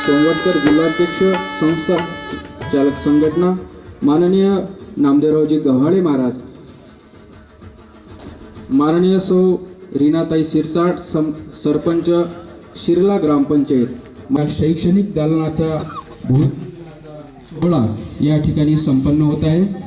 सोमवारकर जिल्हाध्यक्ष संस्था चालक संघटना माननीय नामदेवरावजी गव्हाळे महाराज, माननीय सौ रीनाताई सिरसाट सरपंच शिरला ग्रामपंचायत, शैक्षणिक दालनाचा सोहळा या ठिकाणी संपन्न होत आहे।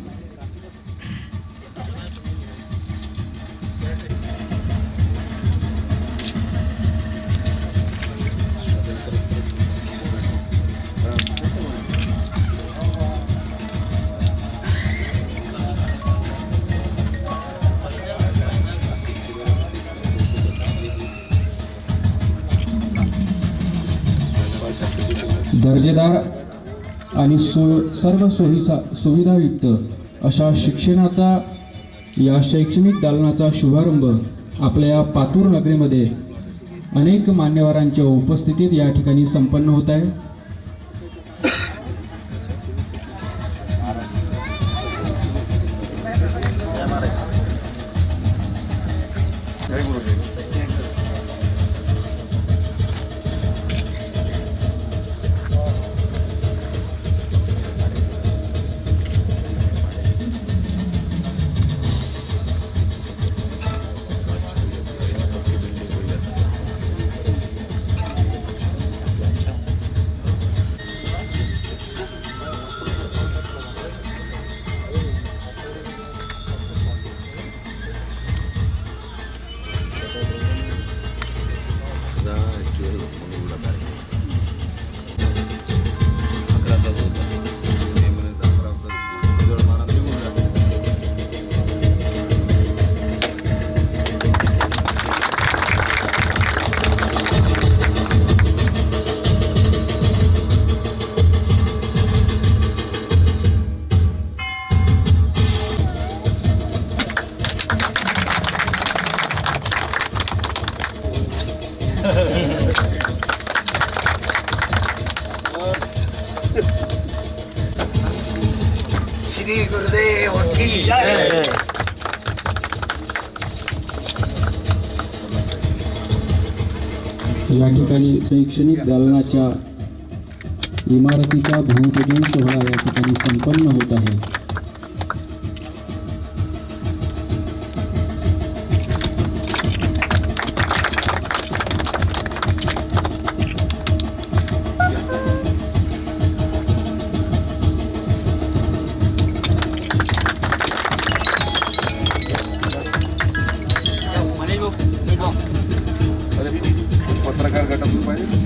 दर्जेदार आणि सर्व सुविधायुक्त अशा शिक्षणाचा या शैक्षणिक दालनाचा शुभारंभ आपल्या पातूर नगरीमध्ये अनेक मान्यवरांच्या उपस्थितीत या ठिकाणी संपन्न होत आहे। श्री गुरुदेव की जय। या ठिकाणी शैक्षणिक दालनाच्या इमारतीचा भूमिपूजन सोहळा या ठिकाणी संपन्न होत आहे। पत्रकार गटातून पाहिजे।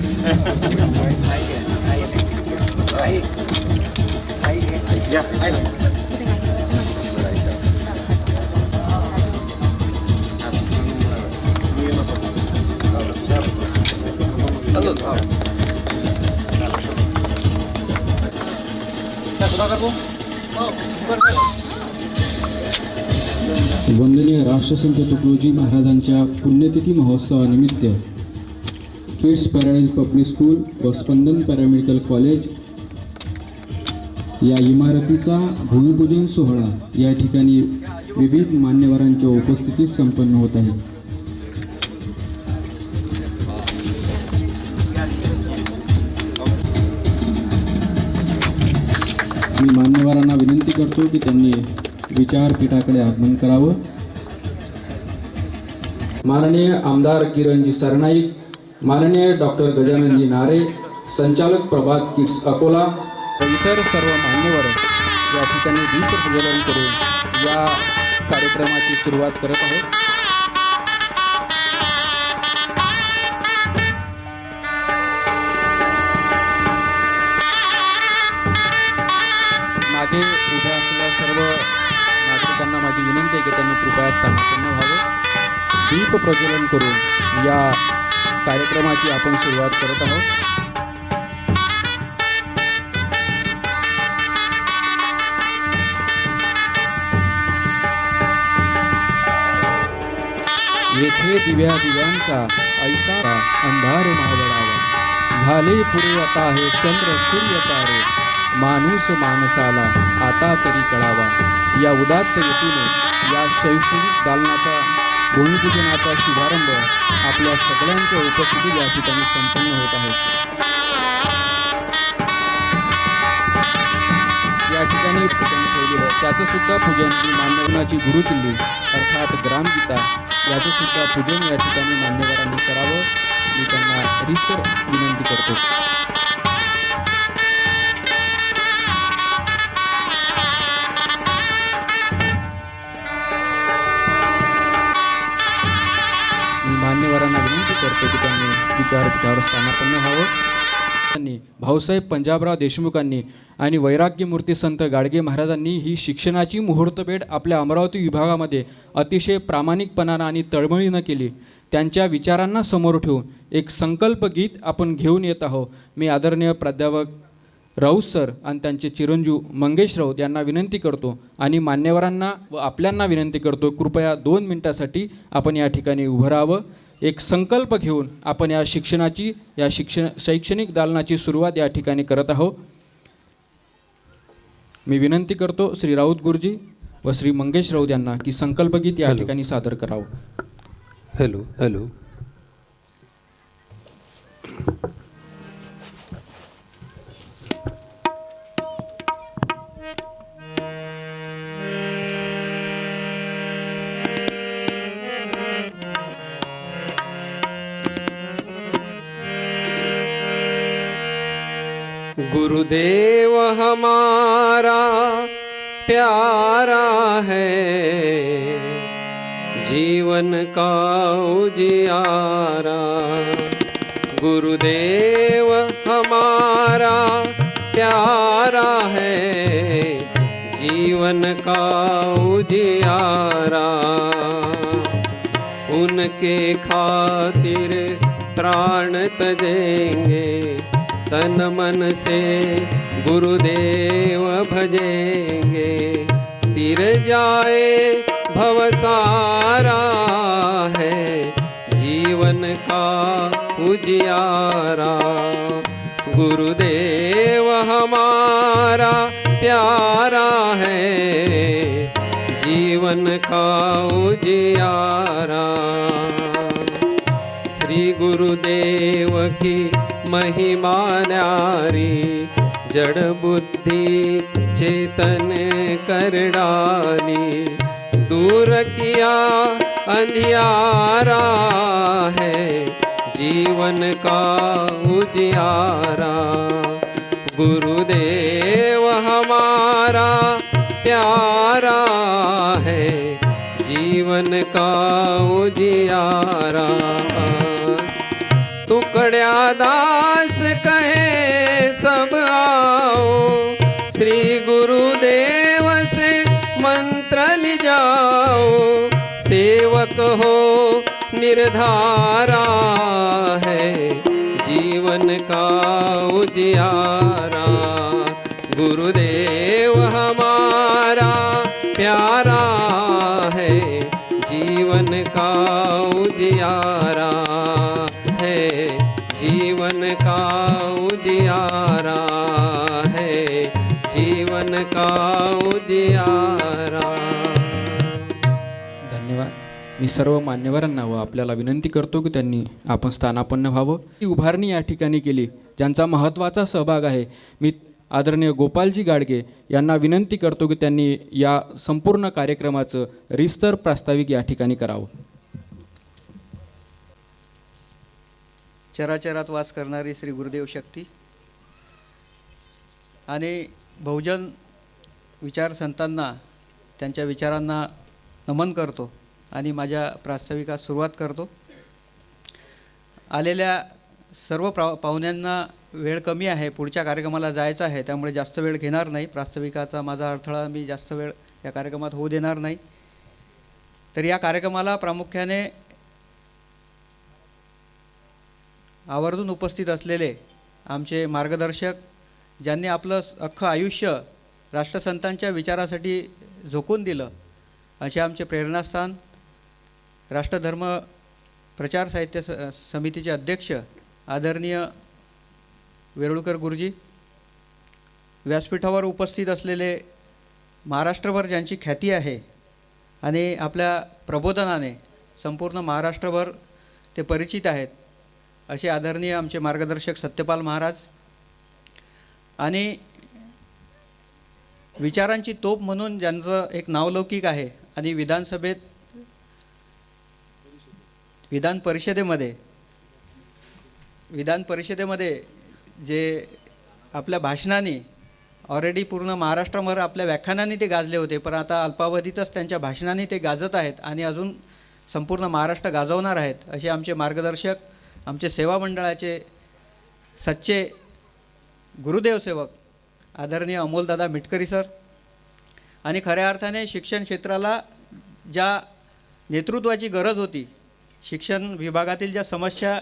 वंदनीय राष्ट्रसंत तुकडोजी महाराजांच्या पुण्यतिथी महोत्सवानिमित्त किड्स पॅराडाईज पब्लिक स्कूल व स्पंदन पॅरामेडिकल कॉलेज या इमारतीचा भूमिपूजन सोहळा या ठिकाणी विविध मान्यवरांच्या उपस्थितीत संपन्न होत आहे. मी मान्यवरांना विनंती करतो की त्यांनी विचारपीठाकडे आगमन करावं. माननीय आमदार किरणजी सरनाईक, माननीय डॉक्टर गजाननजी नारे, संचालक प्रभात किड्स अकोला व इतर सर्व मान्यवर या ठिकाणी दीपप्रज्वलन करून या कार्यक्रमाची सुरुवात करत आहेत. मागे उभ्या असलेल्या सर्व नागरिकांना माझी विनंती आहे की त्यांनी कृपया स्थानापन्न व्हावे. दीप प्रज्वलन करून या कार्यक्रमाची आपण सुरुवात करत आहोत. येथे दिव्या दिव्यांचा ऐसा अंधार मावळावा, झाले पुढे आता आहे चंद्र सूर्य तारे, माणूस माणसाला आता तरी कळावा. या उदात्त ऋतूने या शैक्षणिक दालनाचा भूमिपूजनाचा शुभारंभ आपल्या सगळ्यांच्या उपस्थितीत या ठिकाणी संपन्न होत आहे. या ठिकाणी पूजन ठेवलेलं त्याचं सुद्धा पूजन ही मान्यवरांची गुरुकिल्ली अर्थात ग्रामगीता याचं सुद्धा पूजन या ठिकाणी मान्यवरांनी करावं मी त्यांना रिसर विनंती करतो. मी मान्यवरांना विनंती करतो की त्यांनी विचारपीठावर स्थानापन्न व्हावं. भाऊसाहेब पंजाबराव देशमुखांनी आणि वैराग्यमूर्ती संत गाडगे महाराजांनी ही शिक्षणाची मुहूर्तपेढ आपल्या अमरावती विभागामध्ये अतिशय प्रामाणिकपणानं आणि तळमळीनं केली. त्यांच्या विचारांना समोर ठेवून एक संकल्प गीत आपण घेऊन येत आहोत. मी आदरणीय प्राध्यापक राऊत सर आणि त्यांचे चिरंजीव मंगेश राऊत यांना विनंती करतो आणि मान्यवरांना व आपल्यांना विनंती करतो कृपया 2 मिनिटासाठी आपण या ठिकाणी उभं राहावं. एक संकल्प घेऊन आपण या शैक्षणिक दालनाची सुरुवात या ठिकाणी करत आहोत. मी विनंती करतो श्री राऊत गुरुजी व श्री मंगेश राऊत यांना की संकल्पगीत या ठिकाणी सादर करावं. Hello hello. गुरुदेव हमारा प्यारा है, जीवन का उजियारा. गुरुदेव हमारा प्यारा है, जीवन का उजियारा. उनके खातिर प्राण तजेंगे, तन मन से गुरुदेव भजेंगे. तिर जाए भवसारा है, जीवन का उजियारा. गुरुदेव हमारा प्यारा है, जीवन का उजियारा. श्री गुरुदेव की महिमा न्यारी, जड़ बुद्धि चेतन कर डाली. दूर किया अंधियारा है, जीवन का उजियारा. गुरुदेव हमारा प्यारा है, जीवन का उजियारा. टुकड़िया दास कहे सब आओ, श्री गुरुदेव से मंत्र ले जाओ. सेवक हो निर्धारा है, जीवन का उजियारा. गुरुदेव हमारा प्यारा है, उजियारा है, जीवन का उजियारा है, जीवन का उजियारा. धन्यवाद. मी सर्व मान्यवरांना व आपल्याला विनंती करतो की त्यांनी आपण स्थानापन्न व्हावं. ही उभारणी या ठिकाणी केली ज्यांचा महत्त्वाचा सहभाग आहे. मी आदरणीय गोपालजी गाडगे यांना विनंती करतो की त्यांनी या संपूर्ण कार्यक्रमाचं रिस्तर प्रास्ताविक या ठिकाणी करावं. चराचरात वास करणारी श्री गुरुदेव शक्ती आणि बहुजन विचार संतांना त्यांच्या विचारांना नमन करतो आणि माझ्या प्रास्ताविकास सुरुवात करतो. आलेल्या सर्व पाहुण्यांना वेळ कमी आहे, पुढच्या कार्यक्रमाला जायचं आहे, त्यामुळे जास्त वेळ घेणार नाही. प्रास्ताविकाचा माझा अडथळा मी जास्त वेळ या कार्यक्रमात होऊ देणार नाही. तर या कार्यक्रमाला प्रामुख्याने आवर्जून उपस्थित असलेले आमचे मार्गदर्शक, ज्यांनी आपलं अख्खं आयुष्य राष्ट्रसंतांच्या विचारासाठी झोकून दिलं, असे आमचे प्रेरणास्थान राष्ट्रधर्म प्रचार साहित्य समितीचे अध्यक्ष आदरणीय वेरुळकर गुरुजी, व्यासपीठावर उपस्थित असलेले महाराष्ट्रभर ज्यांची ख्याती आहे आणि आपल्या प्रबोधनाने संपूर्ण महाराष्ट्रभर ते परिचित आहेत, असे आदरणीय आमचे मार्गदर्शक सत्यपाल महाराज, आणि विचारांची तोप म्हणून ज्यांचं एक नावलौकिक आहे आणि विधान परिषदेमध्ये जे आपल्या भाषणांनी ऑलरेडी पूर्ण महाराष्ट्राभर आपल्या व्याख्यानांनी ते गाजले होते, पण आता अल्पावधीतच त्यांच्या भाषणांनी ते गाजत आहेत आणि अजून संपूर्ण महाराष्ट्र गाजवणार आहेत, असे आमचे मार्गदर्शक, आमचे सेवा मंडळाचे सच्चे गुरुदेव सेवक आदरणीय अमोलदादा मिटकरी सर, आणि खऱ्या अर्थाने शिक्षण क्षेत्राला ज्या नेतृत्वाची गरज होती, शिक्षण विभागातील ज्या समस्या,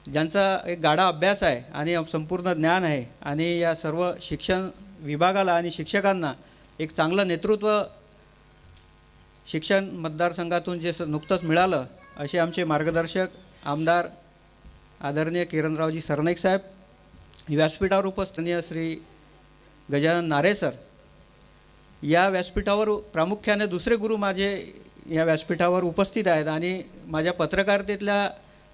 ज्यांचा एक गाढा अभ्यास आहे आणि संपूर्ण ज्ञान आहे, आणि या सर्व शिक्षण विभागाला आणि शिक्षकांना एक चांगलं नेतृत्व शिक्षण मतदारसंघातून जे नुकतंच मिळालं, असे आमचे मार्गदर्शक आमदार आदरणीय किरणरावजी सरनाईक साहेब, व्यासपीठावर उपस्थित श्री गजानन नारे सर, या व्यासपीठावर प्रामुख्याने दुसरे गुरु माझे या व्यासपीठावर उपस्थित आहेत आणि माझ्या पत्रकारितेतल्या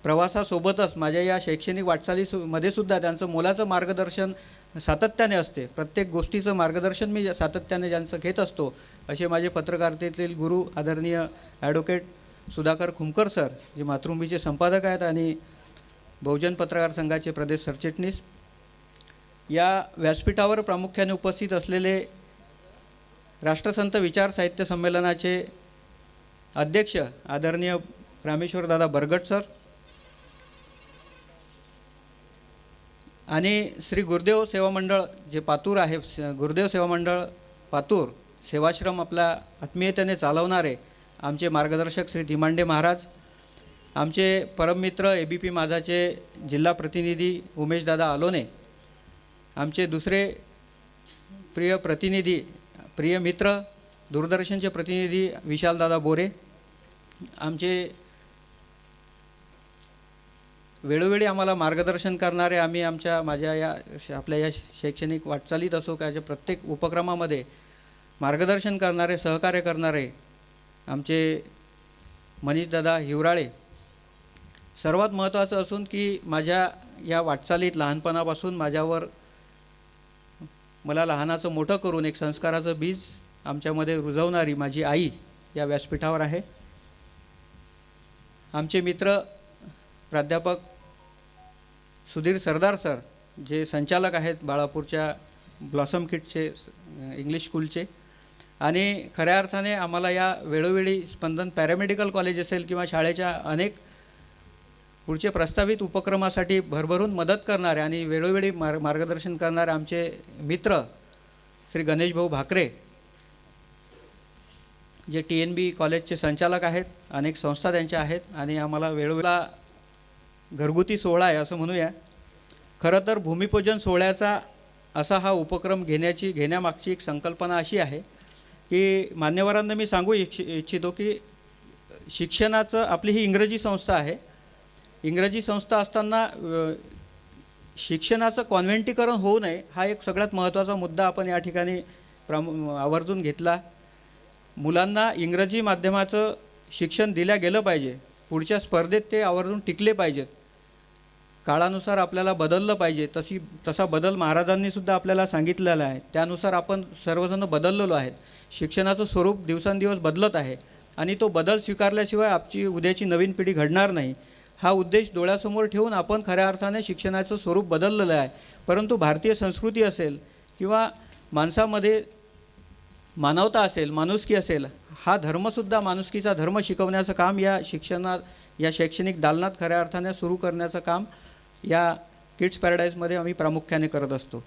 प्रवासासोबतच माझ्या या शैक्षणिक वाटचालीमध्ये सुद्धा त्यांचं मोलाचं मार्गदर्शन सातत्याने असते. प्रत्येक गोष्टीचं मार्गदर्शन मी सातत्याने ज्यांचं घेत असतो, असे माझे पत्रकारितेतील गुरु आदरणीय ॲडव्होकेट सुधाकर खुमकर सर, जे मातृभूमीचे संपादक आहेत आणि बहुजन पत्रकार संघाचे प्रदेश सरचिटणीस. या व्यासपीठावर प्रामुख्याने उपस्थित असलेले राष्ट्रसंत विचार साहित्य संमेलनाचे अध्यक्ष आदरणीय रामेश्वरदादा बरगट सर, आणि श्री गुरुदेव सेवा मंडळ जे पातूर आहे, गुरुदेव सेवा मंडळ पातूर सेवाश्रम आपल्या आत्मीयतेने चालवणारे आमचे मार्गदर्शक श्री धीमांडे महाराज, आमचे परममित्र ABP माझाचे जिल्हा प्रतिनिधी उमेशदादा आलोने, आमचे दुसरे प्रिय मित्र दूरदर्शनचे प्रतिनिधी विशालदादा बोरे, आमचे वेळोवेळी आम्हाला मार्गदर्शन करणारे, आपल्या या शैक्षणिक वाटचालीत असो का प्रत्येक उपक्रमामध्ये मार्गदर्शन करणारे, सहकार्य करणारे आमचे मनीषदादा हिवराळे. सर्वात महत्त्वाचं असून की माझ्या या वाटचालीत लहानपणापासून मला लहानाचं मोठं करून एक संस्काराचं बीज आमच्यामध्ये रुजवणारी माझी आई या व्यासपीठावर आहे. आमचे मित्र प्राध्यापक सुधीर सरदार सर, जे संचालक आहेत बाळापूरच्या ब्लॉसम किटचे इंग्लिश स्कूलचे, आणि खऱ्या अर्थाने आम्हाला या वेळोवेळी स्पंदन पॅरामेडिकल कॉलेज असेल किंवा शाळेच्या अनेक पुढचे प्रस्तावित उपक्रमासाठी भरभरून मदत करणारे आणि वेळोवेळी मार्गदर्शन करणारे आमचे मित्र श्री गणेश भाऊ भाकरे, जे TNB कॉलेजचे संचालक आहेत, अनेक संस्था त्यांच्या आहेत, आणि आम्हाला वेळोवेळा घरगुती सोहळा आहे असं म्हणूया. खरं तर भूमिपूजन सोहळ्याचा असा हा उपक्रम घेण्यामागची एक संकल्पना अशी आहे की मान्यवरांना मी सांगू इच्छितो की शिक्षणाचं आपली ही इंग्रजी संस्था आहे. इंग्रजी संस्था असताना शिक्षणाचं कॉन्व्हेंटीकरण होऊ नये हा एक सगळ्यात महत्त्वाचा मुद्दा आपण या ठिकाणी आवर्जून घेतला. मुलांना इंग्रजी माध्यमाचं शिक्षण दिल्या गेलं पाहिजे. पुढच्या स्पर्धेत ते आवर्जून टिकले पाहिजेत. काळानुसार आपल्याला बदललं पाहिजे. तसा बदल महाराजांनीसुद्धा आपल्याला सांगितलेला आहे. त्यानुसार आपण सर्वजण बदललेलो आहेत. शिक्षणाचं स्वरूप दिवसेंदिवस बदलत आहे आणि तो बदल स्वीकारल्याशिवाय आपली उद्याची नवीन पिढी घडणार नाही. हा उद्देश डोळ्यासमोर ठेवून आपण खऱ्या अर्थाने शिक्षणाचं स्वरूप बदललेलं आहे. परंतु भारतीय संस्कृती असेल किंवा माणसामध्ये मानवता असेल, माणुसकी असेल, हा धर्मसुद्धा माणुसकीचा धर्म शिकवण्याचं काम या शैक्षणिक दालनात खऱ्या अर्थाने सुरू करण्याचं काम या किड्स पॅराडाईजमध्ये आम्ही प्रामुख्याने करत असतो.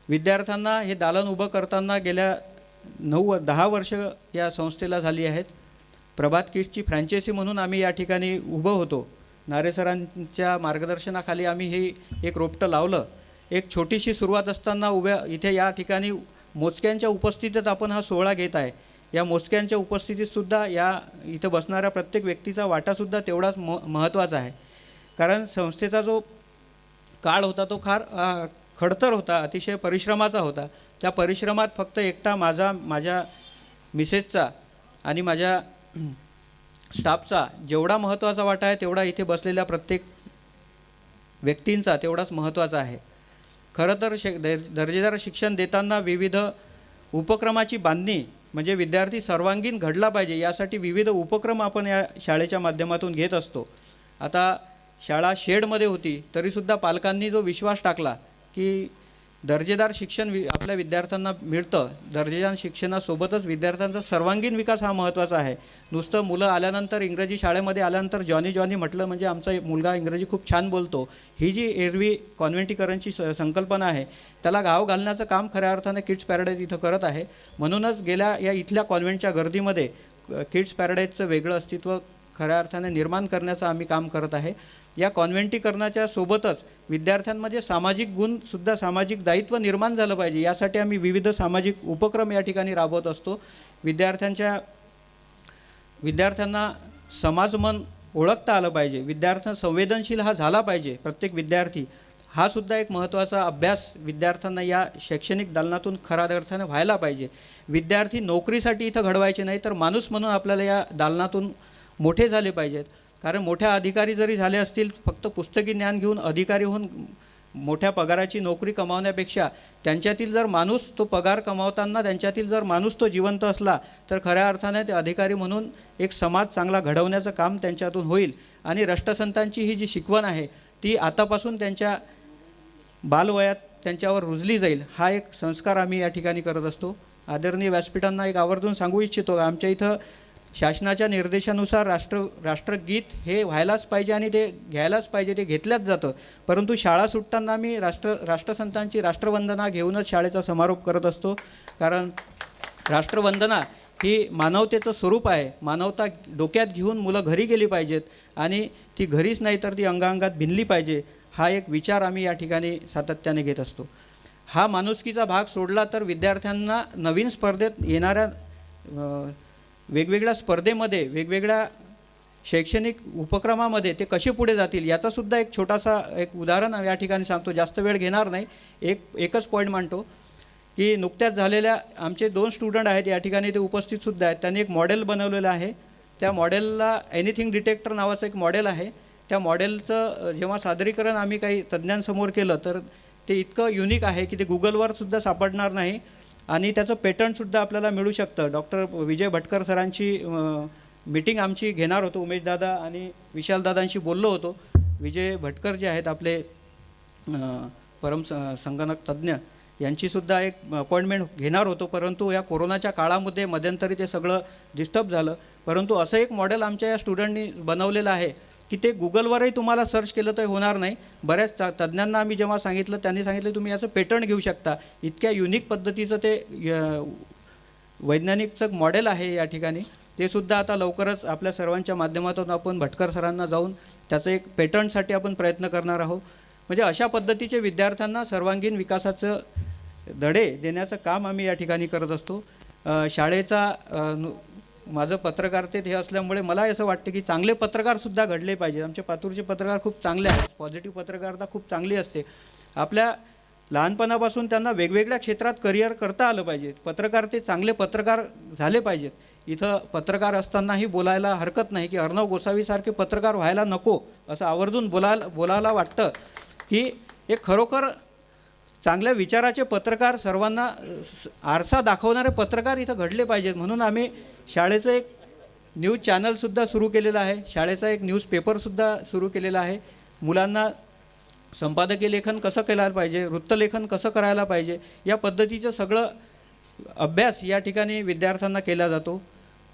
विद्यार्थ्यांना हे दालन उभं करताना गेल्या 9-10 वर्ष या संस्थेला झाली आहेत. प्रभात किड्सची फ्रँचायसी म्हणून आम्ही या ठिकाणी उभं होतो. नारे सरांच्या मार्गदर्शनाखाली आम्ही हे एक रोपटं लावलं. एक छोटीशी सुरुवात असताना इथे या ठिकाणी मोजक्यांच्या उपस्थितीत आपण हा सोहळा घेत आहे. या मोजक्यांच्या उपस्थितीतसुद्धा या इथं बसणाऱ्या प्रत्येक व्यक्तीचा वाटासुद्धा तेवढाच महत्त्वाचा आहे. कारण संस्थेचा जो काळ होता तो फार खडतर होता, अतिशय परिश्रमाचा होता. त्या परिश्रमात फक्त एकटा माझ्या मिसेसचा आणि माझ्या स्टाफचा जेवढा महत्त्वाचा वाटा आहे तेवढा इथे बसलेल्या प्रत्येक व्यक्तींचा तेवढाच महत्त्वाचा आहे. खरं तर दर्जेदार शिक्षण देताना विविध उपक्रमाची बांधणी म्हणजे विद्यार्थी सर्वांगीण घडला पाहिजे यासाठी विविध उपक्रम आपण या शाळेच्या माध्यमातून घेत असतो. आता शाळा शेडमध्ये होती तरीसुद्धा पालकांनी जो विश्वास टाकला की दर्जेदार शिक्षण आपल्या विद्यार्थ्यांना मिळतं. दर्जेदार शिक्षणासोबतच विद्यार्थ्यांचा सर्वांगीण विकास हा महत्त्वाचा आहे. नुसतं मुलं आल्यानंतर इंग्रजी शाळेमध्ये आल्यानंतर जॉनी म्हटलं म्हणजे आमचा मुलगा इंग्रजी खूप छान बोलतो, ही जी एरवी कॉन्व्हेंटीकरणची संकल्पना आहे त्याला घाव घालण्याचं काम खऱ्या अर्थाने किड्स पॅराडाईज इथं करत आहे. म्हणूनच गेल्या या इथल्या कॉन्व्हेंटच्या गर्दीमध्ये किड्स पॅराडाईजचं वेगळं अस्तित्व खऱ्या अर्थाने निर्माण करण्याचं आम्ही काम करत आहे. या कॉन्व्हेंटीकरणाच्या सोबतच विद्यार्थ्यांमध्ये सामाजिक गुणसुद्धा, सामाजिक दायित्व निर्माण झालं पाहिजे यासाठी आम्ही विविध सामाजिक उपक्रम या ठिकाणी राबवत असतो. विद्यार्थ्यांना समाजमन ओळखता आलं पाहिजे. विद्यार्थ्यांना संवेदनशील हा झाला पाहिजे. प्रत्येक विद्यार्थी हा सुद्धा एक महत्त्वाचा अभ्यास विद्यार्थ्यांना या शैक्षणिक दालनातून खऱ्या अर्थाने व्हायला पाहिजे. विद्यार्थी नोकरीसाठी इथं घडवायचे नाही तर माणूस म्हणून आपल्याला या दालनातून मोठे झाले पाहिजेत. कारण मोठ्या अधिकारी जरी झाले असतील, फक्त पुस्तकी ज्ञान घेऊन अधिकारी होऊन मोठ्या पगाराची नोकरी कमावण्यापेक्षा त्यांच्यातील जर माणूस तो पगार कमावताना त्यांच्यातील जर माणूस तो जिवंत असला तर खऱ्या अर्थाने ते अधिकारी म्हणून एक समाज चांगला घडवण्याचं काम त्यांच्यातून होईल. आणि राष्ट्रसंतांची ही जी शिकवण आहे ती आतापासून त्यांच्या बालवयात त्यांच्यावर रुजली जाईल हा एक संस्कार आम्ही या ठिकाणी करत असतो. आदरणीय व्यासपीठांना एक आवर्जून सांगू इच्छितो, आमच्या इथं शासनाच्या निर्देशानुसार राष्ट्रगीत हे व्हायलाच पाहिजे आणि ते घ्यायलाच पाहिजे, ते घेतल्याच जातं. परंतु शाळा सुटताना मी राष्ट्रसंतांची राष्ट्रवंदना घेऊनच शाळेचा समारोप करत असतो. कारण राष्ट्रवंदना ही मानवतेचं स्वरूप आहे. मानवता डोक्यात घेऊन मुलं घरी गेली पाहिजेत आणि ती घरीच नाही तर ती अंगांगात भिनली पाहिजे हा एक विचार आम्ही या ठिकाणी सातत्याने घेत असतो. हा माणुसकीचा भाग सोडला तर विद्यार्थ्यांना नवीन स्पर्धेत येणाऱ्या वेगवेगळ्या स्पर्धेमध्ये, वेगवेगळ्या शैक्षणिक उपक्रमामध्ये ते कसे पुढे जातील याचासुद्धा एक छोटासा एक उदाहरण या ठिकाणी सांगतो. जास्त वेळ घेणार नाही. एकच पॉईंट मांडतो की नुकत्याच झालेल्या आमचे 2 स्टुडंट आहेत या ठिकाणी, ते उपस्थितसुद्धा आहेत. त्यांनी एक मॉडेल बनवलेलं आहे. त्या मॉडेलला एनिथिंग डिटेक्टर नावाचं एक मॉडेल आहे. त्या मॉडेलचं जेव्हा सादरीकरण आम्ही काही तज्ज्ञांसमोर केलं तर ते इतकं युनिक आहे की ते गुगलवरसुद्धा सापडणार नाही आणि त्याचं पेटंटसुद्धा आपल्याला मिळू शकतं. डॉक्टर विजय भटकर सरांची मीटिंग आमची घेणार होतो. उमेशदादा आणि विशालदादांशी बोललो होतो. विजय भटकर जे आहेत आपले संगणक तज्ज्ञ यांचीसुद्धा एक अपॉइंटमेंट घेणार होतो. परंतु या कोरोनाच्या काळामध्ये मध्यंतरी ते सगळं डिस्टर्ब झालं. परंतु असं एक मॉडेल आमच्या या स्टुडंटनी बनवलेलं आहे की ते गुगलवरही तुम्हाला सर्च केलं तर होणार नाही. बऱ्याच तज्ज्ञांना आम्ही जेव्हा सांगितलं त्यांनी सांगितलं तुम्ही याचं पेटंट घेऊ शकता. इतक्या युनिक पद्धतीचं ते वैज्ञानिकचं मॉडेल आहे या ठिकाणी. ते सुद्धा आता लवकरच आपल्या सर्वांच्या माध्यमातून आपण भटकर सरांना जाऊन त्याचं एक पेटंटसाठी आपण प्रयत्न करणार आहोत. म्हणजे अशा पद्धतीचे विद्यार्थ्यांना सर्वांगीण विकासाचं धडे देण्याचं काम आम्ही या ठिकाणी करत असतो. शाळेचा माझं पत्रकारितेत हे असल्यामुळे मला असं वाटतं की चांगले पत्रकारसुद्धा घडले पाहिजे. आमचे पातूरचे पत्रकार खूप चांगले आहेत, पॉझिटिव्ह पत्रकारिता खूप चांगली असते. आपल्या लहानपणापासून त्यांना वेगवेगळ्या क्षेत्रात करिअर करता आलं पाहिजे. पत्रकारिते चांगले पत्रकार झाले पाहिजेत. इथं पत्रकार असतानाही बोलायला हरकत नाही की अर्णव गोसावीसारखे पत्रकार व्हायला नको असं आवर्जून बोलायला वाटतं की हे खरोखर चांगल्या विचाराचे पत्रकार, सर्वांना आरसा दाखवणारे पत्रकार इथं घडले पाहिजेत. म्हणून आम्ही शाळेचं एक न्यूज चॅनलसुद्धा सुरू केलेलं आहे, शाळेचा एक न्यूजपेपरसुद्धा सुरू केलेला आहे. मुलांना संपादकीय लेखन कसं केलं पाहिजे, वृत्तलेखन कसं करायला पाहिजे, या पद्धतीचं सगळं अभ्यास या ठिकाणी विद्यार्थ्यांना केला जातो.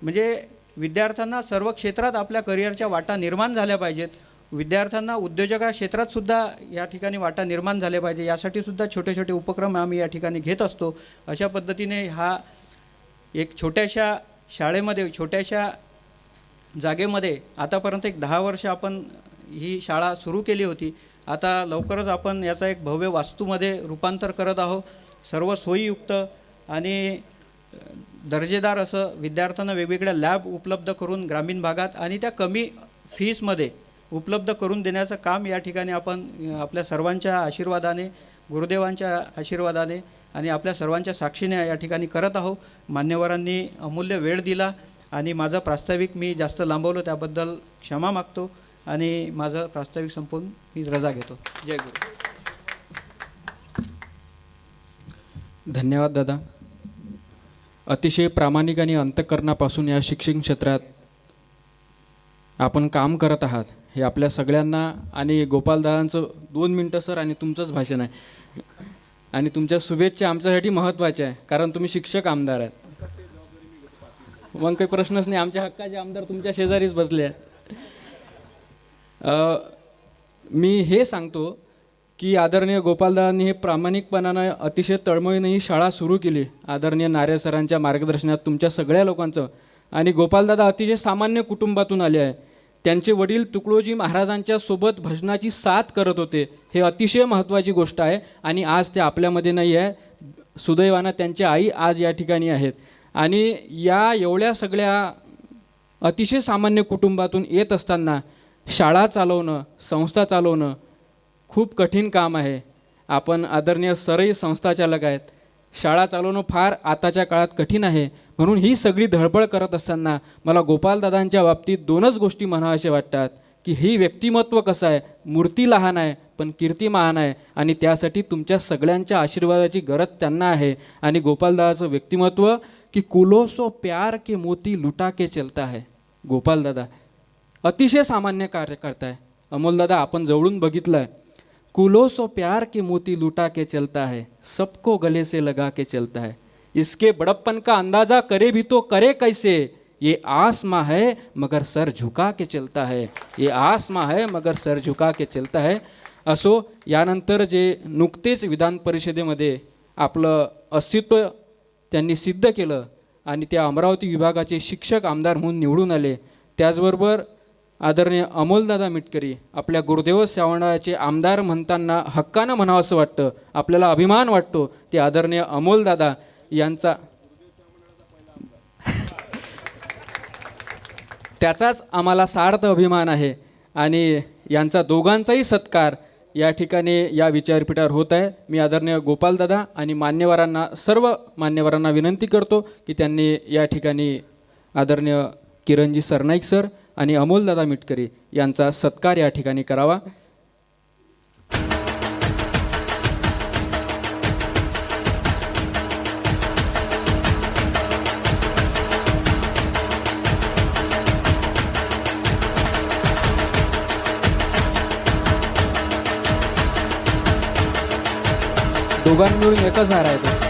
म्हणजे विद्यार्थ्यांना सर्व क्षेत्रात आपल्या करिअरच्या वाटा निर्माण झाल्या पाहिजेत. विद्यार्थ्यांना उद्योजका क्षेत्रातसुद्धा या ठिकाणी वाटा निर्माण झाल्या पाहिजे, यासाठी सुद्धा छोटे छोटे उपक्रम आम्ही या ठिकाणी घेत असतो. अशा पद्धतीने हा एक छोट्याशा शाळेमध्ये, छोट्याशा जागेमध्ये आतापर्यंत एक 10 वर्ष आपण ही शाळा सुरू केली होती. आता लवकरच आपण याचा एक भव्य वास्तूमध्ये रूपांतर करत आहोत. सर्व सोयीयुक्त आणि दर्जेदार असं विद्यार्थ्यांना वेगवेगळ्या लॅब उपलब्ध करून ग्रामीण भागात आणि त्या कमी फीसमध्ये उपलब्ध करून देण्याचं काम या ठिकाणी आपण आपल्या सर्वांच्या आशीर्वादाने, गुरुदेवांच्या आशीर्वादाने आणि आपल्या सर्वांच्या साक्षीने या ठिकाणी करत आहोत. मान्यवरांनी अमूल्य वेळ दिला आणि माझं प्रास्ताविक मी जास्त लांबवलं त्याबद्दल क्षमा मागतो आणि माझं प्रास्ताविक संपवून मी रजा घेतो. जय गुरु. धन्यवाद दादा. अतिशय प्रामाणिक आणि अंतःकरणापासून या शिक्षण क्षेत्रात आपण काम करत आहात हे आपल्या सगळ्यांना, आणि गोपालदादांचं 2 मिनटं सर आणि तुमचंच भाषण आहे आणि तुमच्या शुभेच्छा आमच्यासाठी महत्त्वाच्या आहे, कारण तुम्ही शिक्षक आमदार आहेत. मग काही प्रश्नच नाही, आमच्या हक्काचे आमदार तुमच्या शेजारीच बसले आहेत. मी हे सांगतो की आदरणीय गोपालदादांनी हे प्रामाणिकपणानं अतिशय तळमळीनं ही शाळा सुरू केली. आदरणीय नारे सरांच्या मार्गदर्शनात तुमच्या सगळ्या लोकांचं. आणि गोपालदादा अतिशय सामान्य कुटुंबातून आले आहे. त्यांचे वडील तुकडोजी महाराजांच्या सोबत भजनाची साथ करत होते, हे अतिशय महत्त्वाची गोष्ट आहे. आणि आज ते आपल्यामध्ये नाही आहे. सुदैवानं त्यांच्या आई आज या ठिकाणी आहेत. आणि या एवढ्या सगळ्या अतिशय सामान्य कुटुंबातून येत असताना शाळा चालवणं, संस्था चालवणं खूप कठीण काम आहे. आपण आदरणीय सरही संस्थाचालक आहेत. शाळा चालवणं फार आताच्या काळात कठीण आहे. म्हणून ही सगळी धडपड करत असताना मला गोपालदादांच्या बाबतीत 2च गोष्टी म्हणाव्याशा वाटतात की ही व्यक्तिमत्व कसं आहे, मूर्ती लहान आहे पण कीर्ती महान आहे, आणि त्यासाठी तुमच्या सगळ्यांच्या आशीर्वादाची गरज त्यांना आहे. आणि गोपालदादाचं व्यक्तिमत्व की कुलो सो प्यार के मोती लुटा के चलता है. गोपालदादा अतिशय सामान्य कार्यकर्ता आहे. अमोलदादा आपण जवळून बघितलं आहे. कुलो सो प्यार के मोती लुटा के चलता है, सबको गले से लगा के चलता है, इसके बड़प्पन का अंदाज़ा करे भी तो करे कैसे, ये आसमां है मगर सर झुका के चलता है, ये आसमां है मगर सर झुका के चलता है. असो, यानंतर जे नुकतेच विधान परिषदेमध्ये आपलं अस्तित्व त्यांनी सिद्ध केलं आणि त्या अमरावती विभागाचे शिक्षक आमदार म्हणून निवडून आले, त्याचबरोबर आदरणीय अमोलदादा मिटकरी आपल्या गुरुदेव श्रावणाचे आमदार म्हणताना हक्कानं म्हणावं असं वाटतं, आपल्याला अभिमान वाटतो. ते आदरणीय अमोलदादा यांचा त्याचाच आम्हाला सार्थ अभिमान आहे. आणि यांचा दोघांचाही सत्कार या ठिकाणी या विचारपीठावर होत आहे. मी आदरणीय गोपालदादा आणि मान्यवरांना, सर्व मान्यवरांना विनंती करतो की त्यांनी या ठिकाणी आदरणीय किरणजी सरनाईक सर आणि अमोलदादा मिटकरी यांचा सत्कार या ठिकाणी करावा. दोघांनी मिळून एकच हार आहे तो.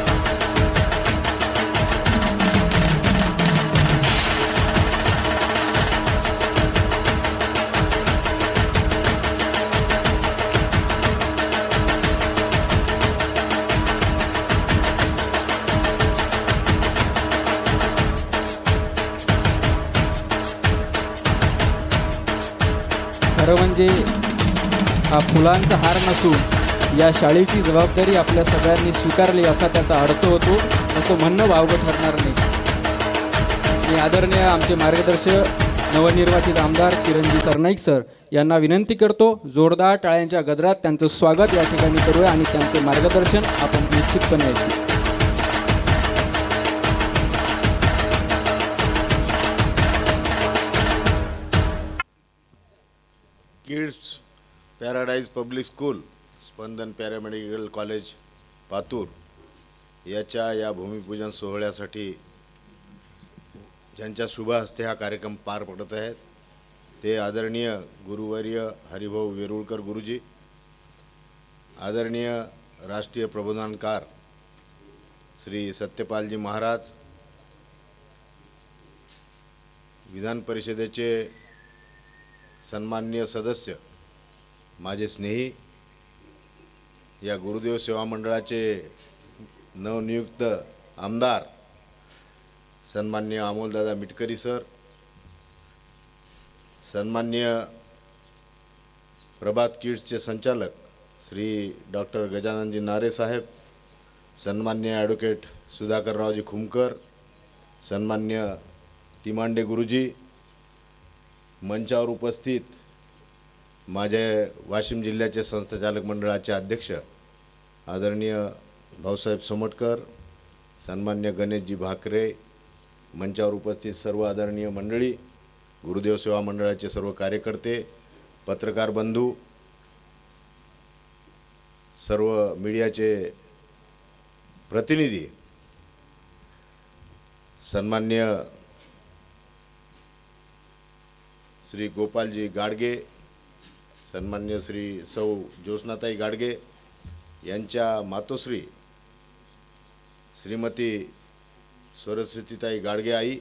खरं म्हणजे हा फुलांचा हार नसून या शाळेची जबाबदारी आपल्या सगळ्यांनी स्वीकारली असा त्याचा अर्थ होतो. असं म्हणणं वावगं ठरणार नाही. मी आदरणीय आमचे मार्गदर्शक नवनिर्वाचित आमदार किरणजी सरनाईक सर यांना विनंती करतो, जोरदार टाळ्यांच्या गजरात त्यांचं स्वागत या ठिकाणी करूया आणि त्यांचे मार्गदर्शन आपण निश्चितपणे ऐकू. किड्स पॅराडाईज पब्लिक स्कूल, स्पंदन पॅरामेडिकल कॉलेज पातूर याच्या या भूमिपूजन सोहळ्यासाठी ज्यांच्या शुभ हस्ते हा कार्यक्रम पार पडत आहेत ते आदरणीय गुरुवर्य हरिभाऊ वेरुळकर गुरुजी, आदरणीय राष्ट्रीय प्रबोधनकार श्री सत्यपालजी महाराज, विधान परिषदेचे सन्माननीय सदस्य, माझे स्नेही, या गुरुदेव सेवा मंडळाचे नवनियुक्त आमदार सन्माननीय अमोलदादा मिटकरी सर, सन्माननीय प्रभात किड्सचे संचालक श्री डॉक्टर गजाननजी नारे साहेब, सन्माननीय ॲडव्होकेट सुधाकररावजी खुमकर, सन्माननीय तिमांडे गुरुजी, मंचावर उपस्थित माझे वाशिम जिल्ह्याचे संस्थाचालक मंडळाचे अध्यक्ष आदरणीय भाऊसाहेब सोमटकर, सन्मान्य गणेशजी भाकरे, मंचावर उपस्थित सर्व आदरणीय मंडळी, गुरुदेव सेवा मंडळाचे सर्व कार्यकर्ते, पत्रकार बंधू, सर्व मीडियाचे प्रतिनिधी, सन्मान्य श्री गोपालजी गाडगे, सन्मान्य श्री सौ ज्योत्स्नाताई गाडगे यांच्या मातोश्री श्रीमती सरस्वतीताई गाडगे आई,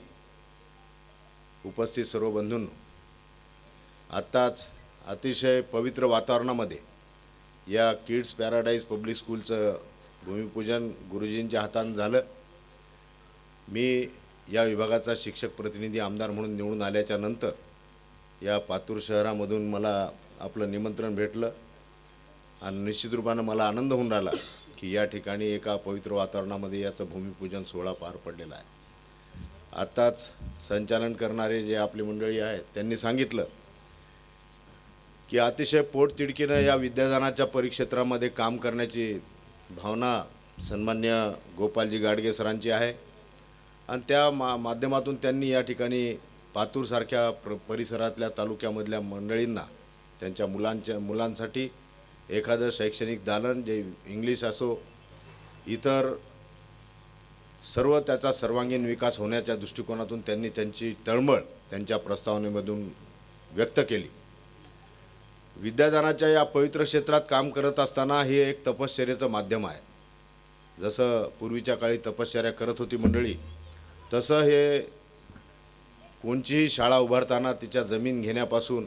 उपस्थित सर्व बंधूंनो, आत्ताच अतिशय पवित्र वातावरणामध्ये या किड्स पॅराडाईज पब्लिक स्कूलचं भूमिपूजन गुरुजींच्या हातानं झालं. मी या विभागाचा शिक्षक प्रतिनिधी आमदार म्हणून निवडून आल्याच्या नंतर या पातूर शहरामधून मला आपलं निमंत्रण भेटलं आणि निश्चित रूपानं मला आनंद होऊन राहिला की या ठिकाणी एका पवित्र वातावरणामध्ये याचं भूमिपूजन सोहळा पार पडलेला आहे. आत्ताच संचालन करणारे जे आपली मंडळी आहेत त्यांनी सांगितलं की अतिशय पोटतिडकीनं या विद्यादानाच्या परिक्षेत्रामध्ये काम करण्याची भावना सन्मान्य गोपालजी गाडगे सरांची आहे आणि त्या माध्यमातून त्यांनी या ठिकाणी पातूरसारख्या परिसरातल्या तालुक्यामधल्या मंडळींना त्यांच्या मुलांसाठी एखादं शैक्षणिक दालन जे इंग्लिश असो इतर सर्व त्याचा सर्वांगीण विकास होण्याच्या दृष्टिकोनातून त्यांनी त्यांची तळमळ त्यांच्या प्रस्तावनेमधून व्यक्त केली. विद्यादानाच्या या पवित्र क्षेत्रात काम करत असताना हे एक तपश्चर्येचं माध्यम आहे. जसं पूर्वीच्या काळी तपश्चर्या करत होती मंडळी, तसं हे कोणतीही शाळा उभारताना तिच्या जमीन घेण्यापासून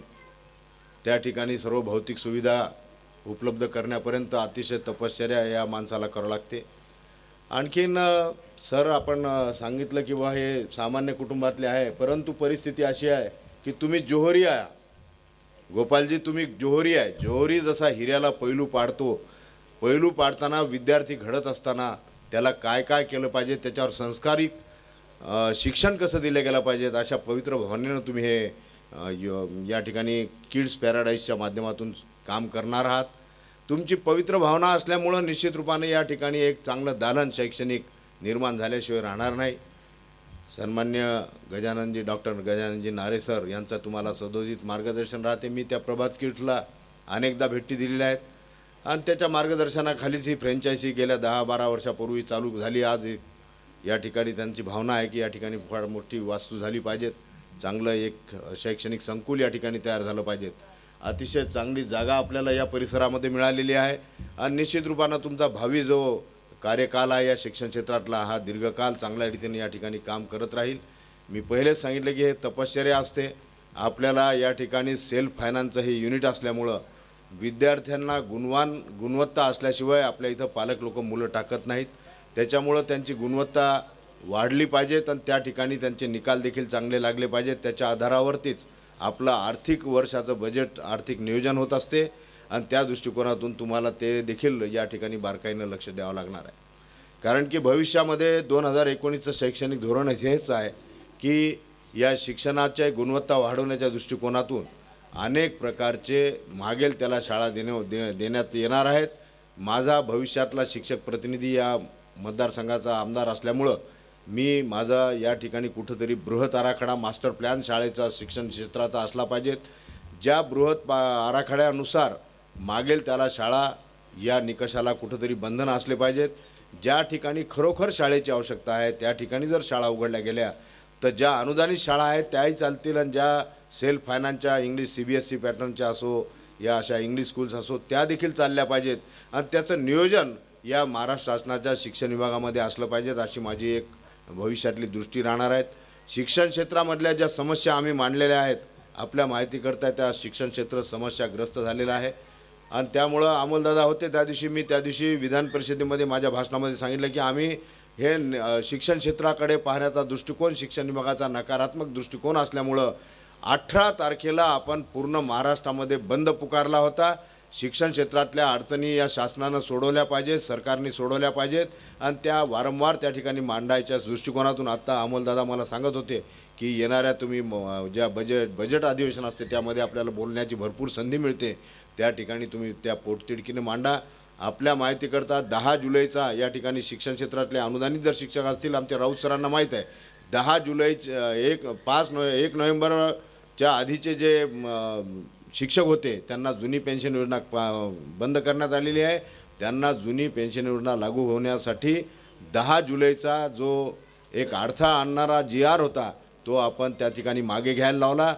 त्या ठिकाणी सर्व भौतिक सुविधा उपलब्ध करण्यापर्यंत अतिशय तपश्चर्या या माणसाला करावं लागते. आणखीन सर आपण सांगितलं की बा हे सामान्य कुटुंबातले आहे, परंतु परिस्थिती अशी आहे की तुम्ही जोहरी आहे गोपालजी, तुम्ही जोहरी आहे. जोहरी जसा हिऱ्याला पैलू पाडतो, पैलू पाडताना विद्यार्थी घडत असताना त्याला काय काय केलं पाहिजे, त्याच्यावर संस्कारिक शिक्षण कसं दिलं गेलं पाहिजेत, अशा पवित्र भावनेनं तुम्ही हे या ठिकाणी किड्स पॅराडाईजच्या माध्यमातून काम करणार आहात. तुमची पवित्र भावना असल्यामुळं निश्चित रूपाने या ठिकाणी एक चांगलं दालन शैक्षणिक निर्माण झाल्याशिवाय राहणार नाही. सन्मान्य डॉक्टर गजाननजी नारे सर यांचा तुम्हाला सदोदित मार्गदर्शन राहते. मी त्या प्रभात किड्सला अनेकदा भेटी दिलेल्या आहेत आणि त्याच्या मार्गदर्शनाखालीच ही फ्रँचायझी गेल्या 10-12 वर्षापूर्वी चालू झाली. आज या ठिकाणी त्यांची भावना आहे की या ठिकाणी फार मोठी वास्तू झाली पाहिजेत, चांगलं एक शैक्षणिक संकुल या ठिकाणी तयार झालं पाहिजेत. अतिशय चांगली जागा आपल्याला या परिसरामध्ये मिळालेली आहे आणि निश्चित रूपानं तुमचा भावी जो कार्यकाल आहे या शिक्षण क्षेत्रातला हा दीर्घकाल चांगल्या रीतीने या ठिकाणी काम करत राहील. मी पहिलेच सांगितलं की हे तपश्चर्या असते. आपल्याला या ठिकाणी सेल्फ फायनान्सचं हे युनिट असल्यामुळं विद्यार्थ्यांना गुणवत्ता असल्याशिवाय आपल्या इथं पालक लोक मुलं टाकत नाहीत. त्याच्यामुळं त्यांची गुणवत्ता वाढली पाहिजेत आणि त्या ठिकाणी त्यांचे निकाल देखील चांगले लागले पाहिजेत. त्याच्या आधारावरतीच आपलं आर्थिक वर्षाचं बजेट आर्थिक नियोजन होत असते आणि त्या दृष्टिकोनातून तुम्हाला ते देखील या ठिकाणी बारकाईनं लक्ष द्यावं लागणार आहे. कारण की भविष्यामध्ये 2019चं शैक्षणिक धोरण हेच आहे की या शिक्षणाच्या गुणवत्ता वाढवण्याच्या दृष्टिकोनातून अनेक प्रकारचे मागेल त्याला शाळा देण्यात येणार आहेत. माझा भविष्यातला शिक्षक प्रतिनिधी या मतदारसंघाचा आमदार असल्यामुळं मी माझा या ठिकाणी कुठंतरी बृहत आराखडा मास्टर प्लॅन शाळेचा शिक्षण क्षेत्राचा असला पाहिजेत. ज्या बृहत आराखड्यानुसार मागेल त्याला शाळा या निकषाला कुठंतरी बंधनं असले पाहिजेत. ज्या ठिकाणी खरोखर शाळेची आवश्यकता आहे त्या ठिकाणी जर शाळा उघडल्या गेल्या तर ज्या अनुदानित शाळा आहेत त्याही चालतील, आणि ज्या सेल्फ फायनान्सच्या इंग्लिश CBSE पॅटर्नच्या असो या अशा इंग्लिश स्कूल्स असो त्या देखील चालल्या पाहिजेत, आणि त्याचं नियोजन या महाराष्ट्र शासनाच्या शिक्षण विभागामध्ये असलं पाहिजेत अशी माझी एक भविष्यातली दृष्टी राहणार आहेत. शिक्षण क्षेत्रामधल्या ज्या समस्या आम्ही मांडलेल्या आहेत आपल्या माहितीकरता त्या शिक्षण क्षेत्र समस्याग्रस्त झालेलं आहे, आणि त्यामुळं अमोलदादा होते त्या दिवशी विधान परिषदेमध्ये माझ्या भाषणामध्ये सांगितलं की आम्ही हे शिक्षण क्षेत्राकडे पाहण्याचा दृष्टिकोन शिक्षण विभागाचा नकारात्मक दृष्टिकोन असल्यामुळं 18 तारखेला आपण पूर्ण महाराष्ट्रामध्ये बंद पुकारला होता. शिक्षण क्षेत्रातल्या अडचणी या शासनानं सोडवल्या पाहिजेत, सरकारने सोडवल्या पाहिजेत, आणि त्या वारंवार त्या ठिकाणी मांडायच्या दृष्टिकोनातून आत्ता अमोलदादा मला सांगत होते की येणाऱ्या तुम्ही ज्या बजेट अधिवेशन असते त्यामध्ये आपल्याला बोलण्याची भरपूर संधी मिळते, त्या ठिकाणी तुम्ही त्या पोटतिडकीने मांडा. आपल्या माहितीकरता 10 जुलैचा या ठिकाणी शिक्षण क्षेत्रातले अनुदानित जर शिक्षक असतील, आमच्या राऊत सरांना माहीत आहे 10 जुलै 1 नोव्हेंबरच्या आधीचे जे शिक्षक होते त्यांना जुनी पेन्शन योजना बंद करण्यात आलेली आहे. त्यांना जुनी पेन्शन योजना लागू होण्यासाठी 10 जुलैचा जो एक अडथळा आणणारा GR होता तो आपण त्या ठिकाणी मागे घ्यायला लावला.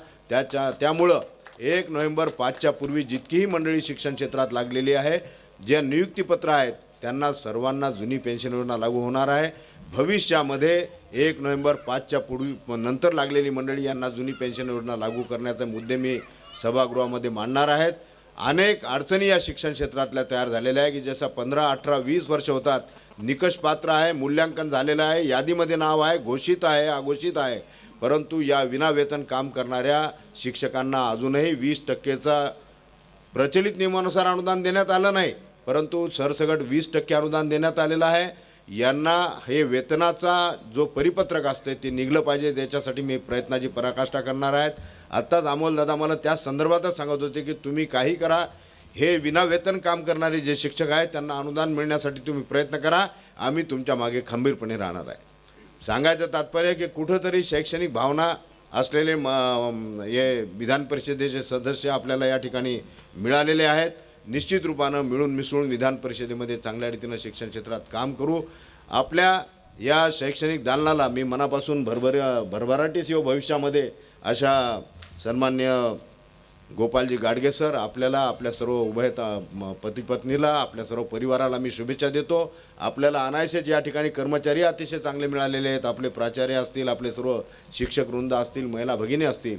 त्यामुळं 1 नोव्हेंबर 5च्या पूर्वी जितकीही मंडळी शिक्षण क्षेत्रात लागलेली आहे, जे नियुक्तीपत्र आहेत त्यांना सर्वांना जुनी पेन्शन योजना लागू होणार आहे. भविष्यामध्ये 1 नोव्हेंबर 5च्या नंतर लागलेली मंडळी यांना जुनी पेन्शन योजना लागू करण्याचे मुद्दे मी सभागृहामध्ये मांडणार आहेत. अनेक अडचणी या शिक्षण क्षेत्रातल्या तयार झालेल्या आहे की जसं 15, 18, 20 वर्ष होतात, निकष पात्र आहे, मूल्यांकन झालेलं आहे, यादीमध्ये नाव आहे, घोषित आहे, अघोषित आहे, परंतु या विनावेतन काम करणाऱ्या शिक्षकांना अजूनही 20% प्रचलित नियमानुसार अनुदान देण्यात आलं नाही, परंतु सरसकट 20% अनुदान देण्यात आलेलं आहे. यांना हे वेतनाचा जो परिपत्रक असते ते निघलं पाहिजे, त्याच्यासाठी मी प्रयत्नाची पराकाष्ठा करणार आहेत. आत्ताच अमोलदादा मला त्या संदर्भातच सांगत होते की तुम्ही काही करा, हे विनावेतन काम करणारे जे शिक्षक आहेत त्यांना अनुदान मिळण्यासाठी तुम्ही प्रयत्न करा, आम्ही तुमच्या मागे खंबीरपणे राहणार आहे. सांगायचं तात्पर्य की कुठंतरी शैक्षणिक भावना असलेले हे विधान परिषदेचे सदस्य आपल्याला या ठिकाणी मिळालेले आहेत. निश्चित रूपानं मिळून मिसळून विधान परिषदेमध्ये चांगल्या रीतीनं शिक्षण क्षेत्रात काम करू. आपल्या या शैक्षणिक दालनाला मी मनापासून भरभराटीस येऊ भविष्यामध्ये अशा सन्मान्य गोपालजी गाडगे सर आपल्याला, आपल्या सर्व उभय पती पत्नीला, आपल्या सर्व परिवाराला मी शुभेच्छा देतो. आपल्याला अनायसेच या ठिकाणी कर्मचारी अतिशय चांगले मिळालेले आहेत. आपले प्राचार्य असतील, आपले सर्व शिक्षक वृंद असतील, महिला भगिनी असतील,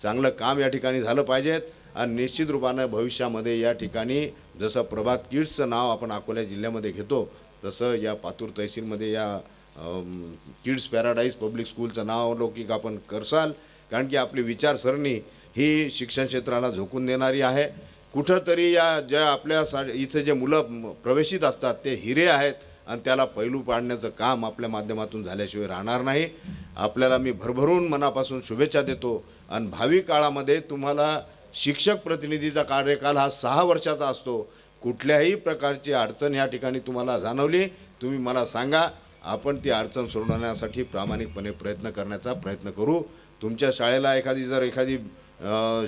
चांगलं काम या ठिकाणी झालं पाहिजेत. आणि निश्चित रूपानं भविष्यामध्ये या ठिकाणी जसं प्रभात किड्सचं नाव आपण अकोला जिल्ह्यामध्ये घेतो तसं या पातूर तहसीलमध्ये या किड्स पॅराडाईज पब्लिक स्कूलचं नाव लौकिक आपण करसाल, कारण की आपली विचारसरणी ही शिक्षण क्षेत्राला झोकून देणारी आहे. कुठंतरी या ज्या आपल्या इथे जे मुलं प्रवेशित असतात ते हिरे आहेत आणि त्याला पैलू पाडण्याचं काम आपल्या माध्यमातून झाल्याशिवाय राहणार नाही. आपल्याला मी भरभरून मनापासून शुभेच्छा देतो. आणि भावी काळामध्ये तुम्हाला शिक्षक प्रतिनिधीचा कार्यकाल हा 6 वर्षाचा असतो. कुठल्याही प्रकारची अडचण या ठिकाणी तुम्हाला जाणवली तुम्ही मला सांगा, आपण ती अडचण सोडवण्यासाठी प्रामाणिकपणे प्रयत्न करण्याचा प्रयत्न करू. तुमच्या शाळेला एखादी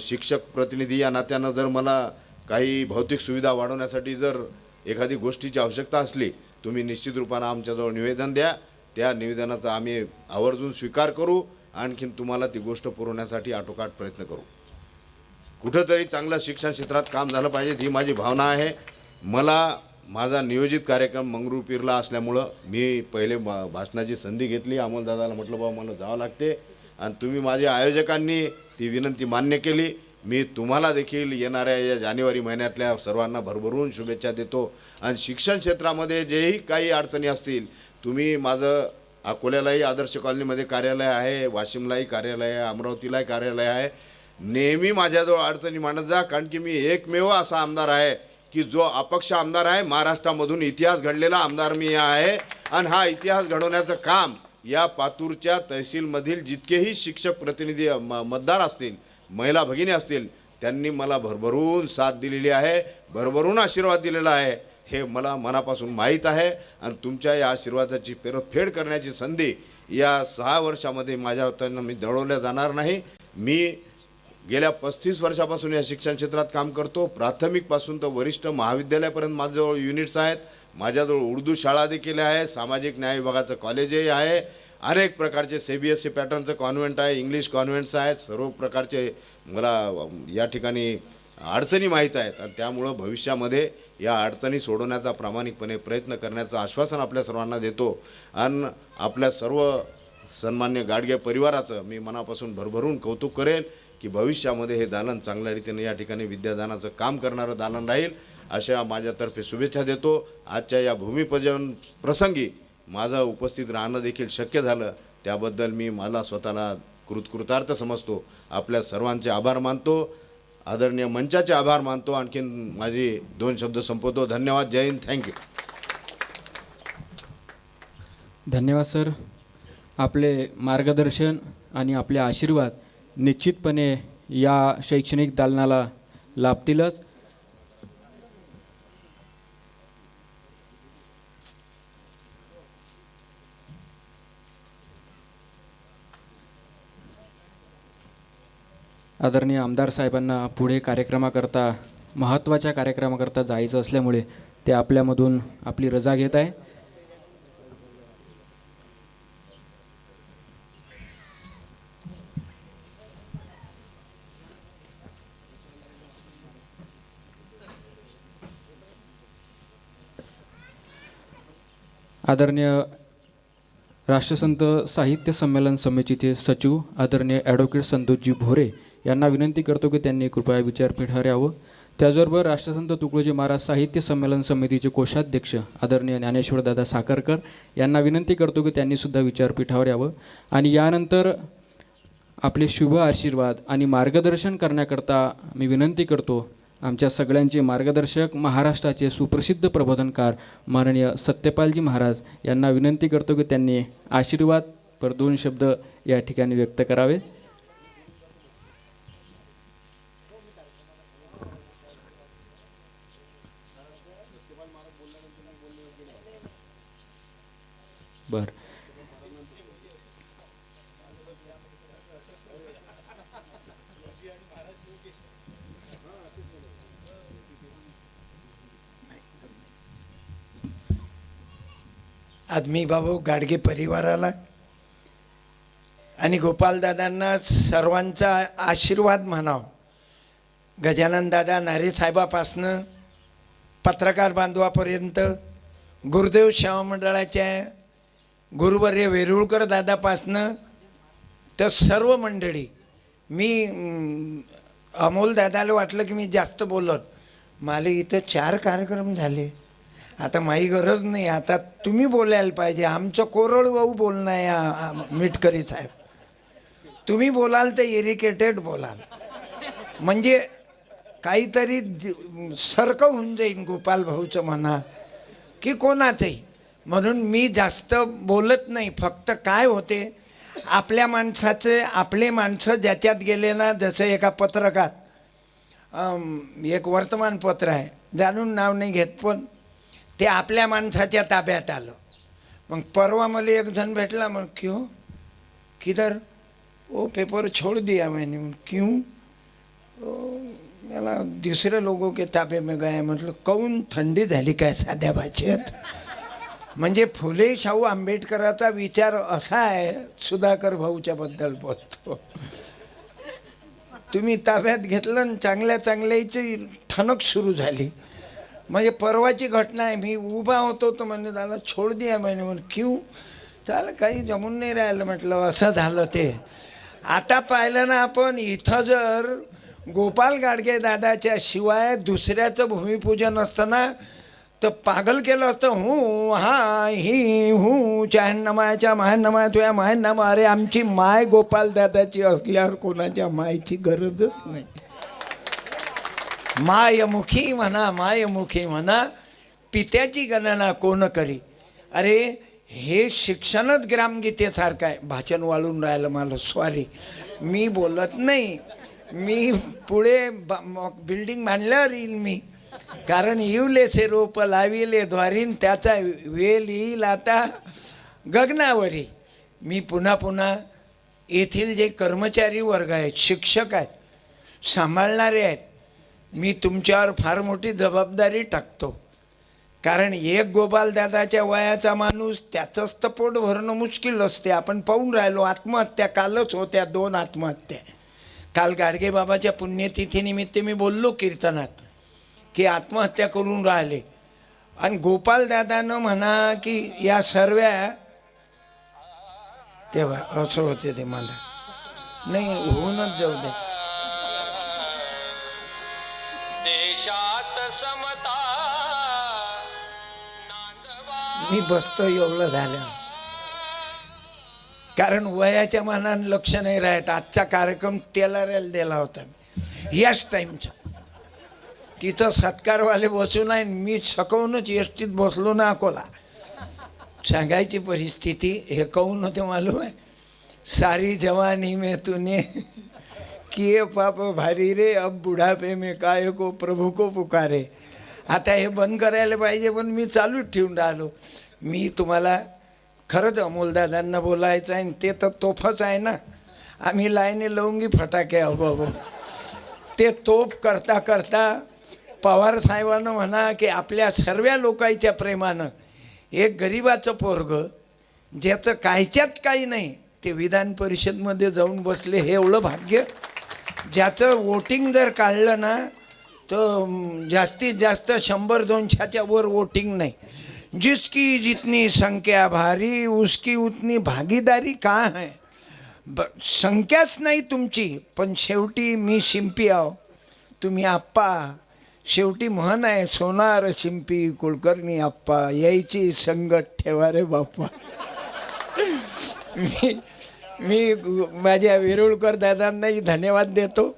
शिक्षक प्रतिनिधी या नात्यानं जर मला काही भौतिक सुविधा वाढवण्यासाठी जर एखादी गोष्टीची आवश्यकता असली तुम्ही निश्चित रूपानं आमच्याजवळ निवेदन द्या. त्या निवेदनाचा आम्ही आवर्जून स्वीकार करू. आणखीन तुम्हाला ती गोष्ट पुरवण्यासाठी आटोकाट प्रयत्न करू. कुठंतरी चांगलं शिक्षण क्षेत्रात काम झालं पाहिजे ही माझी भावना आहे. मला माझा नियोजित कार्यक्रम मंगरुळपीरला असल्यामुळं मी पहिले भाषणाची संधी घेतली. अमोलदादाला म्हटलं बाबा मला जावं लागते आणि तुम्ही माझ्या आयोजकांनी ती विनंती मान्य केली. मी तुम्हाला देखील येणाऱ्या या जानेवारी महिन्यातल्या सर्वांना भरभरून शुभेच्छा देतो. आणि शिक्षण क्षेत्रामध्ये जेही काही अडचणी असतील तुम्ही माझं अकोल्यालाही आदर्श कॉलनीमध्ये कार्यालय आहे, वाशिमलाही कार्यालय आहे, अमरावतीलाही कार्यालय आहे. नेहमी माझ्याजवळ अडचणी मांडत जा, कारण की मी एकमेव असा आमदार आहे की जो अपक्ष आमदार आहे. महाराष्ट्रामधून इतिहास घडलेला आमदार मी आहे आणि हा इतिहास घडवण्याचं काम या पातूरच्या तहसीलमधील जितकेही शिक्षक प्रतिनिधी मतदार असतील, महिला भगिनी असतील, त्यांनी मला भरभरून साथ दिलेली आहे, भरभरून आशीर्वाद दिलेला आहे, हे मला मनापासून माहीत आहे. आणि तुमच्या या आशीर्वादाची परतफेड करण्याची संधी या 6 वर्षामध्ये माझ्या हातानं मी दडवल्या जाणार नाही. मी गेल्या 35 वर्षापासून या शिक्षण क्षेत्रात काम करतो. प्राथमिकपासून तर वरिष्ठ महाविद्यालयापर्यंत माझ्याजवळ युनिट्स आहेत. माझ्याजवळ उर्दू शाळा देखील आहे, सामाजिक न्याय विभागाचं कॉलेजही आहे, अनेक प्रकारचे CBSE पॅटर्नचं कॉन्व्हेंट आहे, इंग्लिश कॉन्व्हेंट्स आहेत. सर्व प्रकारचे मला या ठिकाणी अडचणी माहीत आहेत. आणि त्यामुळं भविष्यामध्ये या अडचणी सोडवण्याचा प्रामाणिकपणे प्रयत्न करण्याचं आश्वासन आपल्या सर्वांना देतो. आणि आपल्या सर्व सन्मान्य गाडगे परिवाराचं मी मनापासून भरभरून कौतुक करेल की भविष्यामध्ये हे दालन चांगल्या रीतीने या ठिकाणी विद्यादानाचं काम करणारं दालन राहील, अशा माझ्यातर्फे शुभेच्छा देतो. आजच्या या भूमिपूजन प्रसंगी माझं उपस्थित राहणं देखील शक्य झालं, त्याबद्दल मी मला स्वतःला कृतार्थ समजतो. आपल्या सर्वांचे आभार मानतो, आदरणीय मंचाचे आभार मानतो. आणखीन माझे 2 शब्द संपवतो. धन्यवाद. जय हिंद. थँक्यू. धन्यवाद सर. आपले मार्गदर्शन आणि आपले आशीर्वाद निश्चितपणे या शैक्षणिक दालनाला लाभतीलच. आदरणीय आमदार साहेबांना पुढे कार्यक्रमाकरता महत्त्वाच्या कार्यक्रमाकरता जायचं असल्यामुळे ते आपल्यामधून आपली रजा घेत आहे. आदरणीय राष्ट्रसंत साहित्य संमेलन समितीचे सचिव आदरणीय ॲडव्होकेट संतोषजी भोरे यांना विनंती करतो की त्यांनी कृपया विचारपीठावर यावं. त्याचबरोबर राष्ट्रसंत तुकडोजी महाराज साहित्य संमेलन समितीचे कोषाध्यक्ष आदरणीय ज्ञानेश्वरदादा साखरकर यांना विनंती करतो की त्यांनीसुद्धा विचारपीठावर यावं. आणि यानंतर आपले शुभ आशीर्वाद आणि मार्गदर्शन करण्याकरता मी विनंती करतो आमच्या सगळ्यांचे मार्गदर्शक महाराष्ट्राचे सुप्रसिद्ध प्रबोधनकार माननीय सत्यपालजी महाराज यांना विनंती करतो की त्यांनी आशीर्वाद पर 2 शब्द या ठिकाणी व्यक्त करावे. बर. आदमी बाबू गाडगे परिवाराला आणि गोपालदादांना सर्वांचा आशीर्वाद म्हणाव. गजानन दादा नारे साहेबापासनं पत्रकार बांधवापर्यंत, गुरुदेव सेवा मंडळाच्या गुरुवर्य वेरुळकर दादापासनं तर सर्व मंडळी. मी अमोल दादाला वाटलं की मी जास्त बोलत, मला इथं 4 कार्यक्रम झाले, आता माही गरज नाही, आता तुम्ही बोलायला पाहिजे. आमचं कोरडवाहू बोलणं आहे मिटकरी साहेब. तुम्ही बोलाल तर इरिटेटेड बोलाल, म्हणजे काहीतरी सारखं होऊन जाईन गोपाल भाऊचं म्हणा की कोणाचंही. म्हणून मी जास्त बोलत नाही. फक्त काय होते, आपल्या माणसाचे आपले माणसं ज्याच्यात गेले ना, जसं एका पत्रकात एक वर्तमानपत्र आहे, जाणून नाव नाही घेत, पण ते आपल्या माणसाच्या ताब्यात आलं. मग परवा मला एक जण भेटला, मग क्यों किधर, वो पेपर छोड़ दिया मैंने. क्यों, मला दुसरे लोगों के ताबे में गया. म्हटलं काऊन, थंडी झाली काय साध्या भाषेत. म्हणजे फुले शाहू आंबेडकराचा विचार असा आहे, सुधाकर भाऊच्या बद्दल बोलतो. तुम्ही ताब्यात घेतलं आणि चांगल्या चांगल्याची ठणक सुरू झाली. म्हणजे परवाची घटना आहे. मी उभा होतो तर म्हणजे त्याला छोड दिया मैंने. म्हणून क्यों, त्याला काही जमून नाही राहिलं. म्हटलं असं झालं ते. आता पाहिलं ना आपण, इथं जर गोपाल गाडगे दादाच्या शिवाय दुसऱ्याचं भूमिपूजन असताना तर पागल केलं असतं. हूँ हा ही हूँ चाहन्नमाच्या मायन्नमा तुया मायन्नमा. अरे आमची माय गोपाल दादाची असल्यावर कोणाच्या मायची गरजच नाही. मायमुखी म्हणा, मायमुखी म्हणा, पित्याची गणना कोण करी. अरे हे शिक्षणच ग्रामगीतेसारखं आहे. भाषण वाळून राहिलं मला, सॉरी. मी बोलत नाही, मी पुढे बिल्डिंग बांधल्यावर येईल मी. कारण येवलेसे रोप लाविले द्वारीन, त्याचा वेल येईल आता गगनावरी. मी पुन्हा पुन्हा येथील जे कर्मचारी वर्ग आहेत, शिक्षक आहेत, सांभाळणारे आहेत, मी तुमच्यावर फार मोठी जबाबदारी टाकतो. कारण एक गोपालदादाच्या वयाचा माणूस, त्याचंच तर पोट भरणं मुश्किल असते. आपण पाहून राहिलो आत्महत्या, कालच होत्या 2 आत्महत्या. काल गाडगेबाबाच्या पुण्यतिथीनिमित्त मी बोललो कीर्तनात की आत्महत्या करून राहिले. आणि गोपालदादानं म्हणा की या सर्व, तेव्हा असं होते ते, मला नाही होऊनच जाऊ दे. देशात समता मी बसतो एवढं झालं, कारण वयाच्या मानानं लक्ष नाही राहत. आजचा कार्यक्रम तेलाऱ्याला दिला होता मी, याच टाईमचा. तिथं सत्कारवाले बसून आहे, मी सकवूनच एसटीत बसलो ना अकोला. सांगायची परिस्थिती, हे कहून होते मालूम आहे, सारी जवानी में तूने किए पाप भारी रे, अब बुढ़ापे में काय को प्रभू को पुकारे. आता हे बंद करायला पाहिजे, पण मी चालूच ठेवून राहिलो. मी तुम्हाला खरंच अमोलदादांना बोलायचं आहे, ते तर तोफच आहे ना. आम्ही लाईने लवंगी फटाके अहो. ते तोफ करता करता पवार साहेबांनं म्हणा की आपल्या सर्व लोकांच्या प्रेमानं एक गरिबाचं पोरग, ज्याचं कायच्यात काही नाही, ते विधान परिषदमध्ये जाऊन बसले. हे एवढं भाग्य. ज्याचं वोटिंग जर काढलं ना, तर जास्तीत जास्त 100-200च्या वर वोटिंग नाही. जिसकी जितनी संख्या भारी, उसकी उतनी भागीदारी का है. संख्याच नाही तुमची, पण शेवटी मी शिंपी आहो, तुम्ही आप्पा. शेवटी म्हण आहे, सोनार शिंपी कुलकर्णी आप्पा, यायची संगत ठेवा रे बाप्पा. मी माझ्या वेरुळकर दादांनाही धन्यवाद देतो.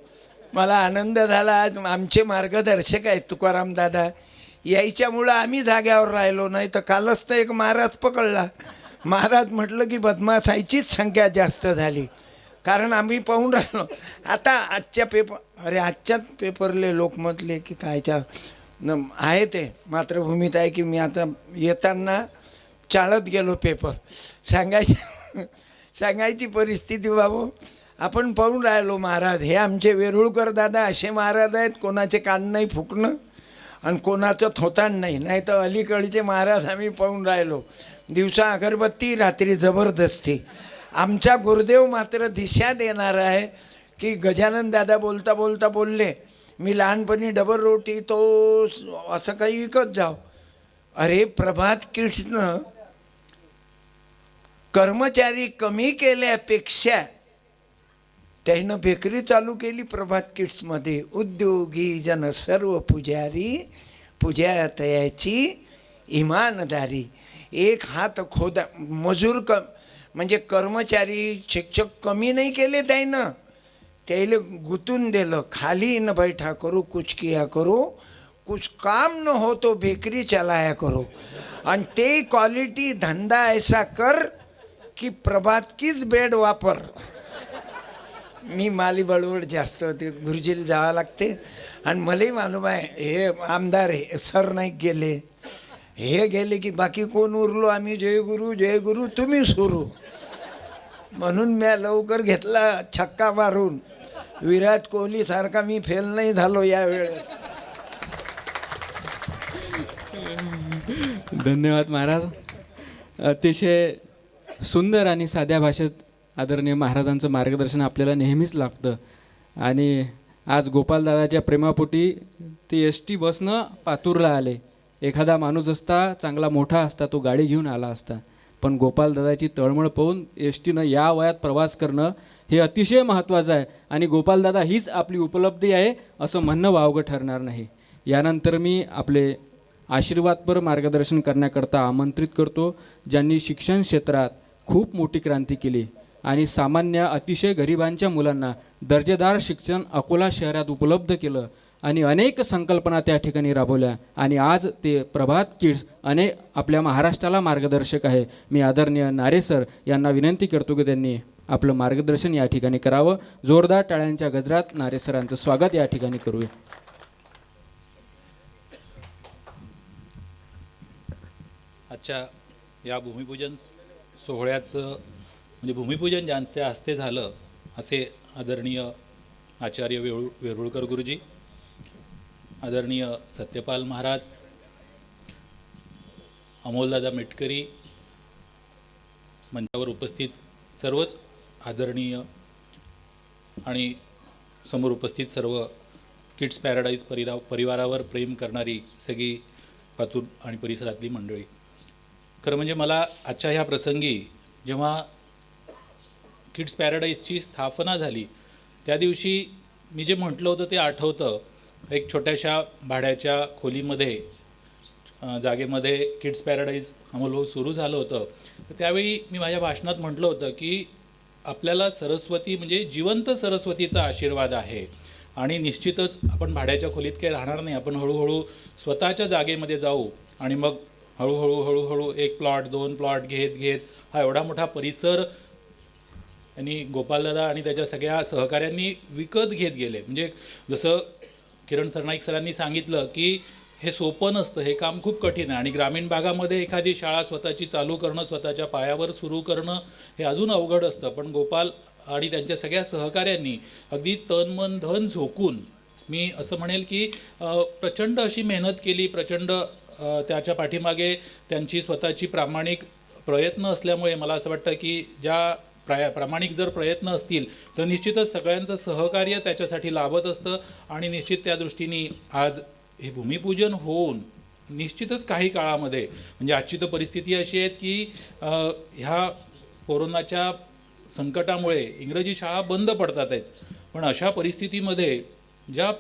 मला आनंद झाला. आज आमचे मार्गदर्शक आहेत तुकाराम दादा, यायच्यामुळं आम्ही जाग्यावर राहिलो. नाही तर कालच तर एक महाराज पकडला. महाराज म्हटलं की बदमाशांचीच संख्या जास्त झाली, कारण आम्ही पाहून राहिलो. आता आजच्या आजच्याच पेपरले लोकमतले की कायच्या आहे ते मातृभूमीत आहे की, मी आता येताना चालत गेलो पेपर सांगायची परिस्थिती. बाबू आपण पाहून राहिलो महाराज, हे आमचे वेरुळकर दादा असे महाराज आहेत, कोणाचे कान नाही फुकणं आणि कोणाचं थोताण नाही. नाही तर अलीकडचे महाराज आम्ही पाहून राहिलो, दिवसा अगरबत्ती, रात्री जबरदस्ती. आमचा गुरुदेव मात्र दिशा देणार आहे की गजानन दादा बोलता बोलता बोलले, मी लहानपणी डबल रोटी तो असं काही विकत जाव. अरे प्रभात किड्सनं कर्मचारी कमी केल्यापेक्षा त्यानं बेकरी चालू केली प्रभात किड्समध्ये. उद्योगी जन सर्व पुजारी, पूजा तयाची इमानदारी. एक हात खोदा मजूर म्हणजे कर्मचारी शिक्षक कमी नाही केले त्यानं, त्याला गुंतून दिलं. खाली न बैठा करो कुछ किया करो, कुछ काम न हो तो बेकरी चलाया करो. आणि ते क्वालिटी धंदा ऐसा कर की प्रभात कीच ब्रेड वापर. मी माली बळवड जास्त होते, गुरुजीला जावं लागते. आणि मलाही मालूम आहे, हे आमदार हे सर नाही गेले, हे गेले की बाकी कोण उरलो. आम्ही जय गुरु तुम्ही सुरू. म्हणून मी लवकर घेतला छक्का मारून. विराट कोहली सारखा मी फेल नाही झालो यावेळेस. धन्यवाद महाराज. अतिशय सुंदर आणि साध्या भाषेत आदरणीय महाराजांचं मार्गदर्शन आपल्याला नेहमीच लागतं. आणि आज गोपालदादाच्या प्रेमापोटी ते एस टी बसनं पातूरला आले. एखादा माणूस असता चांगला मोठा असता, तो गाडी घेऊन आला असता. पण गोपालदादाची तळमळ पाहून एस टीनं या वयात प्रवास करणं हे अतिशय महत्त्वाचं आहे. आणि गोपालदादा हीच आपली उपलब्धी आहे असं म्हणणं वावगं ठरणार नाही. यानंतर मी आपले आशीर्वादपर मार्गदर्शन करण्याकरता आमंत्रित करतो, ज्यांनी शिक्षण क्षेत्रात खूप मोठी क्रांती केली, आणि सामान्य अतिशय गरिबांच्या मुलांना दर्जेदार शिक्षण अकोला शहरात उपलब्ध केलं आणि अनेक संकल्पना त्या ठिकाणी राबवल्या आणि आज ते प्रभात किड्स आपल्या महाराष्ट्राला मार्गदर्शक आहे. मी आदरणीय नारे सर यांना विनंती करतो की त्यांनी आपलं मार्गदर्शन या ठिकाणी करावं. जोरदार टाळ्यांच्या गजरात नारे सरांचं स्वागत या ठिकाणी करूया. आजच्या या भूमिपूजन सोहळ्याचं म्हणजे भूमिपूजन ज्यांच्या हस्ते झालं असे आदरणीय आचार्य वेरुळकर गुरुजी, आदरणीय सत्यपाल महाराज, अमोलदादा मेटकरी, मंचावर उपस्थित सर्वच आदरणीय आणि समोर उपस्थित सर्व किड्स पॅराडाईज परिवारावर प्रेम करणारी सगळी पातूर आणि परिसरातली मंडळी. खरं म्हणजे मला आजच्या ह्या प्रसंगी जेव्हा किड्स पॅराडाईजची स्थापना झाली त्या दिवशी मी जे म्हटलं होतं ते आठवतं. एक छोट्याशा भाड्याच्या खोलीमध्ये जागेमध्ये किड्स पॅराडाईज अमोलभाऊ सुरू झालं होतं. तर त्यावेळी मी माझ्या भाषणात म्हटलं होतं की आपल्याला सरस्वती म्हणजे जिवंत सरस्वतीचा आशीर्वाद आहे आणि निश्चितच आपण भाड्याच्या खोलीत काही राहणार नाही. आपण हळूहळू स्वतःच्या जागेमध्ये जाऊ आणि मग हळूहळू एक प्लॉट 2 प्लॉट घेत हा एवढा मोठा परिसर आणि गोपालदादा आणि त्याच्या सगळ्या सहकाऱ्यांनी विकत घेत गेले. म्हणजे जसं किरण सरनाईक सरांनी सांगितलं की हे सोपं नसतं, हे काम खूप कठीण आहे आणि ग्रामीण भागामध्ये एखादी शाळा स्वतःची चालू करणं, स्वतःच्या पायावर सुरू करणं हे अजून अवघड असतं. पण गोपाल आणि त्यांच्या सगळ्या सहकाऱ्यांनी अगदी तन मन धन झोकून मी असं म्हणेल की प्रचंड अशी मेहनत केली. प्रचंड त्याच्या पाठीमागे त्यांची स्वतःची प्रामाणिक प्रयत्न असल्यामुळे मला असं वाटतं की प्रामाणिक जर प्रयत्न असतील तर निश्चितच सगळ्यांचं सहकार्य त्याच्यासाठी लाभत असतं आणि निश्चित त्या दृष्टीने आज हे भूमिपूजन होऊन निश्चितच काही काळामध्ये म्हणजे आजची तर परिस्थिती अशी आहे की ह्या कोरोनाच्या संकटामुळे इंग्रजी शाळा बंद पडतात आहेत. पण अशा परिस्थितीमध्ये ज्या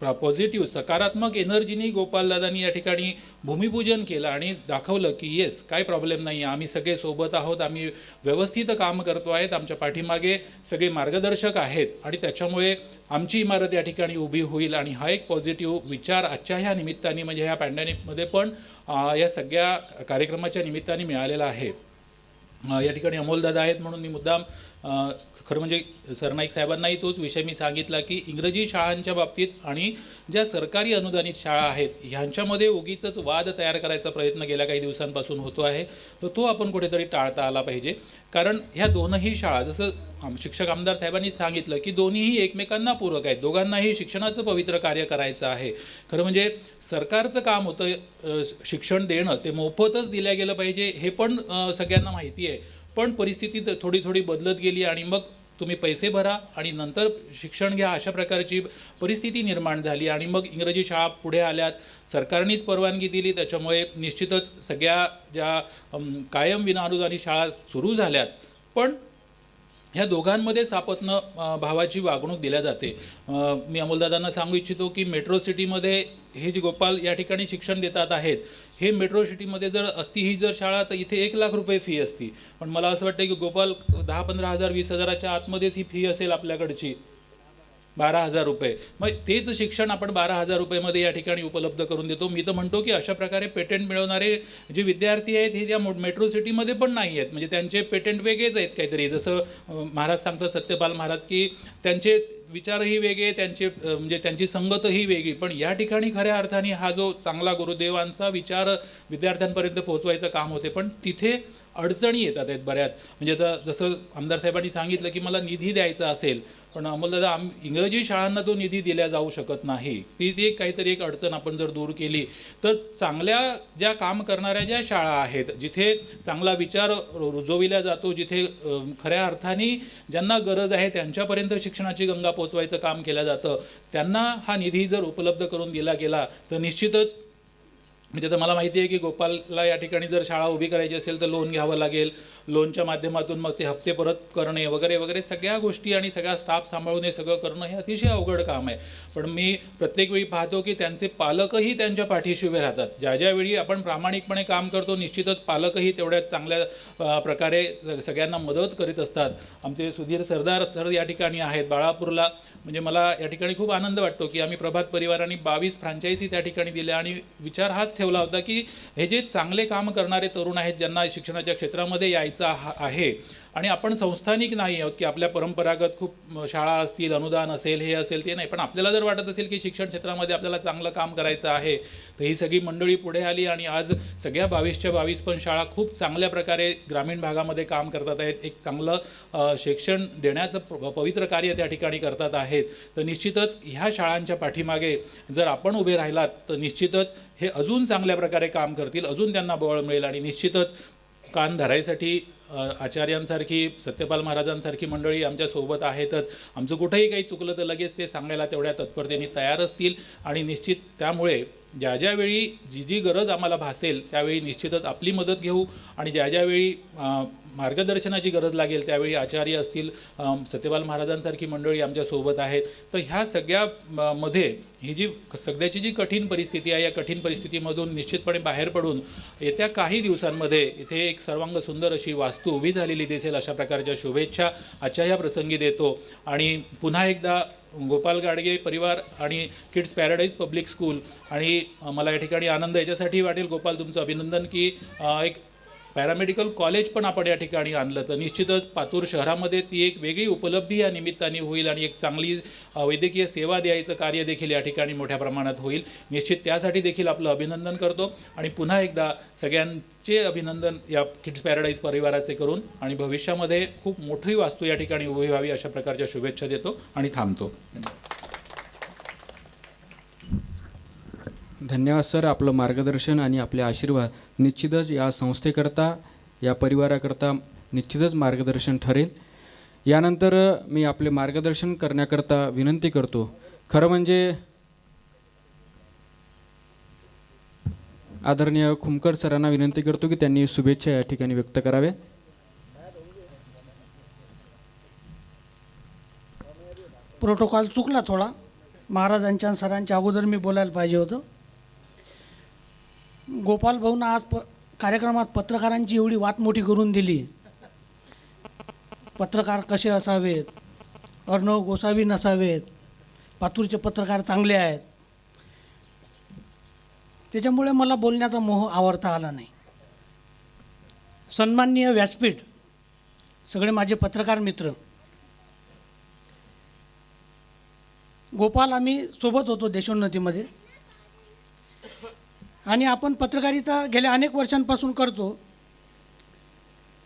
पॉझिटिव्ह सकारात्मक एनर्जीनी गोपालदादांनी या ठिकाणी भूमिपूजन केलं आणि दाखवलं की येस काय प्रॉब्लेम नाही आहे, आम्ही सगळे सोबत आहोत, आम्ही व्यवस्थित काम करतो आहेत, आमच्या पाठीमागे सगळे मार्गदर्शक आहेत आणि त्याच्यामुळे आमची इमारत या ठिकाणी उभी होईल. आणि हा एक पॉझिटिव्ह विचार आजच्या ह्या निमित्ताने म्हणजे ह्या पॅन्डेमिकमध्ये पण या सगळ्या कार्यक्रमाच्या निमित्ताने मिळालेला आहे. या ठिकाणी अमोलदादा आहेत म्हणून मी मुद्दाम खरं म्हणजे सरनाईक साहेबांनाही तोच विषय मी सांगितला की इंग्रजी शाळांच्या बाबतीत आणि ज्या सरकारी अनुदानित शाळा आहेत ह्यांच्यामध्ये उगीचच वाद तयार करायचा प्रयत्न गेल्या काही दिवसांपासून होतो आहे. तर तो आपण कुठेतरी टाळता आला पाहिजे. कारण ह्या दोनही शाळा जसं शिक्षक आमदार साहेबांनी सांगितलं की दोन्हीही एकमेकांना पूरक आहेत, दोघांनाही शिक्षणाचं पवित्र कार्य करायचं आहे. खरं म्हणजे सरकारचं काम होतं शिक्षण देणं, ते मोफतच दिल्या गेलं पाहिजे हे पण सगळ्यांना माहिती आहे. पण परिस्थिती थोडी बदलत गेली आणि मग तुम्ही पैसे भरा आणि नंतर शिक्षण घ्या अशा प्रकारची परिस्थिती निर्माण झाली आणि मग इंग्रजी शाळा पुढे आल्यात, सरकारनेच परवानगी दिली. त्याच्यामुळे निश्चितच सगळ्या ज्या कायम विनाअनुदानित शाळा सुरू झाल्यात पण ह्या दोघांमध्ये सापत्न भावाची वागणूक दिल्या जाते. मी अमोलदादांना सांगू इच्छितो की मेट्रो सिटीमध्ये हे जे गोपाल या ठिकाणी शिक्षण देतात आहेत हे मेट्रो सिटीमध्ये जर असती ही जर शाळा तर इथे 1 लाख रुपये फी असती. पण मला असं वाटतं की गोपाल 10-15 हजार 20 हजाराच्या आतमध्येच ही फी असेल आपल्याकडची 12,000 रुपये. मग तेच शिक्षण आपण 12,000 रुपयेमध्ये या ठिकाणी उपलब्ध करून देतो. मी तर म्हणतो की अशा प्रकारे पेटंट मिळवणारे जे विद्यार्थी आहेत हे त्या मेट्रो सिटीमध्ये पण नाही आहेत. म्हणजे त्यांचे पेटंट वेगळेच आहेत काहीतरी. जसं महाराज सांगतात सत्यपाल महाराज की त्यांचे विचारही वेगळे, त्यांचे म्हणजे त्यांची संगतही वेगळी. पण या ठिकाणी खऱ्या अर्थाने हा जो चांगला गुरुदेवांचा विचार विद्यार्थ्यांपर्यंत पोहोचवायचं काम होते. पण तिथे अडचणी येतात आहेत बऱ्याच. म्हणजे आता जसं आमदार साहेबांनी सांगितलं की मला निधी द्यायचा असेल पण अमोलदादा इंग्रजी शाळांना तो निधी दिला जाऊ शकत नाही. ती काहीतरी एक अडचण आपण जर दूर केली तर चांगल्या ज्या काम करणाऱ्या ज्या शाळा आहेत जिथे चांगला विचार रुजविला जातो, जिथे खऱ्या अर्थाने ज्यांना गरज आहे त्यांच्यापर्यंत शिक्षणाची गंगा पोचवायचं काम केलं जातं, त्यांना हा निधी जर उपलब्ध करून दिला गेला तर निश्चितच म्हणजे तर मला माहिती आहे की गोपालला या ठिकाणी जर शाळा उभी करायची असेल तर लोन घ्यावं लागेल, लोनच्या माध्यमातून मग ते हप्ते परत करणे वगैरे वगैरे सगळ्या गोष्टी आणि सगळा स्टाफ सांभाळून हे सगळं करणं हे अतिशय अवघड काम आहे. पण मी प्रत्येक वेळी पाहतो की त्यांचे पालकही त्यांच्या पाठीशी उभे राहतात. ज्या वेळी आपण प्रामाणिकपणे काम करतो निश्चितच पालकही तेवढ्याच चांगल्या प्रकारे सगळ्यांना मदत करीत असतात. आमचे सुधीर सरदार सर या ठिकाणी आहेत बाळापूरला. म्हणजे मला या ठिकाणी खूप आनंद वाटतो की आम्ही प्रभात परिवाराने 22 फ्रँचायझी त्या ठिकाणी दिल्या आणि विचार हाच ठेवला होता की हे जे चांगले काम करणारे तरुण आहेत ज्यांना शिक्षणाच्या क्षेत्रामध्ये यायचं आहे आणि आपण संस्थानिक नाही आहोत की आपल्या परंपरागत खूप शाळा असतील, अनुदान असेल, हे असेल ते नाही, पण आपल्याला जर वाटत असेल की शिक्षण क्षेत्रामध्ये आपल्याला चांगलं काम करायचं आहे तर ही सगळी मंडळी पुढे आली आणि आज सगळ्या 22च्या 22 पण शाळा खूप चांगल्या प्रकारे ग्रामीण भागामध्ये काम करतात आहेत. एक चांगलं शिक्षण देण्याचं पवित्र कार्य त्या ठिकाणी करतात आहेत. तर निश्चितच ह्या शाळांच्या पाठीमागे जर आपण उभे राहिलात तर निश्चितच हे अजून चांगल्या प्रकारे काम करतील, अजून त्यांना बळ मिळेल आणि निश्चितच कान धरायसाठी आचार्यांसारखी, सत्यपाल महाराजांसारखी मंडळी आमच्यासोबत आहेतच. आमचं कुठेही काही चुकलं तर लगेच ते सांगायला तेवढ्या तत्परतेने तयार असतील आणि निश्चित त्यामुळे ज्यावेळी जी गरज आम्हाला भासेल त्यावेळी निश्चितच आपली मदत घेऊ आणि ज्यावेळी मार्गदर्शनाची गरज लागेल त्यावेळी आचार्य असतील, सत्यपाल महाराजांसारखी मंडळी आमच्यासोबत आहेत. तर ह्या सगळ्या मध्ये ही जी सध्याची जी कठीण परिस्थिती आहे या कठीण परिस्थितीमधून निश्चितपणे बाहेर पडून येत्या काही दिवसांमध्ये इथे एक सर्वांग सुंदर अशी वास्तू उभी झालेली दिसेल अशा प्रकारच्या शुभेच्छा आजच्या ह्या प्रसंगी देतो. आणि पुन्हा एकदा गोपाल गाडगे परिवार आणि किड्स पॅराडाईज पब्लिक स्कूल आणि मला या ठिकाणी आनंद याच्यासाठी वाटेल गोपाल तुमचं अभिनंदन की एक पॅरामेडिकल कॉलेज पण आपण या ठिकाणी आणलं तर निश्चितच पातूर शहरामध्ये ती एक वेगळी उपलब्धी या निमित्ताने होईल आणि एक चांगली वैद्यकीय सेवा द्यायचं कार्य देखील या ठिकाणी मोठ्या प्रमाणात होईल. निश्चित त्यासाठी देखील आपलं अभिनंदन करतो आणि पुन्हा एकदा सगळ्यांचे अभिनंदन या किड्स पॅराडाईज परिवाराचे करून आणि भविष्यामध्ये खूप मोठी वास्तू या ठिकाणी उभी व्हावी अशा प्रकारच्या शुभेच्छा देतो आणि थांबतो. धन्यवाद सर. आपलं मार्गदर्शन आणि आपले आशीर्वाद निश्चितच या संस्थेकरता, या परिवाराकरता निश्चितच मार्गदर्शन ठरेल. यानंतर मी आपले मार्गदर्शन करण्याकरता विनंती करतो. खरं म्हणजे आदरणीय खुमकर सरांना विनंती करतो की त्यांनी शुभेच्छा या ठिकाणी व्यक्त कराव्या. प्रोटोकॉल चुकला थोडा, महाराजांच्या आणि सरांच्या अगोदर मी बोलायला पाहिजे होतं. गोपाल भाऊनं आज कार्यक्रमात पत्रकारांची एवढी वात मोठी करून दिली. पत्रकार कसे असावेत, अर्णव गोसावी नसावेत, पातूरचे पत्रकार चांगले आहेत. त्याच्यामुळे मला बोलण्याचा मोह आवरता आला नाही. सन्माननीय व्यासपीठ, सगळे माझे पत्रकार मित्र, गोपाल आम्ही सोबत होतो देशोन्नतीमध्ये आणि आपण पत्रकारिता गेल्या अनेक वर्षांपासून करतो.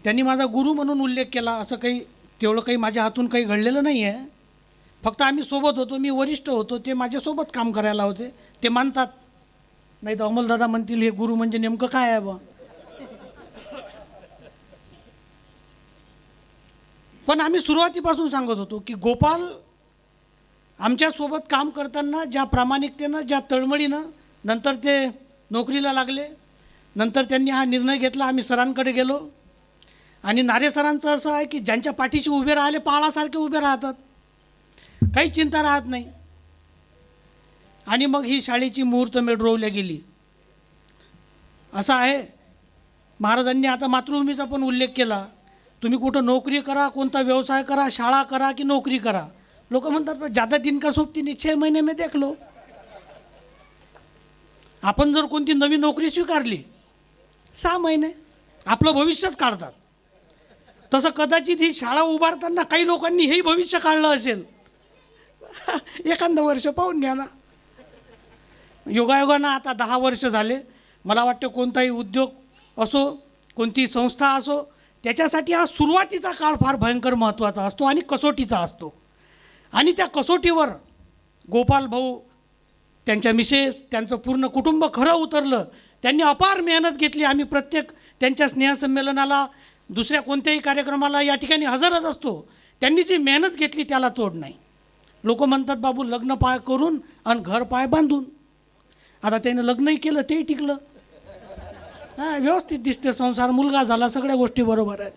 त्यांनी माझा गुरु म्हणून उल्लेख केला, असं काही तेवढं काही माझ्या हातून काही घडलेलं नाही आहे. फक्त आम्ही सोबत होतो, मी वरिष्ठ होतो, ते माझ्यासोबत काम करायला होते. ते मानतात, नाही तर अमोलदादा म्हणतील हे गुरु म्हणजे नेमकं काय आहे बा. पण आम्ही सुरुवातीपासून सांगत होतो की गोपाल आमच्यासोबत काम करताना ज्या प्रामाणिकतेनं, ज्या तळमळीनं, नंतर ते नोकरीला लागले, नंतर त्यांनी हा निर्णय घेतला. आम्ही सरांकडे गेलो आणि नारे सरांचं असं आहे की ज्यांच्या पाठीशी उभे राहिले पाळासारखे उभे राहतात, काही चिंता राहत नाही. आणि मग ही शाळेची मुहूर्तमेढ रोवल्या गेली. असं आहे, महाराजांनी आता मातृभूमीचा पण उल्लेख केला. तुम्ही कुठं नोकरी करा, कोणता व्यवसाय करा, शाळा करा की नोकरी करा. लोक म्हणतात ज़्यादा दिन का सोबती नहीं, 6 महीने में देख लो. आपण जर कोणती नवी नोकरी स्वीकारली 6 महिने आपलं भविष्यच काढतात. तसं कदाचित ही शाळा उभारताना काही लोकांनी हेही भविष्य काढलं असेल. एखादं वर्ष पाहून घ्या ना. योगायोगानं आता 10 वर्ष झाले. मला वाटतं कोणताही उद्योग असो, कोणती संस्था असो, त्याच्यासाठी हा सुरुवातीचा काळ फार भयंकर महत्त्वाचा असतो आणि कसोटीचा असतो. आणि त्या कसोटीवर गोपाल भाऊ, त्यांच्या मिसेस, त्यांचं पूर्ण कुटुंब खरं उतरलं. त्यांनी अपार मेहनत घेतली. आम्ही प्रत्येक त्यांच्या स्नेहसंमेलनाला, दुसऱ्या कोणत्याही कार्यक्रमाला या ठिकाणी हजरच असतो. त्यांनी जी मेहनत घेतली त्याला तोड नाही. लोक म्हणतात बाबू लग्न पाय करून आणि घर पाय बांधून. आता त्यानं लग्नही केलं, तेही टिकलं. हां, व्यवस्थित दिसते संसार, मुलगा झाला, सगळ्या गोष्टी बरोबर आहेत.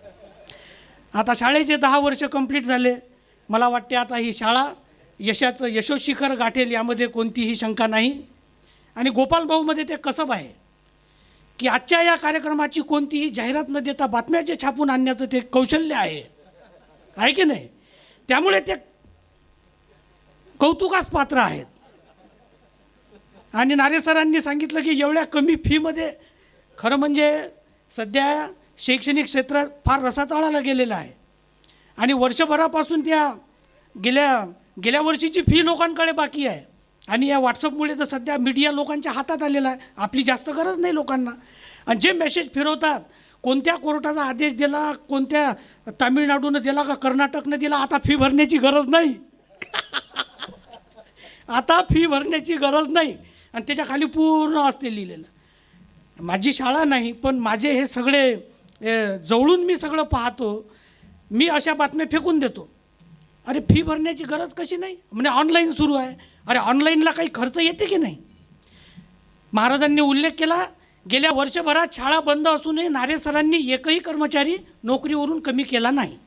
आता शाळेचे 10 वर्ष कंप्लीट झाले. मला वाटते आता ही शाळा यशाचं यशोशिखर गाठेल यामध्ये कोणतीही शंका नाही. आणि गोपाल भाऊमध्ये ते कसब आहे की आजच्या या कार्यक्रमाची कोणतीही जाहिरात न देता बातम्या जे छापून आणण्याचं ते कौशल्य आहे की नाही. त्यामुळे ते कौतुकास पात्र आहेत. आणि नारे सरांनी सांगितलं की एवढ्या कमी फीमध्ये खरं म्हणजे सध्या शैक्षणिक क्षेत्रात फार रसातळाला गेलेलं आहे. आणि वर्षभरापासून त्या गेल्या वर्षीची फी लोकांकडे बाकी आहे. आणि या व्हॉट्सअपमुळे तर सध्या मीडिया लोकांच्या हातात आलेला आहे. आपली जास्त गरज नाही लोकांना. आणि जे मेसेज फिरवतात, कोणत्या कोर्टाचा आदेश दिला, कोणत्या तामिळनाडूनं दिला का कर्नाटकनं दिला, आता फी भरण्याची गरज नाही. आता फी भरण्याची गरज नाही. आणि त्याच्या खाली पूर्ण असते लिहिलेलं. माझी शाळा नाही, पण माझे हे सगळे जवळून मी सगळं पाहतो. मी अशा बातम्या फेकून देतो. अरे फी भरण्याची गरज कशी नाही, म्हणजे ऑनलाईन सुरू आहे. अरे ऑनलाईनला काही खर्च येते की नाही. महाराजांनी उल्लेख केला, गेल्या वर्षभरात शाळा बंद असूनही नारे सरांनी एकही कर्मचारी नोकरीवरून कमी केला नाही.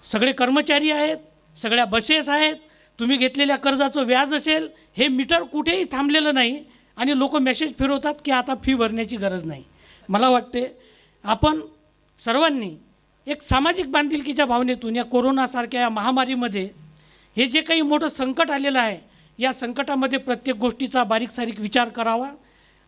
सगळे कर्मचारी आहेत, सगळ्या बसेस आहेत. तुम्ही घेतलेल्या कर्जाचं व्याज असेल, हे मीटर कुठेही थांबलेलं नाही. आणि लोक मेसेज फिरवतात की आता फी भरण्याची गरज नाही. मला वाटते आपण सर्वांनी एक सामाजिक बांधिलकीच्या भावनेतून या कोरोनासारख्या या महामारीमध्ये हे जे काही मोठं संकट आलेलं आहे, या संकटामध्ये प्रत्येक गोष्टीचा बारीक सारीक विचार करावा.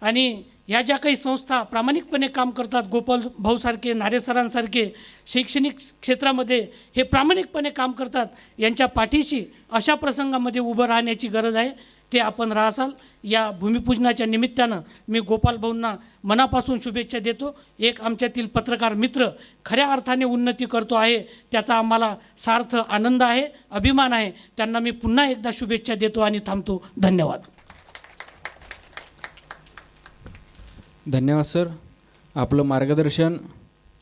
आणि ह्या ज्या काही संस्था प्रामाणिकपणे काम करतात, गोपाल भाऊसारखे, नारे सरांसारखे शैक्षणिक क्षेत्रामध्ये हे प्रामाणिकपणे काम करतात, यांच्या पाठीशी अशा प्रसंगामध्ये उभं राहण्याची गरज आहे. ते आपण राहसाल. या भूमिपूजनाच्या निमित्तानं मी गोपाल भाऊंना मनापासून शुभेच्छा देतो. एक आमच्यातील पत्रकार मित्र खऱ्या अर्थाने उन्नती करतो आहे, त्याचा आम्हाला सार्थ आनंद आहे, अभिमान आहे. त्यांना मी पुन्हा एकदा शुभेच्छा देतो आणि थांबतो. धन्यवाद. धन्यवाद सर. आपलं मार्गदर्शन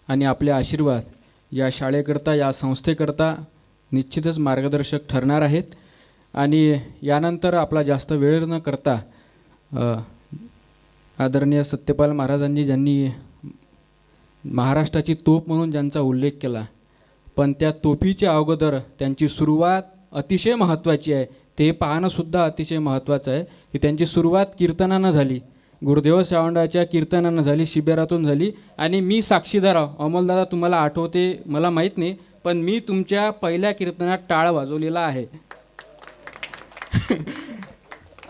आणि आपले आशीर्वाद या शाळेकरता, या संस्थेकरता निश्चितच मार्गदर्शक ठरणार आहेत. आणि यानंतर आपला जास्त वेळ न करता आदरणीय सत्यपाल महाराजांनी ज्यांनी महाराष्ट्राची तोफ म्हणून ज्यांचा उल्लेख केला, पण त्या तोफीच्या अगोदर त्यांची सुरुवात अतिशय महत्त्वाची आहे. ते पाहणंसुद्धा अतिशय महत्त्वाचं आहे की त्यांची सुरुवात कीर्तनानं झाली, गुरुदेव सावंडाच्या कीर्तनानं झाली, शिबिरातून झाली. आणि मी साक्षीदार आहो. अमोलदादा तुम्हाला आठवते मला माहीत नाही, पण मी तुमच्या पहिल्या कीर्तनात टाळ वाजवलेला आहे.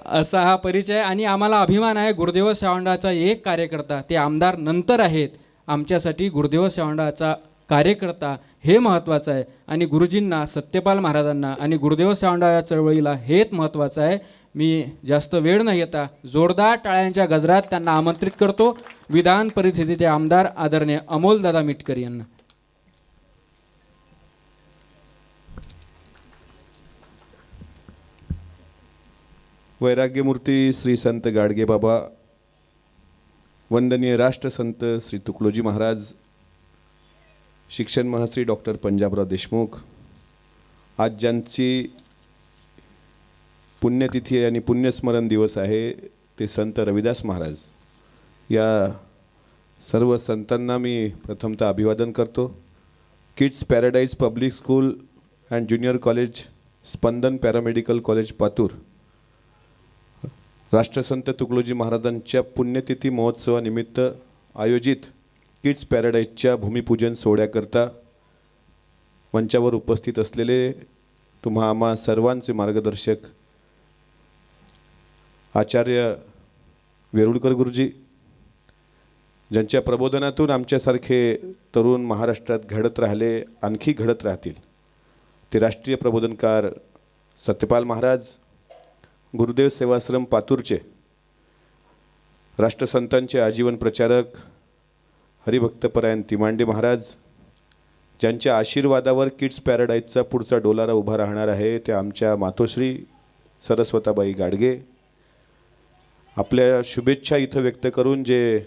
असा हा परिचय. आणि आम्हाला अभिमान आहे गुरुदेव सावंडाचा एक कार्यकर्ता, ते आमदार नंतर आहेत, आमच्यासाठी गुरुदेव सावंडाचा कार्यकर्ता हे महत्त्वाचं आहे. आणि गुरुजींना, सत्यपाल महाराजांना आणि गुरुदेव सावंडा या चळवळीला हेच महत्त्वाचं आहे. मी जास्त वेळ न घेता जोरदार टाळ्यांच्या गजरात त्यांना आमंत्रित करतो. विधान परिषदेचे आमदार आदरणीय अमोलदादा मिटकर यांना. वैराग्यमूर्ती श्री संत गाडगे बाबा, वंदनीय राष्ट्रसंत श्री तुकडोजी महाराज, शिक्षण महाश्री डॉक्टर पंजाबराव देशमुख, आज ज्यांची पुण्यतिथी आणि पुण्यस्मरण दिवस आहे ते संत रविदास महाराज. या सर्व संतांना मी प्रथमतः अभिवादन करतो. Kids paradise public school and junior college, Spandan paramedical college Patur, राष्ट्रसंत तुकडोजी महाराजांच्या पुण्यतिथी महोत्सवानिमित्त आयोजित किड्स पॅराडाईजच्या भूमिपूजन सोहळ्याकरता मंचावर उपस्थित असलेले तुम्हा आम्हा सर्वांचे मार्गदर्शक आचार्य वेरुळकर गुरुजी, ज्यांच्या प्रबोधनातून आमच्यासारखे तरुण महाराष्ट्रात घडत राहिले, आणखी घडत राहतील, ते राष्ट्रीय प्रबोधनकार सत्यपाल महाराज, गुरुदेव सेवाश्रम पातूरचे राष्ट्रसंतांचे आजीवन प्रचारक हरिभक्तपरायण तिमांडे महाराज, ज्यांच्या आशीर्वादावर किड्स पॅराडाईजचा पुढचा डोलारा उभा राहणार आहे, ते आमच्या मातोश्री सरस्वताबाई गाडगे. आपल्या शुभेच्छा इथं व्यक्त करून जे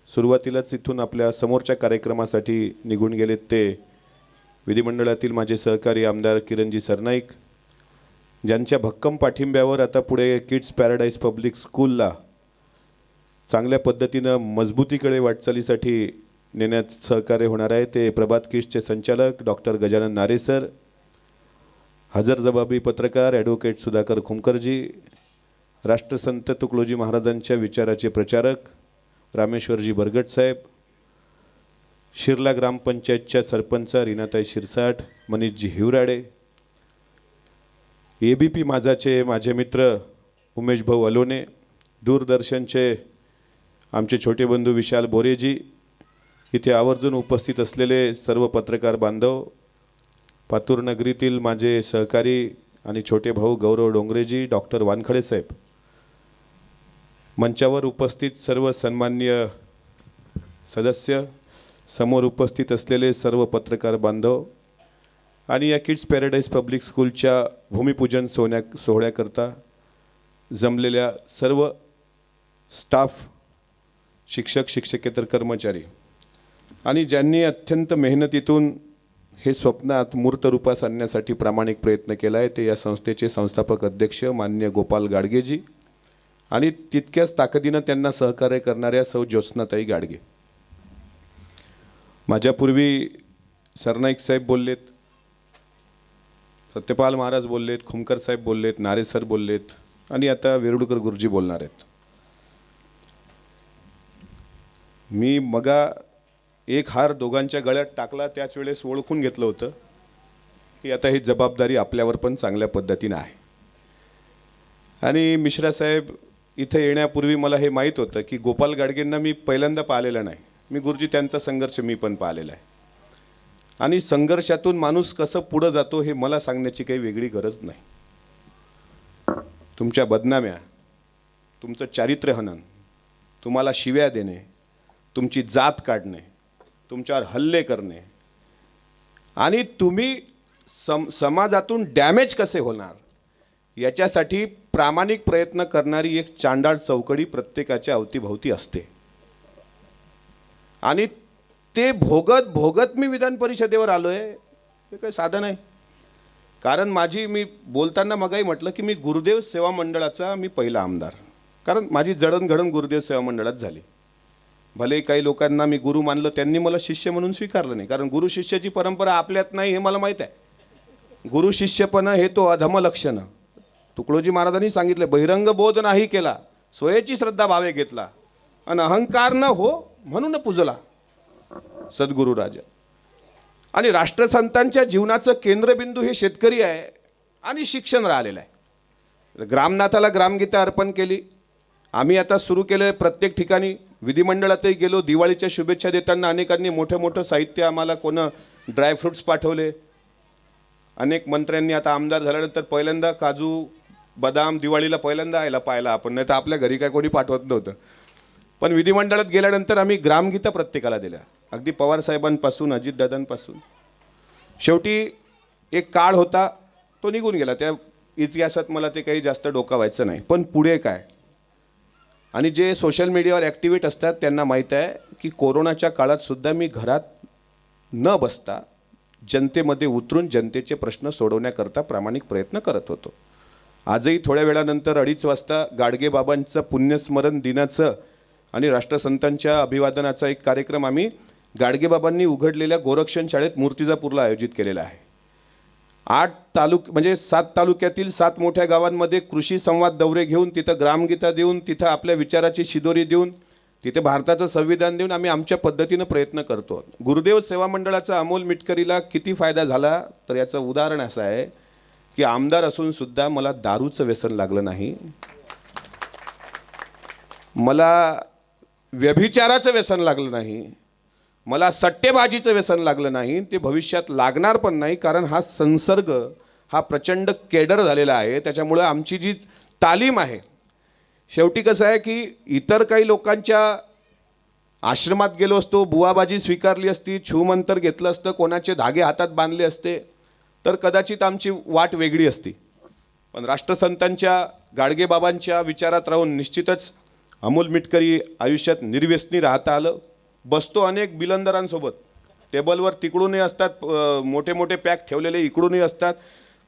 सुरुवातीलाच इथून आपल्या समोरच्या कार्यक्रमासाठी निघून गेलेत ते विधिमंडळातील माझे सहकारी आमदार किरणजी सरनाईक, ज्यांच्या भक्कम पाठिंब्यावर आता पुढे किड्स पॅराडाईज पब्लिक स्कूलला चांगल्या पद्धतीनं मजबूतीकडे वाटचालीसाठी नेण्यात सहकार्य होणार आहे ते प्रभात किट्सचे संचालक डॉक्टर गजानन नारे सर, हजरजबाबी पत्रकार ॲडव्होकेट सुधाकर खुमकरजी, राष्ट्रसंत तुकडोजी महाराजांच्या विचाराचे प्रचारक रामेश्वरजी बरगट साहेब, शिरला ग्रामपंचायतच्या सरपंच रीनाताई शिरसाट, मनीषजी हिवराडे, ABP माझाचे माझे मित्र उमेश भाऊ अलोने, दूरदर्शनचे आमचे छोटे बंधू विशाल बोरेजी, इथे आवर्जून उपस्थित असलेले सर्व पत्रकार बांधव, पातूर नगरीतील माझे सहकारी आणि छोटे भाऊ गौरव डोंगरेजी, डॉक्टर वानखडे साहेब, मंचावर उपस्थित सर्व सन्माननीय सदस्य, समोर उपस्थित असलेले सर्व पत्रकार बांधव आणि या किड्स पॅराडाईज पब्लिक स्कूलच्या भूमिपूजन सोहळ्याकरता जमलेल्या सर्व स्टाफ, शिक्षक शिक्षकेतर कर्मचारी आणि ज्यांनी अत्यंत मेहनतीतून हे स्वप्नात मूर्त रूपास आणण्यासाठी प्रामाणिक प्रयत्न केला आहे ते या संस्थेचे संस्थापक अध्यक्ष माननीय गोपाल गाडगेजी आणि तितक्याच ताकदीनं त्यांना सहकार्य करणाऱ्या सौ ज्योत्स्नाताई गाडगे. माझ्यापूर्वी सरनाईक साहेब बोललेत, सत्यपाल महाराज बोललेत, खुमकर साहेब बोललेत, नारे सर बोललेत आणि आता वेरुळकर गुरुजी बोलणार आहेत. मी मगा एक हार दोघांच्या गळ्यात टाकला त्याच वेळेस ओळखून घेतलं होतं की आता ही जबाबदारी आपल्यावर पण चांगल्या पद्धतीनं आहे. आणि मिश्रा साहेब इथं येण्यापूर्वी मला हे माहीत होतं की गोपाल गाडगेंना मी पहिल्यांदा पाहिलेलं नाही. मी गुरुजी त्यांचा संघर्ष मी पण पाहिलेला आहे आणि संघर्षातून माणूस कसं पुढं जातो हे मला सांगण्याची काही वेगळी गरज नाही. तुमच्या बदनाम्या, तुमचं चारित्र्यहनन, तुम्हाला शिव्या देणे, तुमची जात काढणे, तुमच्यावर हल्ले करणे आणि तुम्ही समाजातून डॅमेज कसे होणार याच्यासाठी प्रामाणिक प्रयत्न करणारी एक चांडाळ चौकडी प्रत्येकाच्या अवतीभोवती असते आणि ते भोगत भोगत मी विधान परिषदेवर आलो आहे. हे काही साधं नाही. कारण मी बोलताना मगाही म्हटलं की मी गुरुदेव सेवा मंडळाचा मी पहिला आमदार, कारण माझी जडणघडण गुरुदेव सेवा मंडळात झाली. भले काही लोकांना मी गुरु मानलं, त्यांनी मला शिष्य म्हणून स्वीकारलं नाही, कारण गुरु शिष्याची परंपरा आपल्यात नाही हे मला माहीत आहे. गुरु शिष्यपण हे तो अधम लक्षण. तुकडोजी महाराजांनी सांगितलं, बहिरंग बोध नाही केला, स्वयची श्रद्धा भावे घेतला आणि अहंकार न हो म्हणून पूजला सद्गुरू राजा. आणि राष्ट्रसंतांच्या जीवनाचं केंद्रबिंदू हे शेतकरी आहे आणि शिक्षण राहिलेलं आहे. ग्रामनाथाला ग्रामगीता अर्पण केली. आम्ही आता सुरू केलेलं प्रत्येक ठिकाणी विधिमंडळातही गेलो, दिवाळीच्या शुभेच्छा देताना अनेकांनी मोठं मोठं साहित्य आम्हाला, कोण ड्रायफ्रूट्स पाठवले. अनेक मंत्र्यांनी आता आमदार झाल्यानंतर पहिल्यांदा काजू बदाम दिवाळीला पहिल्यांदा यायला पाहिला आपण, नाही तर आपल्या घरी काय कोणी पाठवत नव्हतं. पण विधिमंडळात गेल्यानंतर आम्ही ग्रामगीता प्रत्येकाला दिल्या, अगदी पवारसाहेबांपासून अजितदादांपासून. शेवटी एक काळ होता तो निघून गेला, त्या इतिहासात मला ते काही जास्त डोकावायचं नाही. पण पुढे काय, आणि जे सोशल मीडियावर ॲक्टिव्हेट असतात त्यांना माहीत आहे की कोरोनाच्या काळातसुद्धा मी घरात न बसता जनतेमध्ये उतरून जनतेचे प्रश्न सोडवण्याकरता प्रामाणिक प्रयत्न करत होतो. आजही थोड्या वेळानंतर 2:30 वाजता गाडगेबाबांचं पुण्यस्मरण दिनाचं आणि राष्ट्रसंतांच्या अभिवादनाचा एक कार्यक्रम आम्ही गाडगेबाबांनी उघडलेल्या गोरक्षण शाळेत मूर्तिजापूरला आयोजित केलेला आहे. 7 तालुक्यातील 7 मोठ्या गावांमध्ये कृषी संवाद दौरे घेऊन, तिथं ग्रामगीता देऊन, तिथं आपल्या विचाराची शिदोरी देऊन, तिथे भारताचं संविधान देऊन आम्ही आमच्या पद्धतीनं प्रयत्न करतो. गुरुदेव सेवा मंडळाचा अमोल मिटकरीला किती फायदा झाला तर याचं उदाहरण असं आहे की आमदार असूनसुद्धा मला दारूचं व्यसन लागलं नाही, मला व्यभिचाराचं व्यसन लागलं नाही, मला सट्टेबाजीचं व्यसन लागलं नाही, ते भविष्यात लागणार पण नाही. कारण हा संसर्ग हा प्रचंड केडर झालेला आहे. त्याच्यामुळं आमची जी तालीम आहे, शेवटी कसं आहे की इतर काही लोकांच्या आश्रमात गेलो असतो, बुवाबाजी स्वीकारली असती, छूमंतर घेतलं असतं, कोणाचे धागे हातात बांधले असते तर कदाचित आमची वाट वेगळी असती. पण राष्ट्रसंतांच्या गाडगेबाबांच्या विचारात राहून निश्चितच अमोल मिटकरी आयुष्यात निर्व्यसनी राहता आलं. बसतो अनेक बिलंदरांसोबत, टेबलवर तिकडूनही असतात, मोठे मोठे पॅक ठेवलेले इकडूनही असतात,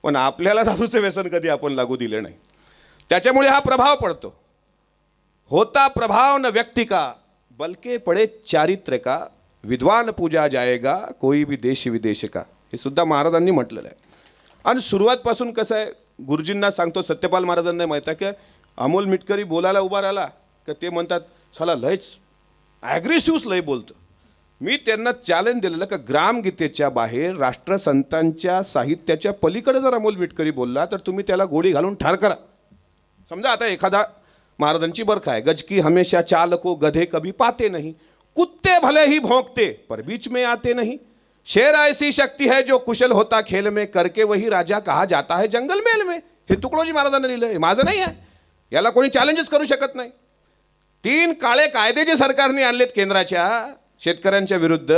पण आपल्याला दारूचं व्यसन कधी आपण लागू दिले नाही. त्याच्यामुळे हा प्रभाव पडतो. होता प्रभाव न व्यक्ती का, बलके पडे चारित्र्य का, विद्वान पूजा जाएगा कोई भी देश विदेश का, हे सुद्धा महाराजांनी म्हटलेलं आहे. आणि सुरुवातपासून कसं आहे, गुरुजींना सांगतो, सत्यपाल महाराजांना माहीत आहे की अमोल मिटकरी बोलायला उभा राहिला का ते म्हणतात साला लयच ॲग्रेसिव्ह लय बोलतं. मी त्यांना चॅलेंज दिलेलं का ग्रामगीतेच्या बाहेर राष्ट्रसंतांच्या साहित्याच्या पलीकडे जर अमोल मिटकरी बोलला तर तुम्ही त्याला गोळी घालून ठार करा. समजा आता एखादा महाराजांची बरखा आहे, गज की हमेशा चाल को गधे कभी पाते नहीं, कुत्ते भले ही भौंकते पर बीच में आते नहीं, शेर ऐसी शक्ती है जो कुशल होता खेल में, करके वही राजा कहा जाता है जंगल मेल में. हे तुकडोजी महाराजांनी लिहिलं, हे माझं नाही आहे, याला कोणी चॅलेंजच करू शकत नाही. 3 काळे कायदे जे सरकारने आणलेत केंद्राच्या शेतकऱ्यांच्या विरुद्ध,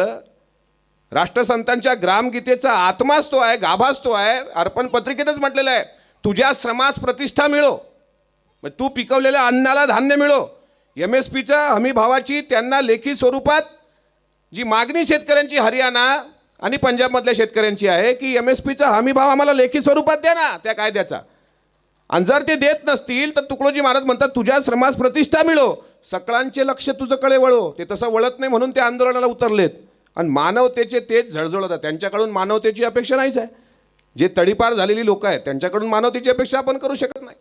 राष्ट्रसंतांच्या ग्रामगीतेचा आत्माच तो आहे, गाभाच तो आहे. अर्पण पत्रिकेतच म्हटलेलं आहे, तुझ्या श्रमास प्रतिष्ठा मिळो, मग तू पिकवलेल्या अन्नाला धान्य मिळो. MSPच्या हमी भावाची त्यांना लेखी स्वरूपात जी मागणी शेतकऱ्यांची हरियाणा आणि पंजाबमधल्या शेतकऱ्यांची आहे की MSPचा हमी भाव आम्हाला लेखी स्वरूपात द्या ना त्या कायद्याचा. आणि जर ते देत नसतील तर तुकडोजी महाराज म्हणतात तुझ्या श्रमास प्रतिष्ठा मिळो, सकळांचे लक्ष तुझ्याकडे वळो. ते तसं वळत नाही म्हणून ते आंदोलनाला उतरलेत. आणि मानवतेचे तेच झळझळतात, त्यांच्याकडून मानवतेची अपेक्षा नाहीच आहे. जे तडीपार झालेली लोक आहेत त्यांच्याकडून मानवतेची अपेक्षा आपण करू शकत नाही.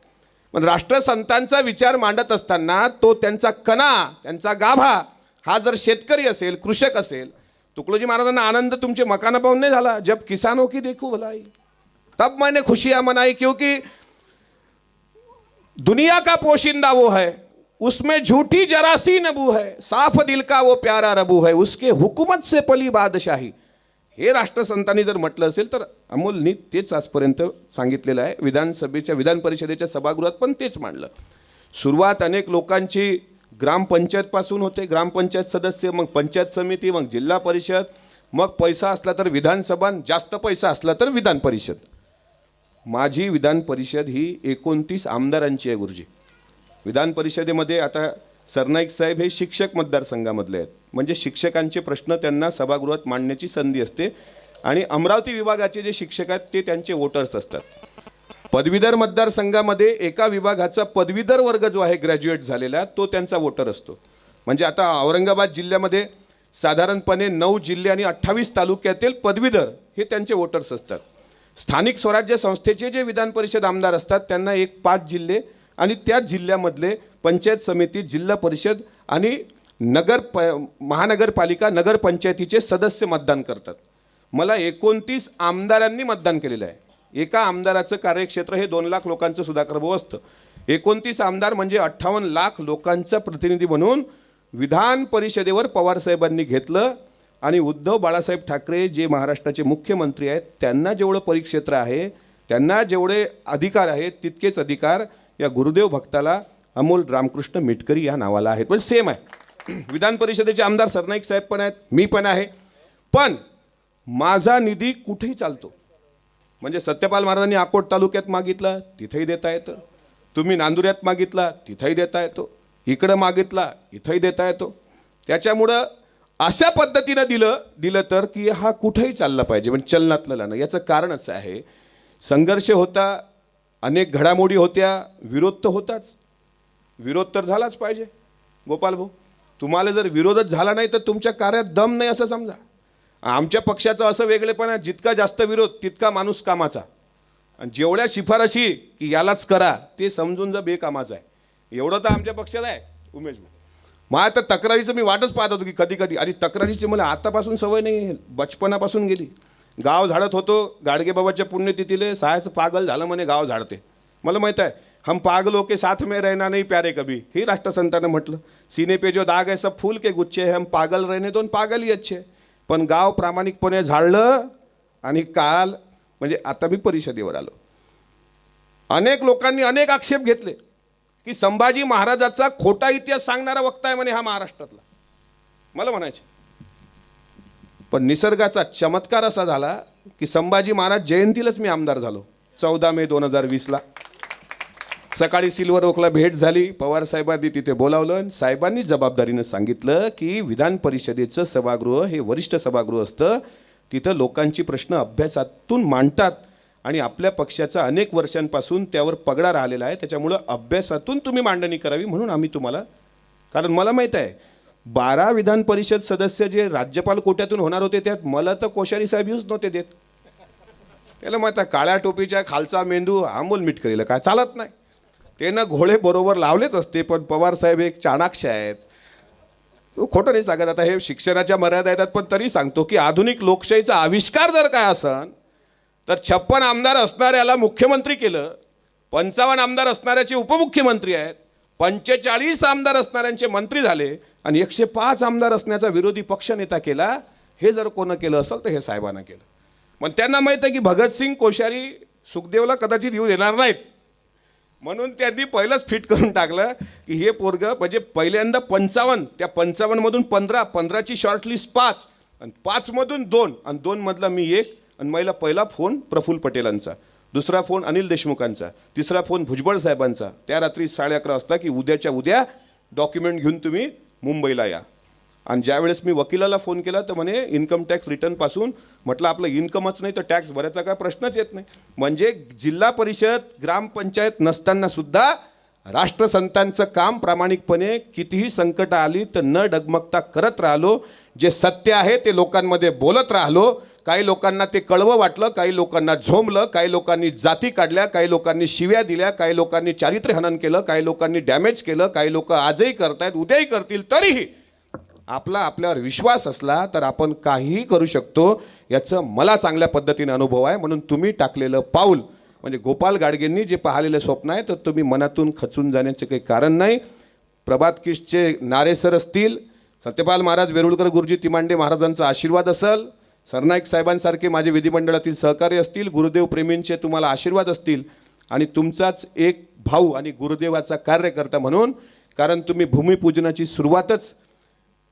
पण राष्ट्रसंतांचा विचार मांडत असताना तो त्यांचा कणा, त्यांचा गाभा हा जर शेतकरी असेल, कृषक असेल, तुकडोजी महाराजांना आनंद तुमचे मकान पाहून नाही झाला, जब किसानों की देखो भलाई तब मैंने खुशियां मनाई, क्योंकि दुनिया का पोशिंदा वो है, उसमें झूठी जरासी नबू है, साफ दिल का वो प्यारा रबू है, उसके हुकूमत से पली बादशाही. हे राष्ट्रसंतांनी जर म्हटलं असेल तर अमोलनी तेच आजपर्यंत सांगितलेलं आहे. विधानसभेच्या विधान परिषदेच्या सभागृहात पण तेच मांडलं. सुरुवात अनेक लोकांची ग्रामपंचायतपासून होते, ग्रामपंचायत सदस्य, मग पंचायत समिती, मग जिल्हा परिषद, मग पैसा असला तर विधानसभा, जास्त पैसा असला तर विधान परिषद. माझी विधान परिषद ही 29 आमदारांची आहे गुरुजी. विधान परिषदेमध्ये आता सरनाईक साहेब हे शिक्षक मतदारसंघामधले आहेत, म्हणजे शिक्षकांचे प्रश्न त्यांना सभागृहात मांडण्याची संधी असते. आणि अमरावती विभागाचे जे शिक्षक आहेत ते त्यांचे वोटर्स असतात. पदवीधर मतदारसंघामध्ये एका विभागाचा पदवीधर वर्ग जो आहे ग्रॅज्युएट झालेला तो त्यांचा वोटर असतो. म्हणजे आता औरंगाबाद जिल्ह्यामध्ये साधारणपणे 9 जिल्हे आणि 28 तालुक्यातील पदवीधर हे त्यांचे वोटर्स असतात. स्थानिक स्वराज्य संस्थेचे जे विधान परिषद आमदार असतात त्यांना 5 जिल्हे आणि त्याच जिल्ह्यामधले पंचायत समिती, जिल्हा परिषद आणि महानगरपालिका, नगरपंचायतीचे सदस्य मतदान करतात. मला 29 आमदारांनी मतदान केलेलं आहे. एका आमदाराचं कार्यक्षेत्र हे 2 लाख लोकांचं सुधाकर भाऊ असतं. 29 आमदार म्हणजे 58 लाख लोकांचा प्रतिनिधी म्हणून विधान परिषदेवर पवारसाहेबांनी घेतलं. आणि उद्धव बाळासाहेब ठाकरे जे महाराष्ट्राचे मुख्यमंत्री आहेत त्यांना जेवढं परिक्षेत्र आहे, त्यांना जेवढे अधिकार आहेत, तितकेच अधिकार या गुरुदेव भक्ताला अमोल रामकृष्ण मिटकरी या नावाला आहेत. पण सेम आहे. विधान परिषदेचे आमदार सरनाईक साहेब पण आहेत, मी पण आहे. पण माझा निधी कुठेही चालतो. म्हणजे सत्यपाल महाराजांनी अकोट तालुक्यात मागितला तिथेही देता येतं, तुम्ही नांदुऱ्यात मागितला तिथेही देता येतो, इकडं मागितला इथंही देता येतो. त्याच्यामुळं अशा पद्धतीनं दिलं तर की हा कुठेही चालला पाहिजे, म्हणजे चलनातलं लाणं. याचं कारण असं आहे, संघर्ष होता, अनेक घडामोडी होत्या, विरोध तर होताच, विरोध तर झालाच पाहिजे. गोपाल भाऊ, तुम्हाला जर विरोधच झाला नाही तर तुमच्या कार्यात दम नाही असं समजा. आमच्या पक्षाचं असं वेगळेपणा, जितका जास्त विरोध तितका माणूस कामाचा, आणि जेवढ्या शिफारशी की यालाच करा ते समजून जर बेकामाचं आहे, एवढं तर आमच्या पक्षात आहे. उमेश भाऊ, मग आता तक्रारीचं मी वाटच पाहत होतो की कधी कधी, आणि तक्रारीची मला आतापासून सवय नाही, बचपनापासून गेली. गाव झाडत होतो, गाडगेबाबाच्या पुण्यतिथीले सायचं पागल झालं म्हणे गाव झाडते. मला माहीत आहे, हम पागलों के साथ में रहना नहीं प्यारे कभी, हे राष्ट्रसंतानं म्हटलं. सीने पे जो दाग है सब फूल के गुच्छे है, हम पागल रहने दो, पागल ही अच्छे. पण गाव प्रामाणिकपणे झाडलं. आणि काल म्हणजे आता मी परिषदेवर आलो, अनेक लोकांनी अनेक आक्षेप घेतले की संभाजी महाराजाचा खोटा इतिहास सांगणारा वक्ता आहे म्हणे हा महाराष्ट्रातला. मला म्हणायचे, पण निसर्गाचा चमत्कार असा झाला की संभाजी महाराज जयंतीलाच मी आमदार झालो. 14 मे 2020ला सकाळी सिल्वर ओकला भेट झाली. पवार साहेबांनी तिथे बोलावलं आणि साहेबांनी जबाबदारीनं सांगितलं की विधान परिषदेचं सभागृह हे वरिष्ठ सभागृह असतं, तिथं लोकांची प्रश्न अभ्यासातून मांडतात आणि आपल्या पक्षाचा अनेक वर्षांपासून त्यावर पगडा राहिलेला आहे, त्याच्यामुळं अभ्यासातून तुम्ही मांडणी करावी म्हणून आम्ही तुम्हाला, कारण मला माहीत आहे 12 विधान परिषद सदस्य जे राज्यपाल कोट्यातून होणार होते त्यात मला तर कोश्यारी साहेब येऊच नव्हते देत. त्याला मग आता काळ्या टोपीच्या खालचा मेंदू आंबोल मीठ करेल काय चालत नाही. त्यानं घोडे बरोबर लावलेच असते, पण पवार साहेब एक चाणाक्ष आहेत. तो खोटं नाही सांगत. आता हे शिक्षणाच्या मर्यादा येतात, पण तरी सांगतो की आधुनिक लोकशाहीचा आविष्कार जर काय असन तर 56 आमदार असणाऱ्याला मुख्यमंत्री केलं, 55 आमदार असणाऱ्याचे उपमुख्यमंत्री आहेत, 45 आमदार असणाऱ्यांचे मंत्री झाले आणि 105 आमदार असण्याचा विरोधी पक्षनेता केला. हे जर कोणं केलं असेल तर हे साहेबांना केलं. पण त्यांना माहीत आहे की भगतसिंग कोश्यारी सुखदेवला कदाचित येऊ देणार नाहीत, म्हणून त्यांनी पहिलंच फिट करून टाकलं की हे पोरगं म्हणजे पहिल्यांदा 55, त्या 55मधून 15, 15ची शॉर्टलिस्ट 5 आणि 5मधून 2 आणि 2मधला मी 1 आणि मला पहिला फोन प्रफुल्ल पटेलांचा, दुसरा फोन अनिल देशमुखांचा, तिसरा फोन भुजबळ साहेबांचा त्या रात्री 11:30 वाजता की उद्याच्या उद्या डॉक्युमेंट घेऊन तुम्ही मुंबईला या. आणि ज्यावेळेस मी वकिलाला फोन केला तर म्हणे इन्कम टॅक्स रिटर्नपासून, म्हटलं आपलं इन्कमच नाही तर टॅक्स भरायचा काय प्रश्नच येत नाही. म्हणजे जिल्हा परिषद ग्रामपंचायत नसतानासुद्धा राष्ट्रसंतांचं काम प्रामाणिकपणे कितीही संकट आली तर न डगमगता करत राहिलो. जे सत्य आहे ते लोकांमध्ये बोलत राहिलो. काही लोकांना ते कळवं वाटलं, काही लोकांना झोंबलं, काही लोकांनी जाती काढल्या, काही लोकांनी शिव्या दिल्या, काही लोकांनी चारित्र्यहनन केलं, काही लोकांनी डॅमेज केलं, काही लोक आजही करतायत, उद्याही करतील. तरीही आपल्यावर विश्वास असला तर आपण काहीही करू शकतो, याचं मला चांगल्या पद्धतीने अनुभव आहे. म्हणून तुम्ही टाकलेलं पाऊल म्हणजे गोपाल गाडगेंनी जे पाहिलेलं स्वप्न आहे तर तुम्ही मनातून खचून जाण्याचे काही कारण नाही. प्रभात किसचे नारे सर असतील, सत्यपाल महाराज वेरुळकर गुरुजी तिमांडे महाराजांचा आशीर्वाद असेल, सरनाईक साहेबांसारखे माझे विधिमंडळातील सहकारी असतील, गुरुदेव प्रेमींचे तुम्हाला आशीर्वाद असतील आणि तुमचाच एक भाऊ आणि गुरुदेवाचा कार्यकर्ता म्हणून, कारण तुम्ही भूमिपूजनाची सुरुवातच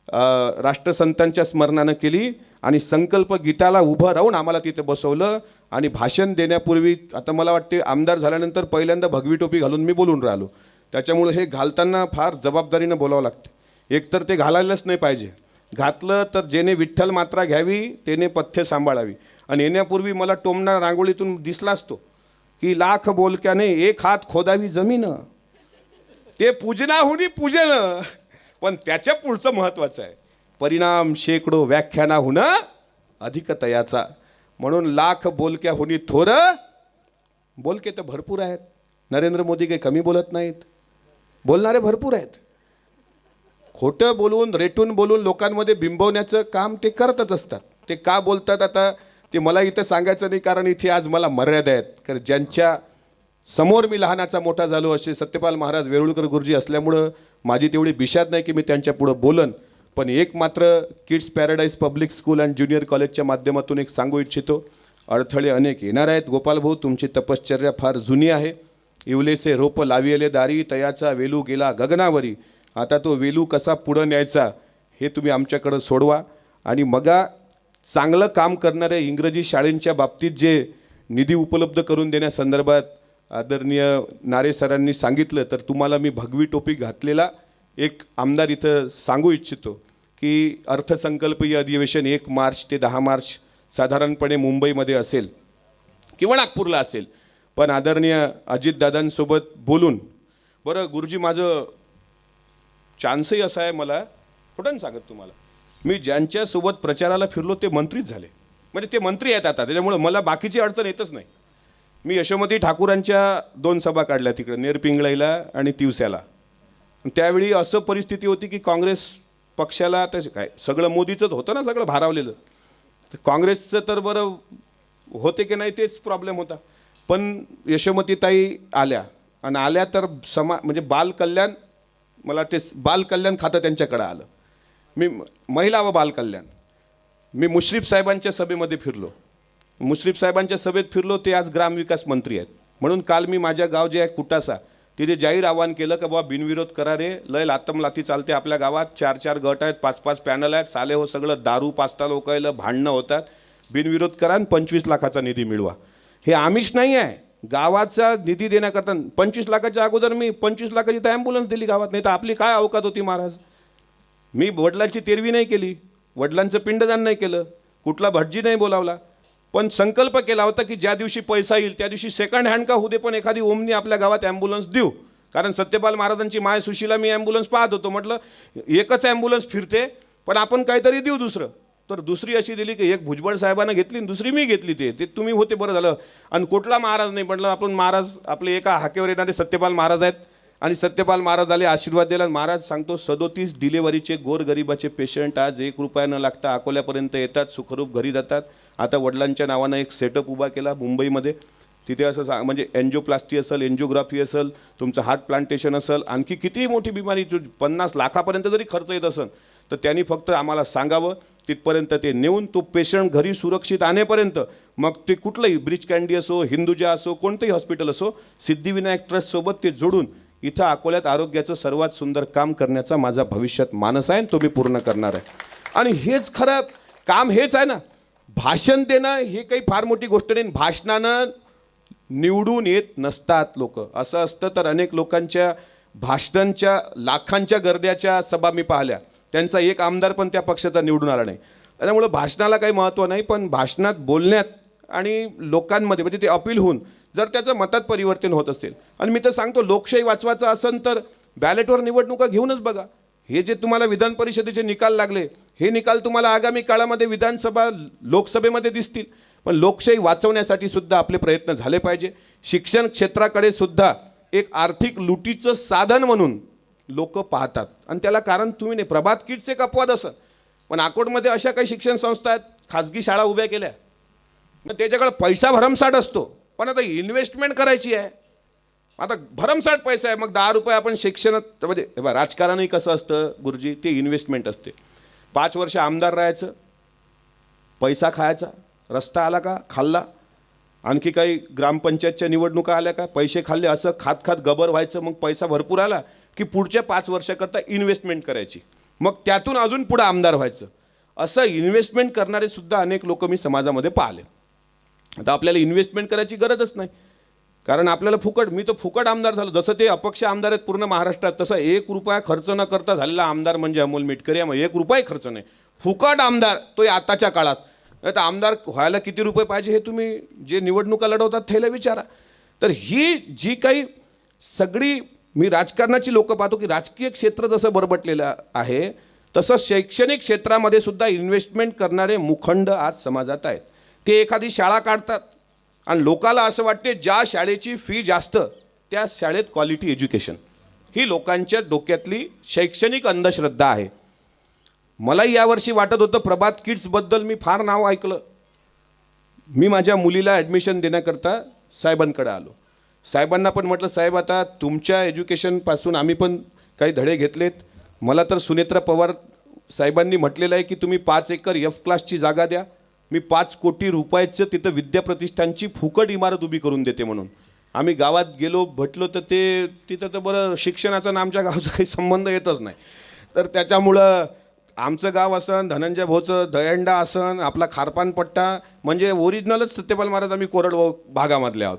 राष्ट्रसंतांच्या स्मरणानं केली आणि संकल्प गीताला उभं राहून आम्हाला तिथे बसवलं. आणि भाषण देण्यापूर्वी आता मला वाटते आमदार झाल्यानंतर पहिल्यांदा भगवी टोपी घालून मी बोलून राहिलो. त्याच्यामुळे हे घालताना फार जबाबदारीनं बोलावं लागते. एकतर ते घालायलाच नाही पाहिजे, घातलं तर जेने विठ्ठल मात्रा घ्यावी त्याने पथ्य सांभाळावी. आणि येण्यापूर्वी मला टोमणा रांगोळीतून दिसला असतो की लाख बोलक्याने एक हात खोदावी जमीन, ते पूजनाहुनी पूजन. पण त्याच्या पुढचं महत्त्वाचं आहे, परिणाम शेकडो व्याख्यानाहून अधिक तयाचा. म्हणून लाख बोलक्याहुनी थोर, बोलके तर भरपूर आहेत. नरेंद्र मोदी काही कमी बोलत नाहीत, बोलणारे भरपूर आहेत. खोटं बोलून रेटून बोलून लोकांमध्ये बिंबवण्याचं काम ते करतच असतात. ते का बोलतात आता ते मला इथं सांगायचं नाही, कारण इथे आज मला मर्यादा आहेत. कारण ज्यांच्या समोर मी लहानाचा मोठा झालो असे सत्यपाल महाराज वेरुळकर गुरुजी असल्यामुळं माझी तेवढी बिशाद नाही की मी त्यांच्या पुढं बोलन. पण एक मात्र kids paradise public school and junior कॉलेजच्या माध्यमातून एक सांगू इच्छितो, अडथळे अनेक येणार आहेत. गोपाल भाऊ, तुमची तपश्चर्या फार जुनी आहे. इवलेसे रोप लाविले दारी, तयाचा वेलू गेला गगनावरी. आता तो वेलू कसा पुढं न्यायचा हे तुम्ही आमच्याकडं सोडवा. आणि मगा चांगलं काम करणाऱ्या इंग्रजी शाळेंच्या बाबतीत जे निधी उपलब्ध करून देण्यासंदर्भात आदरणीय नारे सरांनी सांगितलं, तर तुम्हाला मी भगवी टोपी घातलेला एक आमदार इथं सांगू इच्छितो की अर्थसंकल्पीय अधिवेशन 1 मार्च ते 10 मार्च साधारणपणे मुंबईमध्ये असेल किंवा नागपूरला असेल. पण आदरणीय अजितदादांसोबत बोलून, बरं गुरुजी माझं चान्सही असा आहे, मला खोटं नाही सांगत तुम्हाला, मी ज्यांच्यासोबत प्रचाराला फिरलो ते मंत्रीच झाले. म्हणजे ते मंत्री आहेत आता, त्याच्यामुळं मला बाकीची अडचण येतच नाही. मी यशोमती ठाकूरांच्या 2 सभा काढल्या तिकडे नेरपिंगळईला आणि तिवस्याला. त्यावेळी असं परिस्थिती होती की काँग्रेस पक्षाला त्याचं काय सगळं मोदीचंच होतं ना, सगळं भारावलेलं. काँग्रेसचं तर बरं होते की नाही तेच प्रॉब्लेम होता. पण यशोमतीताई आल्या आणि आल्या तर म्हणजे बालकल्याण, मला ते बालकल्याण खातं त्यांच्याकडं आलं. मी महिला व बालकल्याण, मी मुश्रीफ साहेबांच्या सभेमध्ये फिरलो. मुश्रीफ साहेबांच्या सभेत फिरलो, ते आज ग्रामविकास मंत्री आहेत. म्हणून काल मी माझ्या गाव जे आहे कुटासा तिथे जाहीर आवाहन केलं की बाबा बिनविरोध करा रे, लय लाथी चालते आपल्या गावात. 4-4 गट आहेत, 5-5 पॅनल आहेत, साले हो सगळं दारू पाचता लोकायला भांडणं होतात. बिनविरोध करा आणि 25 लाखाचा निधी मिळवा. हे आमिष नाही आहे, गावाचा निधी देण्याकरता. 25 लाखाच्या अगोदर मी 25 लाखाची तर ॲम्ब्युलन्स दिली गावात, नाही तर आपली काय अवकात होती महाराज. मी वडिलांची तेरवी नाही केली, वडिलांचं पिंडदान नाही केलं, कुठला भटजी नाही बोलावला. पण संकल्प केला होता की ज्या दिवशी पैसा येईल त्या दिवशी सेकंड हँड का होऊ दे पण एखादी ओमनी आपल्या गावात ॲम्ब्युलन्स देऊ. कारण सत्यपाल महाराजांची माय सुशीला मी ॲम्ब्युलन्स पाहत होतो, म्हटलं एकच ॲम्ब्युलन्स फिरते पण आपण काहीतरी देऊ दुसरं. तर दुसरी अशी दिली की एक भुजबळ साहेबांना घेतली आणि दुसरी मी घेतली. ते तुम्ही होते बरं झालं. आणि कुठला महाराज नाही म्हटलं, आपण महाराज आपले एका हाकेवर येणारे सत्यपाल महाराज आहेत आणि सत्यपाल महाराज आले आशीर्वाद दिला. महाराज सांगतो 37 डिलेव्हरीचे गोरगरिबाचे पेशंट आज 1 रुपया न लागता अकोल्यापर्यंत येतात, सुखरूप घरी जातात. आता वडिलांच्या नावानं एक सेटअप उभा केला मुंबईमध्ये. तिथे असं म्हणजे एन्जिओप्लास्टी असेल, एन्जिओग्राफी असेल, तुमचं हार्ट प्लांटेशन असेल, आणखी कितीही मोठी बिमारी 50 लाखापर्यंत जरी खर्च येत असेल तर त्यांनी फक्त आम्हाला सांगावं, तिथपर्यंत ते नेऊन तो पेशंट घरी सुरक्षित आणेपर्यंत मग ते कुठलंही ब्रिज कँडी असो, हिंदुजा असो, कोणतंही हॉस्पिटल असो, सिद्धिविनायक ट्रस्टसोबत ते जोडून इथं अकोल्यात आरोग्याचं सर्वात सुंदर काम करण्याचा माझा भविष्यात मानस आहे, तो मी पूर्ण करणार आहे. आणि हेच खरं काम हेच आहे ना. भाषण देणं हे काही फार मोठी गोष्ट नाही. भाषणानं निवडून येत नसतात लोक. असं असतं तर अनेक लोकांच्या भाषणांच्या लाखांच्या गर्द्याच्या सभा मी पाहिल्या, त्यांचा एक आमदार पण त्या पक्षाचा निवडून आला नाही. त्यामुळं भाषणाला काही महत्त्व नाही, पण भाषणात बोलण्यात आणि लोकांमध्ये म्हणजे ते अपील होऊन जर त्याचं मतात परिवर्तन होत असेल. आणि मी तर सांगतो, लोकशाही वाचवायचं असेल तर बॅलेटवर निवडणुका घेऊनच बघा. हे जे तुम्हाला विधान परिषदेचे निकाल लागले, हे निकाल तुम्हाला आगामी काळामध्ये विधानसभा लोकसभेमध्ये दिसतील. पण लोकशाही वाचवण्यासाठी सुद्धा आपले प्रयत्न झाले पाहिजे. शिक्षण क्षेत्राकडे सुद्धा एक आर्थिक लुटीचं साधन म्हणून लोक पाहतात आणि त्याला कारण तुम्ही नाही. प्रभात किट्स एक अपवाद असं, पण अकोटमध्ये अशा काही शिक्षण संस्था आहेत, खाजगी शाळा उभ्या केल्या, मग त्याच्याकडे पैसा भरमसाठ असतो, पण आता इन्व्हेस्टमेंट करायची आहे. आता भरमसाठ पैसा आहे, मग 10 रुपये आपण शिक्षणात म्हणजे राजकारणही कसं असतं गुरुजी, ते इन्व्हेस्टमेंट असते. 5 वर्ष आमदार राहायचं, पैसा खायचा, रस्ता आला का खाल्ला, आणखी काही ग्रामपंचायतच्या निवडणुका आल्या का पैसे खाल्ले, असं खात खात गबर व्हायचं. मग पैसा भरपूर आला की पुढच्या 5 वर्षाकरता इन्व्हेस्टमेंट करायची, मग त्यातून अजून पुढं आमदार व्हायचं. असं इन्व्हेस्टमेंट करणारे सुद्धा अनेक लोक मी समाजामध्ये पाहिले. आता आपल्याला इन्व्हेस्टमेंट करायची गरजच नाही, कारण आपल्याला फुकट, मी तर फुकट आमदार झालो. जसं ते अपक्ष आमदार आहेत पूर्ण महाराष्ट्रात, तसं 1 रुपया खर्च न करता झालेला आमदार म्हणजे अमोल मिटकरी. मग 1 रुपया खर्च नाही, फुकट आमदार, तो आताच्या काळात. आता आमदार व्हायला किती रुपये पाहिजे हे तुम्ही जे निवडणुका लढवतात त्याला विचारा. तर ही जी काही सगळी मी राजकारणाची लोक पाहतो की राजकीय क्षेत्र जसं बरबटलेलं आहे, तसं शैक्षणिक क्षेत्रामध्ये सुद्धा इन्व्हेस्टमेंट करणारे मुखंड आज समाजात आहेत. ते एखादी शाळा काढतात आणि लोकाला असं वाटते ज्या शाळेची फी जास्त त्या शाळेत क्वालिटी एज्युकेशन, ही लोकांच्या डोक्यातली शैक्षणिक अंधश्रद्धा आहे. मलाही यावर्षी वाटत होतं, प्रभात किड्सबद्दल मी फार नाव ऐकलं. मी माझ्या मुलीला ॲडमिशन देण्याकरता साहेबांकडे आलो. साहेबांना पण म्हटलं, साहेब आता तुमच्या एज्युकेशनपासून आम्ही पण काही धडे घेतलेत. मला तर सुनेत्रा पवार साहेबांनी म्हटलेलं आहे की तुम्ही 5 एकर F क्लासची जागा द्या, मी 5 कोटी रुपयाचं तिथं विद्याप्रतिष्ठानची फुकट इमारत उभी करून देते म्हणून. आम्ही गावात गेलो, भेटलो, तर ते तिथं तर बरं शिक्षणाचा आणि आमच्या गावचा काही संबंध येतच नाही. तर त्याच्यामुळं आमचं गाव असन, धनंजय भाऊचं दयंडा असन, आपला खारपानपट्टा म्हणजे ओरिजिनलच सत्यपाल महाराज आम्ही कोरडवाहू भागामधले आहोत.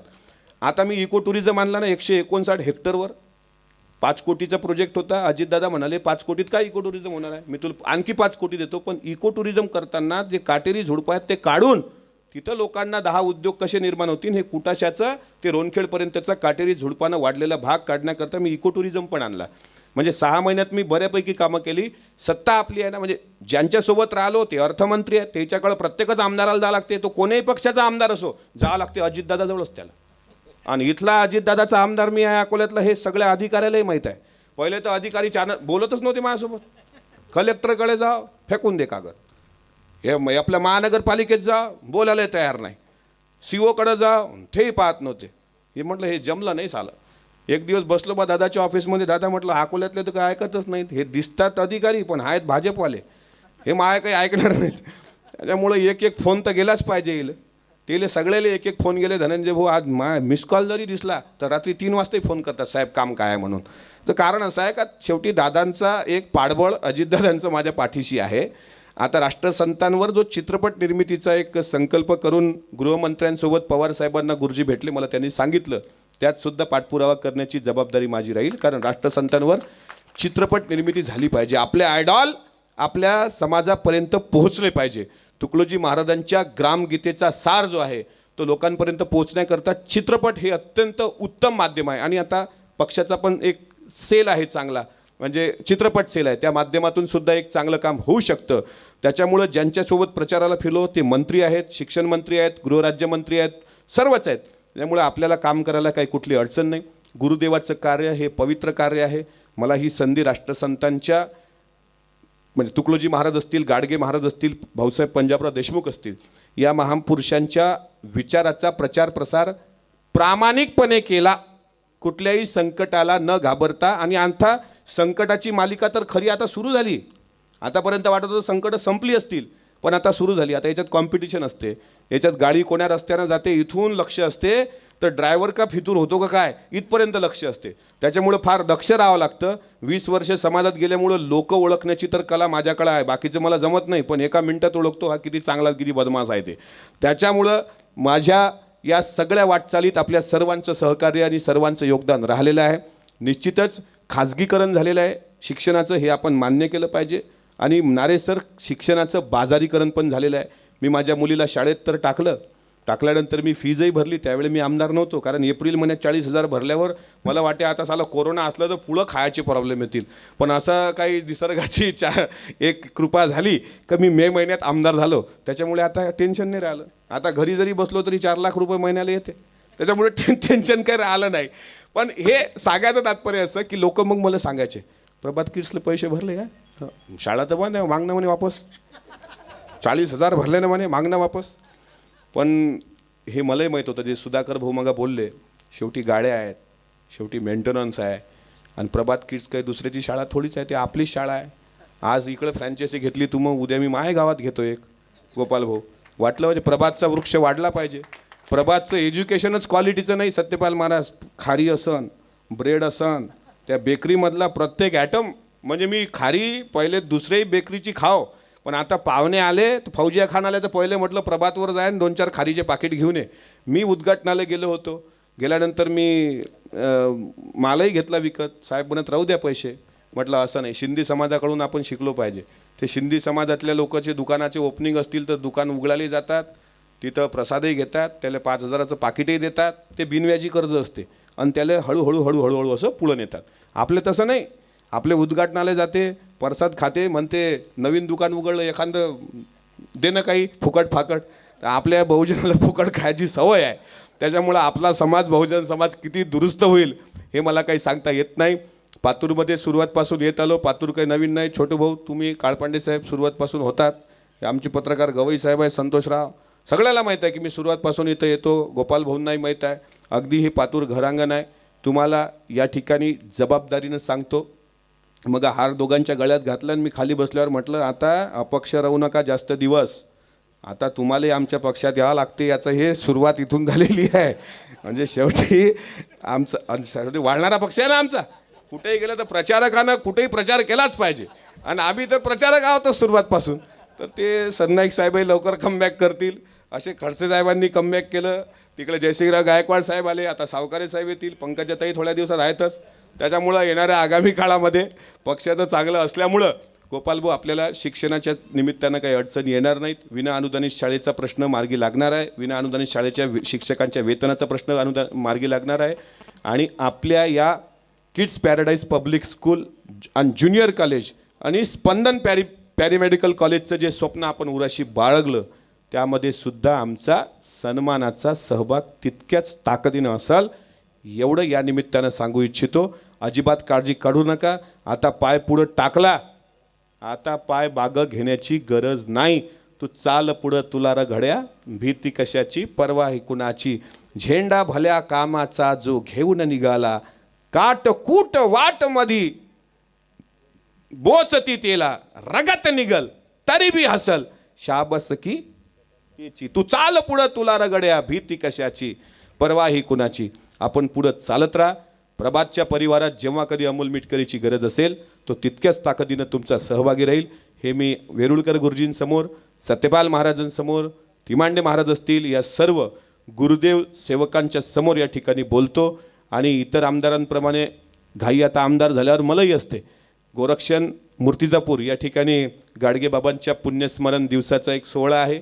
आता मी इको टुरिझम आणला ना 159 हेक्टरवर, 5 कोटीचा प्रोजेक्ट होता. अजितदादा म्हणाले 5 कोटीत काय इको टुरिझम होणार आहे, मी तुला आणखी 5 कोटी देतो. पण इको टुरिझम करताना जे काटेरी झुडपं आहेत ते काढून तिथं लोकांना 10 उद्योग कसे निर्माण होतील, हे कुटाशाचा ते रोनखेडपर्यंतचा काटेरी झुडपानं वाढलेला भाग काढण्याकरता मी इको टुरिझम पण आणला. म्हणजे 6 महिन्यात मी बऱ्यापैकी कामं केली. सत्ता आपली आहे ना, म्हणजे ज्यांच्यासोबत राहिलो ते अर्थमंत्री आहेत, त्याच्याकडे प्रत्येकच आमदाराला जावं लागते. तो कोणीही पक्षाचा आमदार असो, जावं लागते अजितदादाजवळच त्याला. आणि इथला अजितदादाचा आमदार मी आहे अकोल्यातला, हे सगळ्या अधिकाऱ्यालाही माहीत आहे. पहिले तर अधिकारी बोलतच नव्हते माझ्यासोबत. कलेक्टरकडे जा, फेकून दे कागद. हे आपल्या महानगरपालिकेत जा, बोलायला तयार नाही. COकडे जा, तेही पाहत नव्हते. हे म्हटलं हे जमलं नाही साला. एक दिवस बसलो बा दादाच्या ऑफिसमध्ये. दादा म्हटलं अकोल्यातले तर काय ऐकतच नाहीत, हे दिसतात अधिकारी पण आहेत भाजपवाले, हे माया काही ऐकणार नाहीत. त्याच्यामुळं एक फोन तर गेलाच पाहिजे. येईल तेले सगळ्याला एक फोन गेले. धनंजय भाऊ आज मिस कॉल जरी दिसला तर रात्री 3 वाजताही फोन करतात, साहेब काम काय आहे म्हणून. तर कारण असं आहे का शेवटी दादांचा एक पाठबळ अजितदादांचं माझ्या पाठीशी आहे. आता राष्ट्रसंतांवर जो चित्रपट निर्मितीचा एक संकल्प करून गृहमंत्र्यांसोबत पवारसाहेबांना गुरुजी भेटले, मला त्यांनी सांगितलं त्यातसुद्धा पाठपुरावा करण्याची जबाबदारी माझी राहील. कारण राष्ट्रसंतांवर चित्रपट निर्मिती झाली पाहिजे, आपले आयडॉल आपल्या समाजापर्यंत पोहोचले पाहिजे. तुकडोजी महाराजांच्या ग्रामगीतेचा सार जो आहे तो लोकांपर्यंत पोहोचण्याकरता चित्रपट हे अत्यंत उत्तम माध्यम आहे. आणि आता पक्षाचा पण एक सेल आहे चांगला, म्हणजे चित्रपट सेल आहे, त्या माध्यमातून सुद्धा एक चांगलं काम होऊ शकतं. त्याच्यामुळं ज्यांच्यासोबत प्रचाराला फिरलो ते मंत्री आहेत, शिक्षण मंत्री आहेत, गृहराज्यमंत्री आहेत, सर्वच आहेत. त्यामुळे आपल्याला काम करायला काही कुठली अडचण नाही. गुरुदेवाचं कार्य हे पवित्र कार्य आहे. मला ही संधी राष्ट्रसंतांच्या, म्हणजे तुकडोजी महाराज असतील, गाडगे महाराज असतील, भाऊसाहेब पंजाबराव देशमुख असतील, या महापुरुषांच्या विचाराचा प्रचार प्रसार प्रामाणिकपणे केला, कुठल्याही संकटाला न घाबरता. आणि आता संकटाची मालिका तर खरी आता सुरू झाली. आतापर्यंत वाटत होतं संकटं संपली असतील, पण आता सुरू झाली. आता याच्यात कॉम्पिटिशन असते, याच्यात गाडी कोण्या रस्त्यानं जाते इथून लक्ष असते, तर ड्रायव्हर का फितूर होतो का काय इथपर्यंत लक्ष असते. त्याच्यामुळं फार दक्ष राहावं लागतं. 20 वर्ष समाजात गेल्यामुळं लोक ओळखण्याची तर कला माझ्याकडे आहे, बाकीचं मला जमत नाही, पण एका मिनिटात ओळखतो हा किती चांगला किती बदमाश आहे ते. त्याच्यामुळं माझ्या या सगळ्या वाटचालीत आपल्या सर्वांचं सहकार्य आणि सर्वांचं योगदान राहिलेलं आहे. निश्चितच खाजगीकरण झालेलं आहे शिक्षणाचं, हे आपण मान्य केलं पाहिजे. आणि नारे सर, शिक्षणाचं बाजारीकरण पण झालेलं आहे. मी माझ्या मुलीला शाळेत तर टाकल्यानंतर मी फीजही भरली. त्यावेळी मी आमदार नव्हतो, कारण एप्रिल महिन्यात 40,000 भरल्यावर मला वाटे आता साला कोरोना असलं तर पुढं खायचे प्रॉब्लेम येतील. पण असं काही निसर्गाची एक कृपा झाली की मी मे महिन्यात आमदार झालो. त्याच्यामुळे आता टेन्शन नाही राहिलं. आता घरी जरी बसलो तरी 4 लाख रुपये महिन्याला येते. त्याच्यामुळे टेन्शन काही राहिलं नाही. पण हे सांगायचं तात्पर्य असं की लोक मग मला सांगायचे, प्रभात किड्सला पैसे भरले का, शाळा तर बंद आहे, मागणं म्हणे वापस, 40,000 भरले ना म्हणे, मागणं वापस. पण हे मलाही माहीत होतं, जे सुधाकर भाऊ मग बोलले, शेवटी गाड्या आहेत, शेवटी मेंटेनन्स आहे. आणि प्रभात किड्स काही दुसऱ्याची शाळा थोडीच आहे, ती आपलीच शाळा आहे. आज इकडं फ्रँचायसी घेतली तू, मग उद्या मी माझ्या गावात घेतो एक. गोपाल भाऊ वाटलं म्हणजे प्रभातचा वृक्ष वाढला पाहिजे. प्रभातचं एज्युकेशनच क्वालिटीचं नाही. सत्यपाल महाराज, खारी असन, ब्रेड असन, त्या बेकरीमधला प्रत्येक ॲटम, म्हणजे मी खारी पहिले दुसऱ्याही बेकरीची खाव, पण आता पाहुणे आले तर फौजिया खान आले तर पहिले म्हटलं प्रभातवर जाय आणि 2-4 खारीचे पाकिट घेऊन ये. मी उद्घाटनाला गेलो होतो. गेल्यानंतर मी मालही घेतला विकत. साहेब म्हणत राहू द्या पैसे. म्हटलं असं नाही, सिंधी समाजाकडून आपण शिकलो पाहिजे. ते सिंधी समाजातल्या लोकांचे दुकानाचे ओपनिंग असतील तर दुकान उघडायला जातात, तिथं प्रसादही घेतात, त्याला 5,000चं पाकिटही देतात. ते बिनव्याजी कर्ज असते आणि त्याला हळूहळू असं पुढं नेतात. आपले तसं नाही. आपले उद्घाटनाला जाते, प्रसाद खाते, म्हणते नवीन दुकान उघडलं एखादं दे ना काही फुकट फाकट. तर आपल्या बहुजनाला फुकट खायची सवय आहे. त्याच्यामुळं आपला समाज, बहुजन समाज किती दुरुस्त होईल हे मला काही सांगता येत नाही. पातूरमध्ये सुरुवातपासून येत आलो. पातूर काही नवीन नाही. छोटू भाऊ तुम्ही, काळपांडे साहेब सुरुवातपासून होतात. हे आमचे पत्रकार गवई साहेब आहे, संतोषराव, सगळ्याला माहीत आहे की मी सुरुवातपासून इथं येतो. गोपाल भाऊंनाही माहीत आहे. अगदी हे पातूर घरांगण आहे. तुम्हाला या ठिकाणी जबाबदारीनं सांगतो. मग हार दोघांच्या गळ्यात घातला आणि मी खाली बसल्यावर म्हटलं, आता अपक्ष राहू नका जास्त दिवस, आता तुम्हाला आमच्या पक्षात यावं लागते. याचं हे सुरुवात इथून झालेली आहे. म्हणजे शेवटी आमचा वाढणारा पक्ष आहे ना आमचा. कुठेही गेलं तर प्रचारकानं कुठेही प्रचार केलाच पाहिजे. आणि आम्ही तर प्रचारक आहोतच सुरुवातपासून. तर ते सरनाईक साहेबही लवकर कमबॅक करतील. असे खडसे साहेबांनी कमबॅक केलं. तिकडे जयसिंगराव गायकवाड साहेब आले. आता सावकारे साहेब येतील. पंकजाताई थोड्या दिवसात आहेतच. त्याच्यामुळं येणाऱ्या आगामी काळामध्ये पक्षाचं चांगलं असल्यामुळं गोपालभाऊ आपल्याला शिक्षणाच्या निमित्तानं काही अडचणी येणार नाहीत. विना अनुदानित शाळेचा प्रश्न मार्गी लागणार आहे. विना अनुदानित शाळेच्या शिक्षकांच्या वेतनाचा प्रश्न मार्गी लागणार आहे. आणि आपल्या या किड्स पॅराडाईज पब्लिक स्कूल आणि ज्युनियर कॉलेज आणि स्पंदन पॅरीमेडिकल कॉलेजचं जे स्वप्न आपण उराशी बाळगलं, त्यामध्ये सुद्धा आमचा सन्मानाचा सहभाग तितक्याच ताकदीनं असाल, एवढं या निमित्तानं सांगू इच्छितो. अजिबात काळजी काढू नका. आता पाय पुढं टाकला, आता पाय बागं घेण्याची गरज नाही. तू चाल पुढं तुला र घड्या, भीती कशाची परवा ही कुणाची. झेंडा भल्या कामाचा जो घेऊन निघाला, काट कूट वाट मधी बोचती तेला, रगत निघल तरी बी हसल, शाबस की तिची. तू चाल पुढं तुला र घड्या, भीती कशाची परवा ही कुणाची. आपण पुढं चालत राहा. प्रभातच्या परिवारात जेव्हा कधी अमोल मिटकरीची गरज असेल तो तितक्याच ताकदीनं तुमचा सहभागी राहील. हे मी वेरुळकर गुरुजींसमोर, सत्यपाल महाराजांसमोर, तिमांडे महाराज असतील, या सर्व गुरुदेव सेवकांच्या समोर या ठिकाणी बोलतो. आणि इतर आमदारांप्रमाणे घाई आता आमदार झाल्यावर मलाही असते. गोरक्षण मूर्तिजापूर या ठिकाणी गाडगेबाबांच्या पुण्यस्मरण दिवसाचा एक सोहळा आहे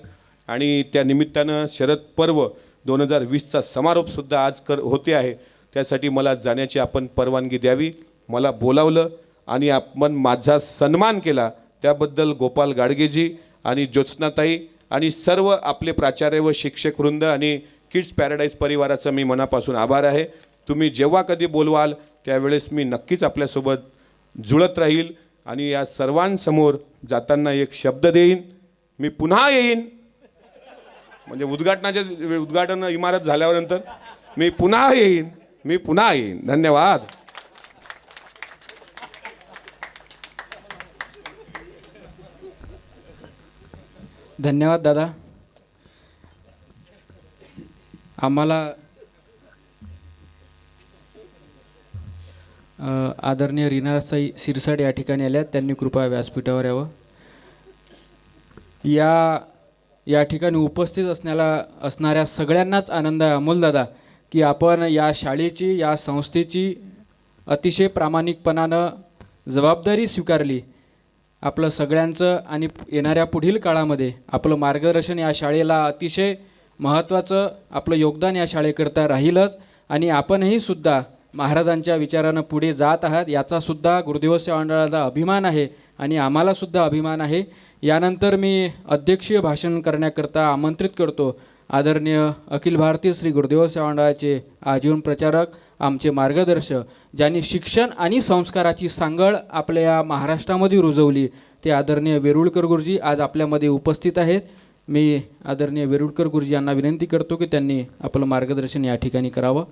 आणि त्या निमित्तानं शरद पर्व 2020चा समारोपसुद्धा आज होते आहे. त्यासाठी मला जाण्याची आपण परवानगी द्यावी. मला बोलावलं आणि आपण माझा सन्मान केला त्याबद्दल गोपाल गाडगेजी आणि ज्योत्स्नाताई आणि सर्व आपले प्राचार्य व शिक्षकवृंद आणि किड्स पॅराडाईज परिवाराचा मी मनापासून आभार आहे. तुम्ही जेव्हा कधी बोलवाल त्यावेळेस मी नक्कीच आपल्यासोबत जुळत राहील आणि या सर्वांसमोर जाताना एक शब्द देईन, मी पुन्हा येईन. म्हणजे उद्घाटन इमारत झाल्यानंतर मी पुन्हा येईन. धन्यवाद. धन्यवाद दादा. आम्हाला आदरणीय रीनासाई सिरसाट या ठिकाणी आल्या, त्यांनी कृपया व्यासपीठावर यावं. या ठिकाणी उपस्थित असणाऱ्या सगळ्यांनाच आनंद आहे अमोलदादा की आपण या शाळेची, या संस्थेची अतिशय प्रामाणिकपणानं जबाबदारी स्वीकारली. आपलं सगळ्यांचं आणि येणाऱ्या पुढील काळामध्ये आपलं मार्गदर्शन या शाळेला अतिशय महत्त्वाचं आपलं योगदान या शाळेकरता राहीलच. आणि आपणही सुद्धा महाराजांच्या विचारानं पुढे जात आहात याचासुद्धा गुरुदिवस सेवा मंडळाला अभिमान आहे आणि आम्हालासुद्धा अभिमान आहे. यानंतर मी अध्यक्षीय भाषण करण्याकरता आमंत्रित करतो आदरणीय अखिल भारतीय श्री गुरुदेव सेवा मंडळाचे आजीवन प्रचारक, आमचे मार्गदर्शक, ज्यांनी शिक्षण आणि संस्काराची सांगड आपल्या या महाराष्ट्रामध्ये रुजवली, ते आदरणीय वेरुळकर गुरुजी आज आपल्यामध्ये उपस्थित आहेत. मी आदरणीय वेरुळकर गुरुजी यांना विनंती करतो की त्यांनी आपलं मार्गदर्शन या ठिकाणी करावं.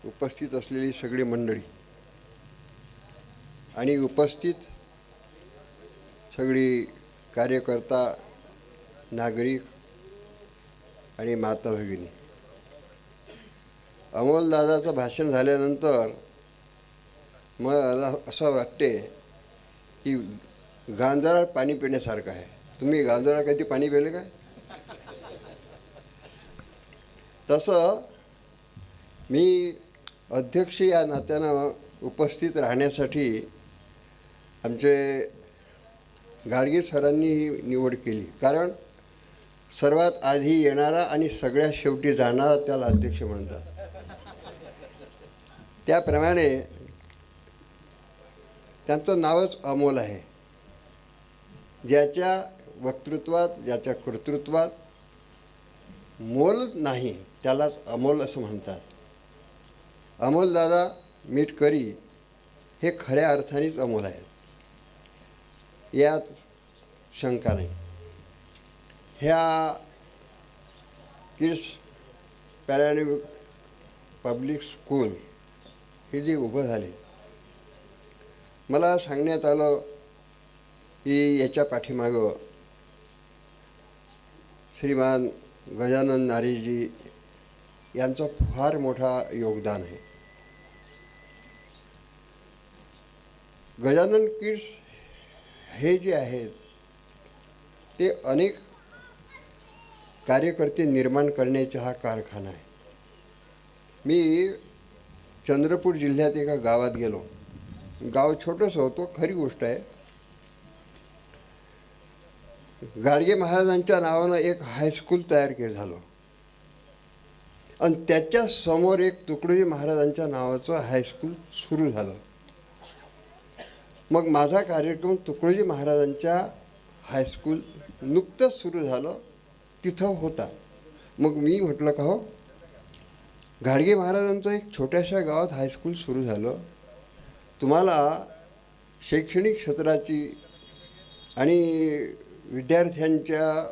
उपस्थित असलेली सगळी मंडळी आणि उपस्थित सगळी कार्यकर्ता, नागरिक आणि माता भगिनी, अमोलदादाचं भाषण झाल्यानंतर मला असं वाटते की गांजारात पाणी पिण्यासारखं आहे. तुम्ही गांजारात कधी पाणी पिले काय? तसं मी अध्यक्ष या नात्यानं उपस्थित राहण्यासाठी आमचे गाडगे सरांनी ही निवड केली. कारण सर्वात आधी येणारा आणि सगळ्यात शेवटी जाणारा त्याला अध्यक्ष म्हणतात. त्याप्रमाणे त्यांचं नावच अमोल आहे. ज्याच्या वक्तृत्वात, ज्याच्या कर्तृत्वात मोल नाही त्यालाच अमोल असं म्हणतात. अमोलदादा मिटकरी हे खऱ्या अर्थानेच अमोल आहेत, यात शंका नाही. ह्या किड्स पॅराडाईज पब्लिक स्कूल हे जे उभं झाले, मला सांगण्यात आलं की याच्या पाठीमागं श्रीमान गजानन नारेजी यांचं फार मोठा योगदान आहे. गजानन किड्स हे जे आहेत ते अनेक कार्यकर्ते निर्माण करण्याचा हा कारखाना आहे. मी चंद्रपूर जिल्ह्यात एका गावात गेलो. गाव छोटंसं होतं, खरी गोष्ट आहे. गाडगे महाराजांच्या नावानं एक हायस्कूल तयार केलं झालं आणि त्याच्या समोर एक तुकडोजी महाराजांच्या नावाचं हायस्कूल सुरू झालं. मग माझा कार्यक्रम तुकडोजी महाराजांच्या हायस्कूल नुकतंच सुरू झालं तिथं होता. मग मी म्हटलं का हो, गाडगे महाराजांचं एक छोट्याशा गावात हायस्कूल सुरू झालं, तुम्हाला शैक्षणिक क्षेत्राची आणि विद्यार्थ्यांच्या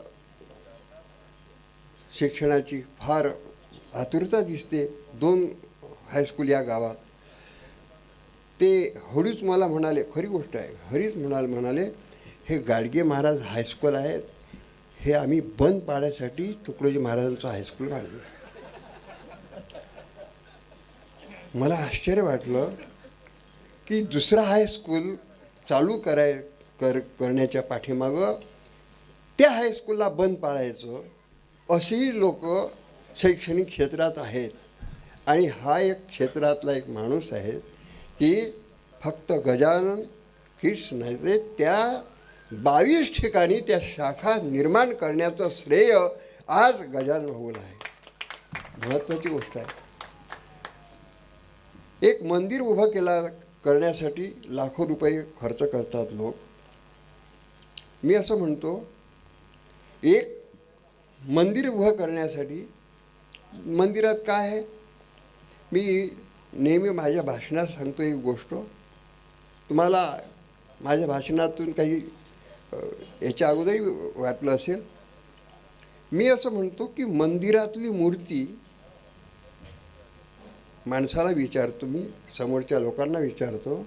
शिक्षणाची फार आतुरता दिसते. 2 हायस्कूल या गावात. ते हळूच मला म्हणाले, खरी गोष्ट आहे, हरीच म्हणाले हे गाडगे महाराज हायस्कूल आहेत, हे आम्ही बंद पाडण्यासाठी तुकडोजी महाराजांचं हायस्कूल काढलं. मला आश्चर्य वाटलं की दुसरा हायस्कूल चालू करण्याच्या पाठीमागं त्या हायस्कूलला बंद पाडायचं अशी लोक शैक्षणिक क्षेत्रात आहेत. आणि हा एक क्षेत्रातला एक माणूस आहे की फक्त गजानन किड्स नाही, ते त्या 22 ठिकाणी त्या शाखा निर्माण करण्याचं श्रेय आज गजानन भाऊला आहे. महत्त्वाची गोष्ट आहे. एक मंदिर उभं करण्यासाठी लाखो रुपये खर्च करतात लोक. मी असं म्हणतो, एक मंदिर उभं करण्यासाठी मंदिरात काय आहे, मी नेहमी माझ्या भाषणात सांगतो एक गोष्ट. तुम्हाला माझ्या भाषणातून काही याच्या अगोदरही वाटलं असेल. मी असं म्हणतो की मंदिरातली मूर्ती, माणसाला विचारतो, मी समोरच्या लोकांना विचारतो,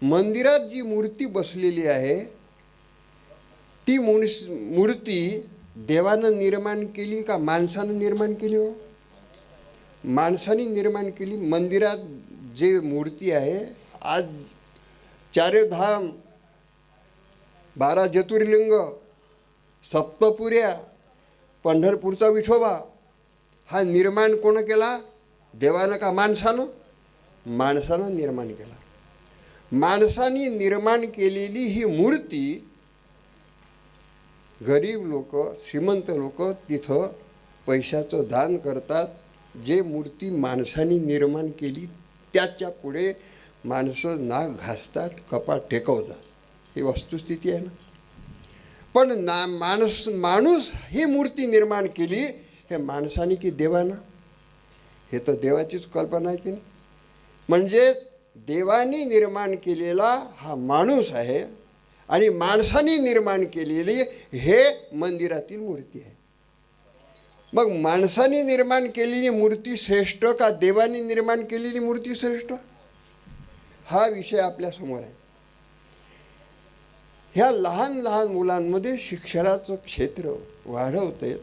मंदिरात जी मूर्ती बसलेली आहे ती मूर्ती देवानं निर्माण केली का माणसानं निर्माण केली? हो, माणसाने निर्माण केली. मंदिरात जे मूर्ती आहे, आज 4 धाम, 12 ज्योतिर्लिंग, सप्तपुऱ्या, पंढरपूरचा विठोबा, हा निर्माण कोण केला? देवानं का माणसानं? माणसानं निर्माण केला. माणसाने निर्माण केलेली ही मूर्ती गरीब लोक, श्रीमंत लोक तिथं पैशाचं दान करतात. जे मूर्ती माणसाने निर्माण केली त्याच्या पुढे माणसं नाक घासतात, कपाळ टेकवतात. ही वस्तुस्थिती आहे ना. पण माणूस ही मूर्ती निर्माण केली, हे माणसाने की देवानं? हे तर देवाचीच कल्पना आहे की नाही. म्हणजे देवाने निर्माण केलेला हा माणूस आहे आणि माणसाने निर्माण केलेली हे मंदिरातील मूर्ती आहे. मग माणसाने निर्माण केलेली मूर्ती श्रेष्ठ का देवाने निर्माण केलेली मूर्ती श्रेष्ठ? हा विषय आपल्यासमोर आहे. ह्या लहान लहान मुलांमध्ये शिक्षणाचं क्षेत्र वाढवते.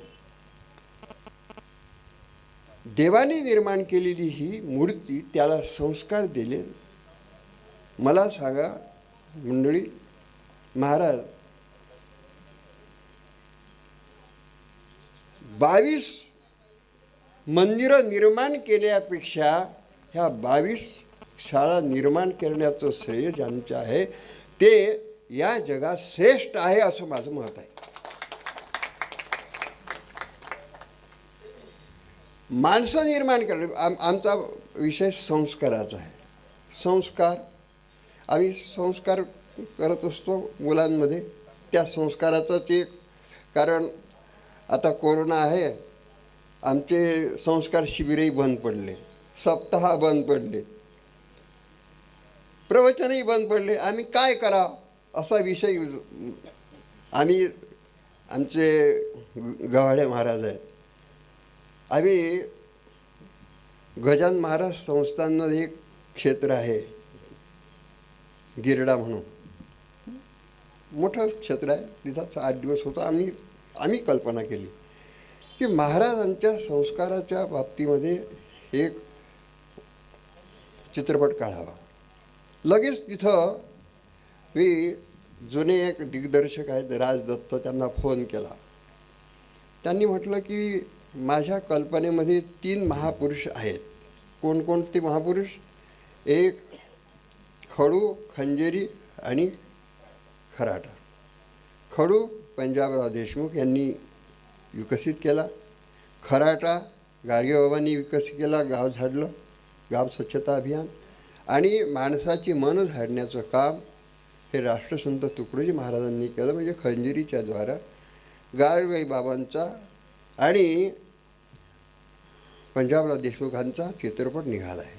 देवाने निर्माण केलेली ही मूर्ती, त्याला संस्कार दिले. मला सांगा मंडळी, महाराज 22 मंदिरं निर्माण केल्यापेक्षा ह्या 22 शाळा निर्माण करण्याचं श्रेय ज्यांचं आहे ते या जगात श्रेष्ठ आहे असं माझं मत आहे. माणसं निर्माण करणे आमचा विषय संस्काराचा आहे. संस्कार, आम्ही संस्कार करत असतो मुलांमध्ये. त्या संस्काराचंच एक कारण, आता कोरोना आहे, आमचे संस्कार शिबिरही बंद पडले, सप्ताह बंद पडले, प्रवचनही बंद पडले. आम्ही काय करा असा विषय. आम्ही, आमचे गव्हाडे महाराज आहेत, आम्ही गजानन महाराज संस्थांमध्ये एक क्षेत्र आहे गिरडा म्हणून, मोठं क्षेत्र आहे. तिथंच 8 दिवस होतो. आम्ही कल्पना केली की महाराजांच्या संस्काराच्या बाबतीमध्ये एक चित्रपट काढावा. लगेच तिथं मी जुने एक दिग्दर्शक आहेत राज दत्त, त्यांना फोन केला. त्यांनी म्हटलं की माझ्या कल्पनेमध्ये 3 महापुरुष आहेत. कोणकोणते महापुरुष? एक खडू, खंजेरी आणि खराटा. खडू पंजाबराव देशमुख यांनी विकसित केला. खराटा गाडगेबाबांनी विकसित केला, गाव झाडलं, गाव स्वच्छता अभियान. आणि माणसाची मन झाडण्याचं काम हे राष्ट्रसंत तुकडोजी महाराजांनी केलं. म्हणजे खंजेरीच्या द्वारा गाडगेबाबांचा आणि पंजाबराव देशमुखांचा चित्रपट निघाला आहे.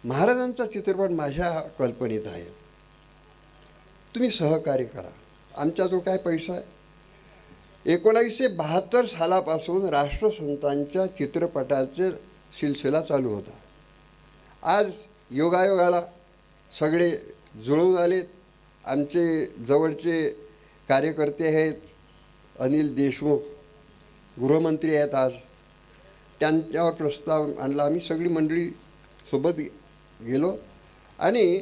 महाराजांचा चित्रपट माझ्या कल्पनेत आहे. तुम्ही सहकार्य करा. आमच्याजवळ काय पैसा आहे? 1972 सालापासून राष्ट्रसंतांच्या चित्रपटाचे सिलसिला चालू होता. आज योगायोगाला सगळे जुळून आलेत. आमचे जवळचे कार्यकर्ते आहेत, अनिल देशमुख गृहमंत्री आहेत आज. त्यांच्यावर प्रस्ताव आणला. आम्ही सगळी मंडळी सोबत गेलो आणि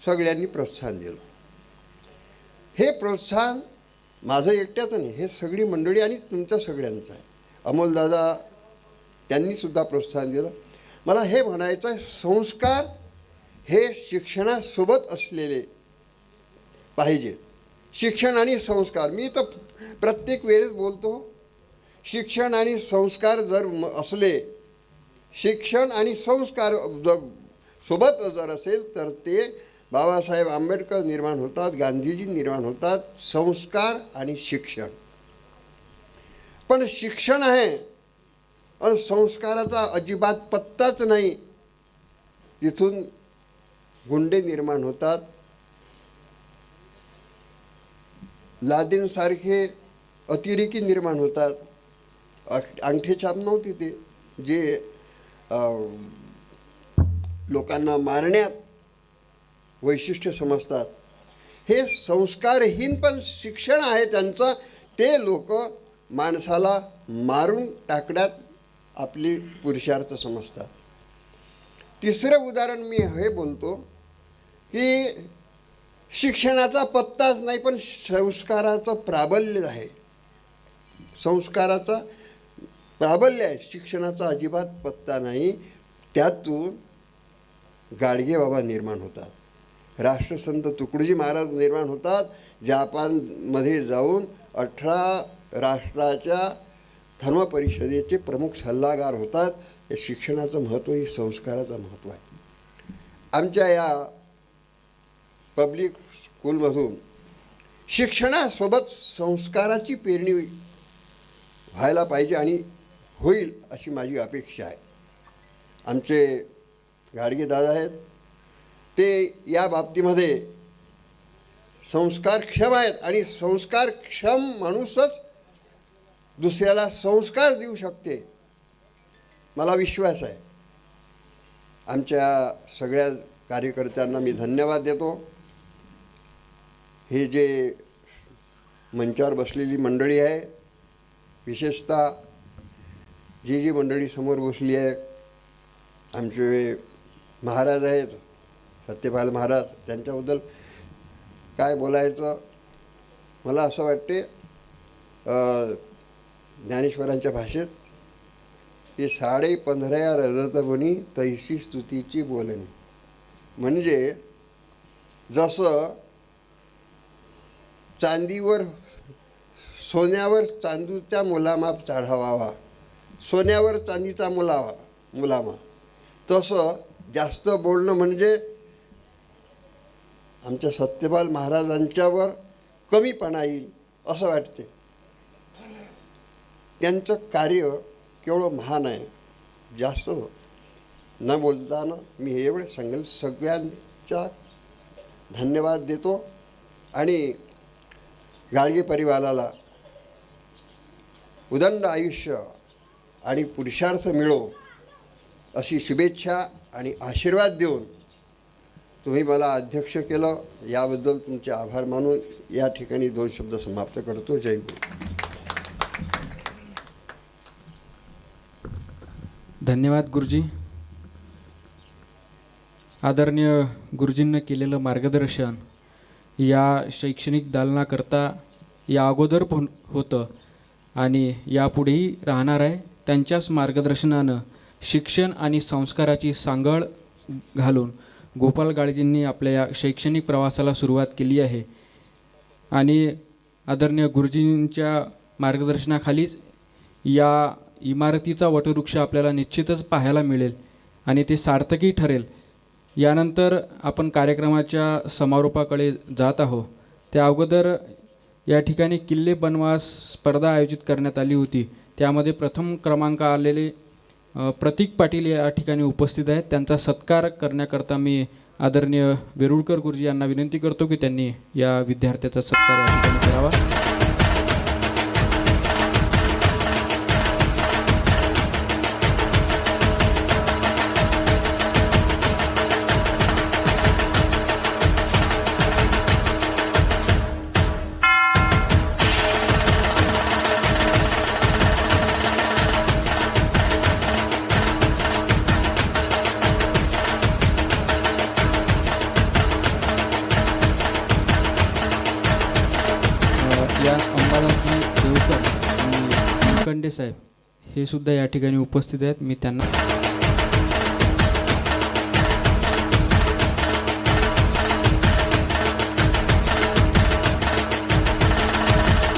सगळ्यांनी प्रोत्साहन दिलं. हे प्रोत्साहन माझं एकट्याचं नाही, हे सगळी मंडळी आणि तुमच्या सगळ्यांचं आहे. अमोलदादा त्यांनीसुद्धा प्रोत्साहन दिलं. मला हे म्हणायचं आहे, संस्कार हे शिक्षणासोबत असलेले पाहिजे. शिक्षण आणि संस्कार, मी तर प्रत्येक वेळेस बोलतो, शिक्षण आणि संस्कार जर असले, शिक्षण आणि संस्कार जर सोबत जर असेल तर ते बाबासाहेब आंबेडकर निर्माण होतात, गांधीजी निर्माण होतात. संस्कार आणि शिक्षण. पण शिक्षण आहे आणि संस्काराचा अजिबात पत्ताच नाही. तिथून गुंडे निर्माण होतात. लादेनसारखे अतिरेकी निर्माण होतात. अंगठेछाप नव्हती ते जे लोकांना मारण्यात वैशिष्ट्य समजतात. हे संस्कारहीन पण शिक्षण आहे त्यांचं. ते लोक माणसाला मारून टाकण्यात आपली पुरुषार्थ समजतात. तिसरं उदाहरण मी हे बोलतो की शिक्षणाचा पत्ताच नाही पण संस्काराचं प्राबल्य आहे. संस्काराचा प्राबल्य आहे, शिक्षणाचा अजिबात पत्ता नाही. त्यातून गाडगेबाबा निर्माण होतात. राष्ट्रसंत तुकडोजी महाराज निर्माण होतात. जपानमध्ये जाऊन 18 राष्ट्राच्या धर्म परिषदेचे प्रमुख सल्लागार होतात. हे शिक्षणाचं महत्त्व, ही संस्काराचं महत्त्व आहे. आमच्या या पब्लिक स्कूलमधून शिक्षणासोबत संस्काराची पेरणी व्हायला पाहिजे आणि होईल अशी माझी अपेक्षा आहे. आमचे गाडगे दादा आहेत, ते या बाबतीमध्ये संस्कारक्षम आहेत आणि संस्कारक्षम माणूसच दुसऱ्याला संस्कार देऊ शकते, मला विश्वास आहे. आमच्या सगळ्या कार्यकर्त्यांना मी धन्यवाद देतो. हे जे मंचावर बसलेली मंडळी आहे, विशेषतः जी मंडळी समोर बसली आहे, आमचे महाराज आहेत सत्यपाल महाराज, त्यांच्याबद्दल काय बोलायचं. मला असं वाटते ज्ञानेश्वरांच्या भाषेत की 15.5 रजतबनी तैसी स्तुतीची बोलणी. म्हणजे जसं चांदीवर सोन्यावर चांदूचा मुलामाप चढावावा, सोन्यावर चांदीचा मुलामा, तसं जास्त बोलणं म्हणजे आमच्या सत्यपाल महाराजांच्यावर कमीपणा येईल असं वाटते. त्यांचं कार्य केवढं महान आहे. जास्त न बोलताना मी हे एवढे सांगेल, सगळ्यांचा धन्यवाद देतो आणि गाडगे परिवाराला उदंड आयुष्य आणि पुरुषार्थ मिळो अशी शुभेच्छा आणि आशीर्वाद देऊन तुम्ही मला अध्यक्ष केलं, याबद्दल तुमचे आभार मानून या ठिकाणी 2 शब्द समाप्त करतो. जय गुरु. धन्यवाद गुरुजी. आदरणीय गुरुजींनी केलेलं मार्गदर्शन या शैक्षणिक दालनाकरता या अगोदर पण होतं आणि यापुढेही राहणार आहे. त्यांच्याच मार्गदर्शनानं शिक्षण आणि संस्काराची सांगड घालून गोपाल गाडगेंनी आपल्या या शैक्षणिक प्रवासाला सुरुवात केली आहे आणि आदरणीय गुरुजींच्या मार्गदर्शनाखालीच या इमारतीचा वटवृक्ष आपल्याला निश्चितच पाहायला मिळेल आणि ते सार्थकी ठरेल. यानंतर आपण कार्यक्रमाच्या समारोपाकडे जात आहोत. त्या अगोदर या ठिकाणी किल्ले बनवास स्पर्धा आयोजित करण्यात आली होती. त्यामध्ये प्रथम क्रमांक आलेले प्रतीक पाटील या ठिकाणी उपस्थित आहेत. त्यांचा सत्कार करण्याकरता मी आदरणीय वेरुळकर गुरुजी यांना विनंती करतो की त्यांनी या विद्यार्थ्याचा सत्कार या ठिकाणी करावा. या अंबादासजी देवकर आणि कंडे साहेब हे सुद्धा या ठिकाणी उपस्थित आहेत. मी त्यांना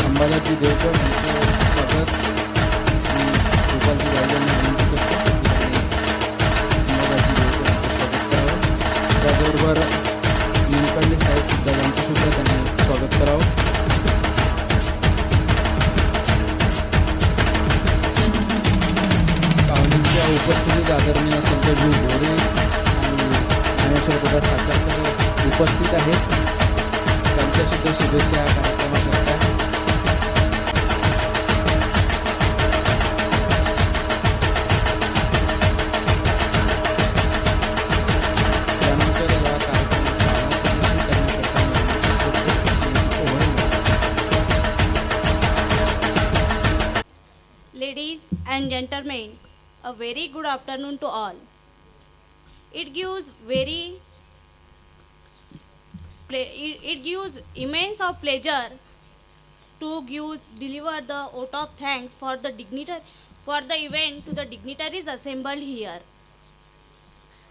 अंबादासजी देवकर यांचं स्वागत ईश्वर निमकंडे साहेब सुद्धा यांचे सुद्धा त्यांनी स्वागत करावं. पाहुण्यांच्या उपस्थितीत आदरणीय संतजीव बोरे आणि ज्ञानेश्वर दादा साखरकर उपस्थित आहेत. त्यांच्या सुद्धा शुभेच्छा या कार्यक्रमाकरता. त्यानंतर या Ladies and gentlemen, a very good afternoon to all. It gives immense of pleasure to deliver the vote of thanks for the event to the dignitaries assembled here.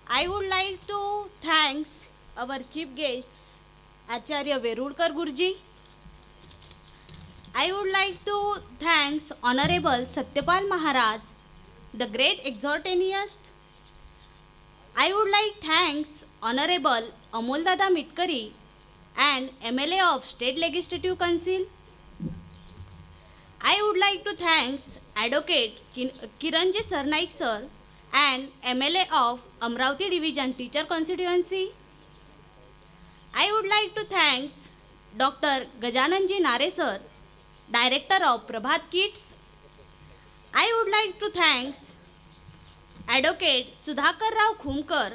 I would like to thank our chief guest Acharya Verudkar Guruji. I would like to thank Honorable Satyapal Maharaj, the great exhortationist. I would like thanks Honorable Amol Dada Mitkari and MLA of State Legislative Council. I would like to thanks Advocate Kiranji Sarnaik sir and MLA of Amravati Division Teacher Constituency. I would like to thanks Dr. Gajananji Nare sir, Director of Prabhat Kids. I would like to thanks Advocate Sudhakar Rao Khumkar,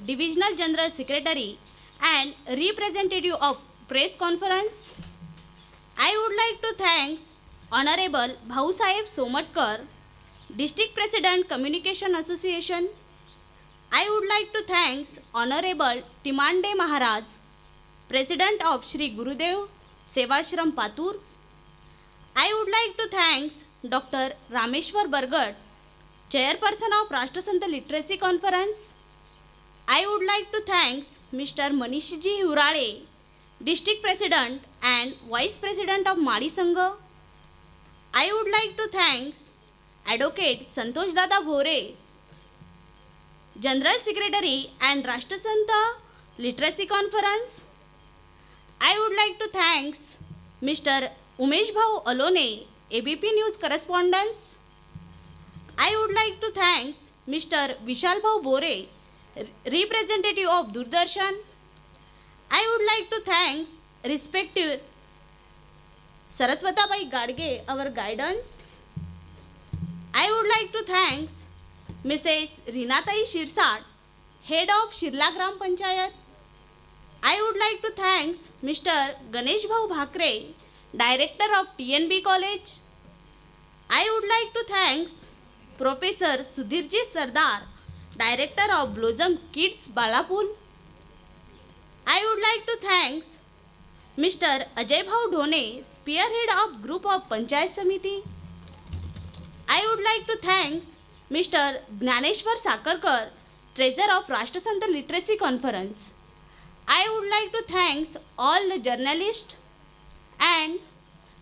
Divisional General Secretary and representative of Press Conference. I would like to thanks Honorable Bhausaheb Somatkar, District President Communication Association. I would like to thanks Honorable Timande Maharaj, President of Shri Gurudev Sevashram Patur. I would like to thanks Dr. Rameshwar Bargat, Chairperson of Rashtrasant Literacy Conference. I would like to thanks Mr. Manishji Urale, District President and Vice President of Madi Sangha. I would like to thanks Advocate Santosh Dada Bhore, General Secretary and Rashtrasanta Literacy Conference. I would like to thanks Mr. Umesh Bhau Alone, ABP News Correspondence. I would like to thanks Mr. Vishal Bhau Bore, representative of Doordarshan. I would like to thanks respected Saraswatabai Gadge, our guidance. I would like to thanks Mrs. Rinatai Shirsat, Head of Shirla Gram Panchayat. I would like to thanks Mr. Ganesh Bhau Bhakre, Director of TNB College. I would like to thanks Professor Sudhirji Sardar, Director of Blossom Kids Balapur. I would like to thanks Mr. Ajay Bhau Dhone, Spearhead of Group of Panchayat Samiti. I would like to thanks Mr. Gnaneshwar Sakarkar, Treasurer of Rashtrasant Literacy Conference. I would like to thanks all the journalists and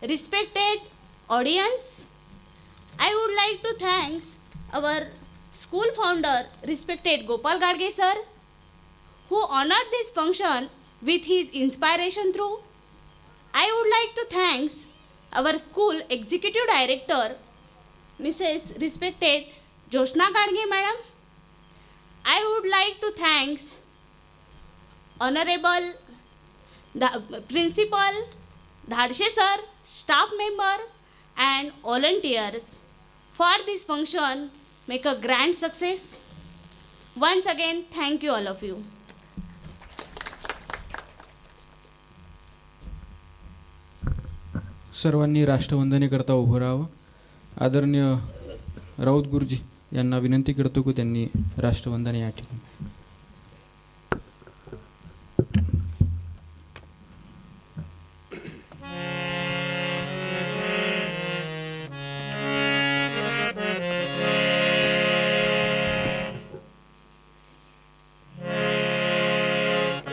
respected audience. I would like to thanks our school founder, respected Gopal Gadge sir, who honored this function with his inspiration through. I would like to thanks our school executive director, Mrs. respected Joshna Gadge madam. I would like to thanks Honorable the Principal Dhadshe sir, staff members and volunteers for this function make a grand success. Once again, thank you all of you. सर्वांनी राष्ट्रवंदनेकरता उभं राहावं. आदरणीय राऊत गुरुजी यांना विनंती करतो की त्यांनी राष्ट्रवंदने या ठिकाणी.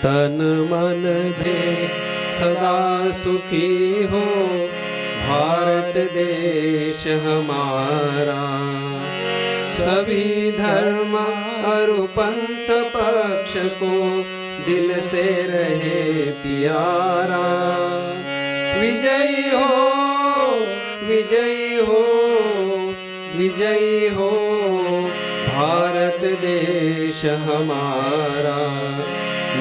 तन मन दे सदा सुखी हो भारत देश हमारा, सभी धर्म और पंथ पक्ष को दिल से रहे प्यारा। विजयी हो, विजयी हो, विजयी हो भारत देश हमारा।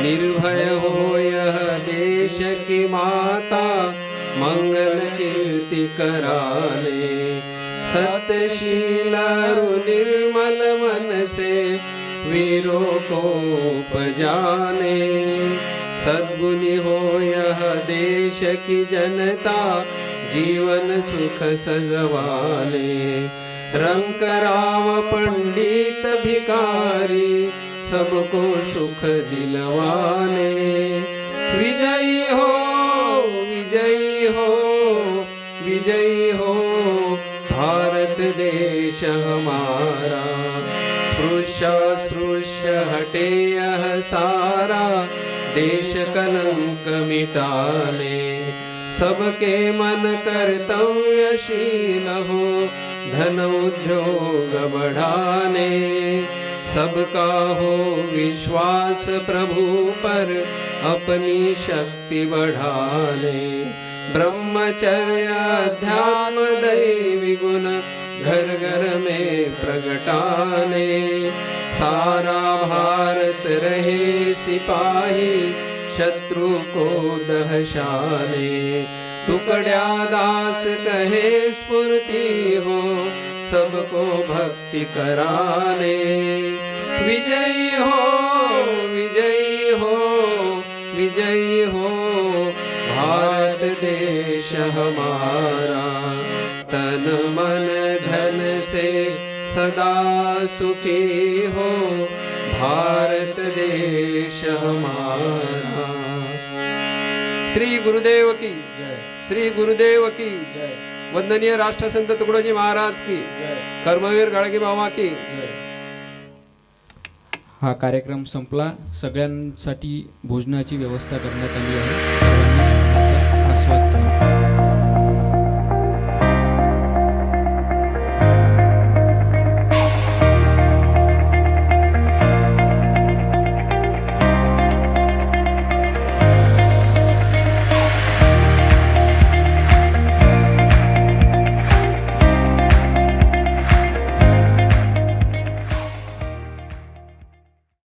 निर्भय हो यह देश की माता, मंगल कीर्ति कराले। सत्यशील और निर्मल मन से वीरों को उपजाने। सद्गुणी हो यह देश की जनता, जीवन सुख सजवाले। रंक राव पंडित भिकारी, सबको सुख दिलवाने। विजयी हो, विजयी हो, विजयी हो भारत देश हमारा। स्पृश्य स्पृश्य हटे यह सारा, देश कलंक मिटाले। सबके मन कर्तव्यशील हो, धन उद्योग बढ़ाने। सबका हो विश्वास प्रभु पर, अपनी शक्ति बढ़ाने। ब्रह्मचर्य अध्यात्म दैवी गुण, घर घर में प्रगटाने। सारा भारत रहे सिपाही, शत्रु को दहशाने। टुकड़ा दास कहे स्फूर्ति हो, सबको भक्ति कराने। विजयी हो, विजयी हो, विजयी हो भारत देश हमारा। तन मन धन से सदा सुखी हो, भारत देश हमारा। श्री गुरुदेव की जय, श्री गुरुदेव की जय, वंदनीय राष्ट्रसंत तुकडोजी महाराज की, जय, कर्मवीर गाडगे बाबा की। जय. हा कार्यक्रम संपला. सगळ्यांसाठी भोजनाची व्यवस्था करण्यात आली आहे.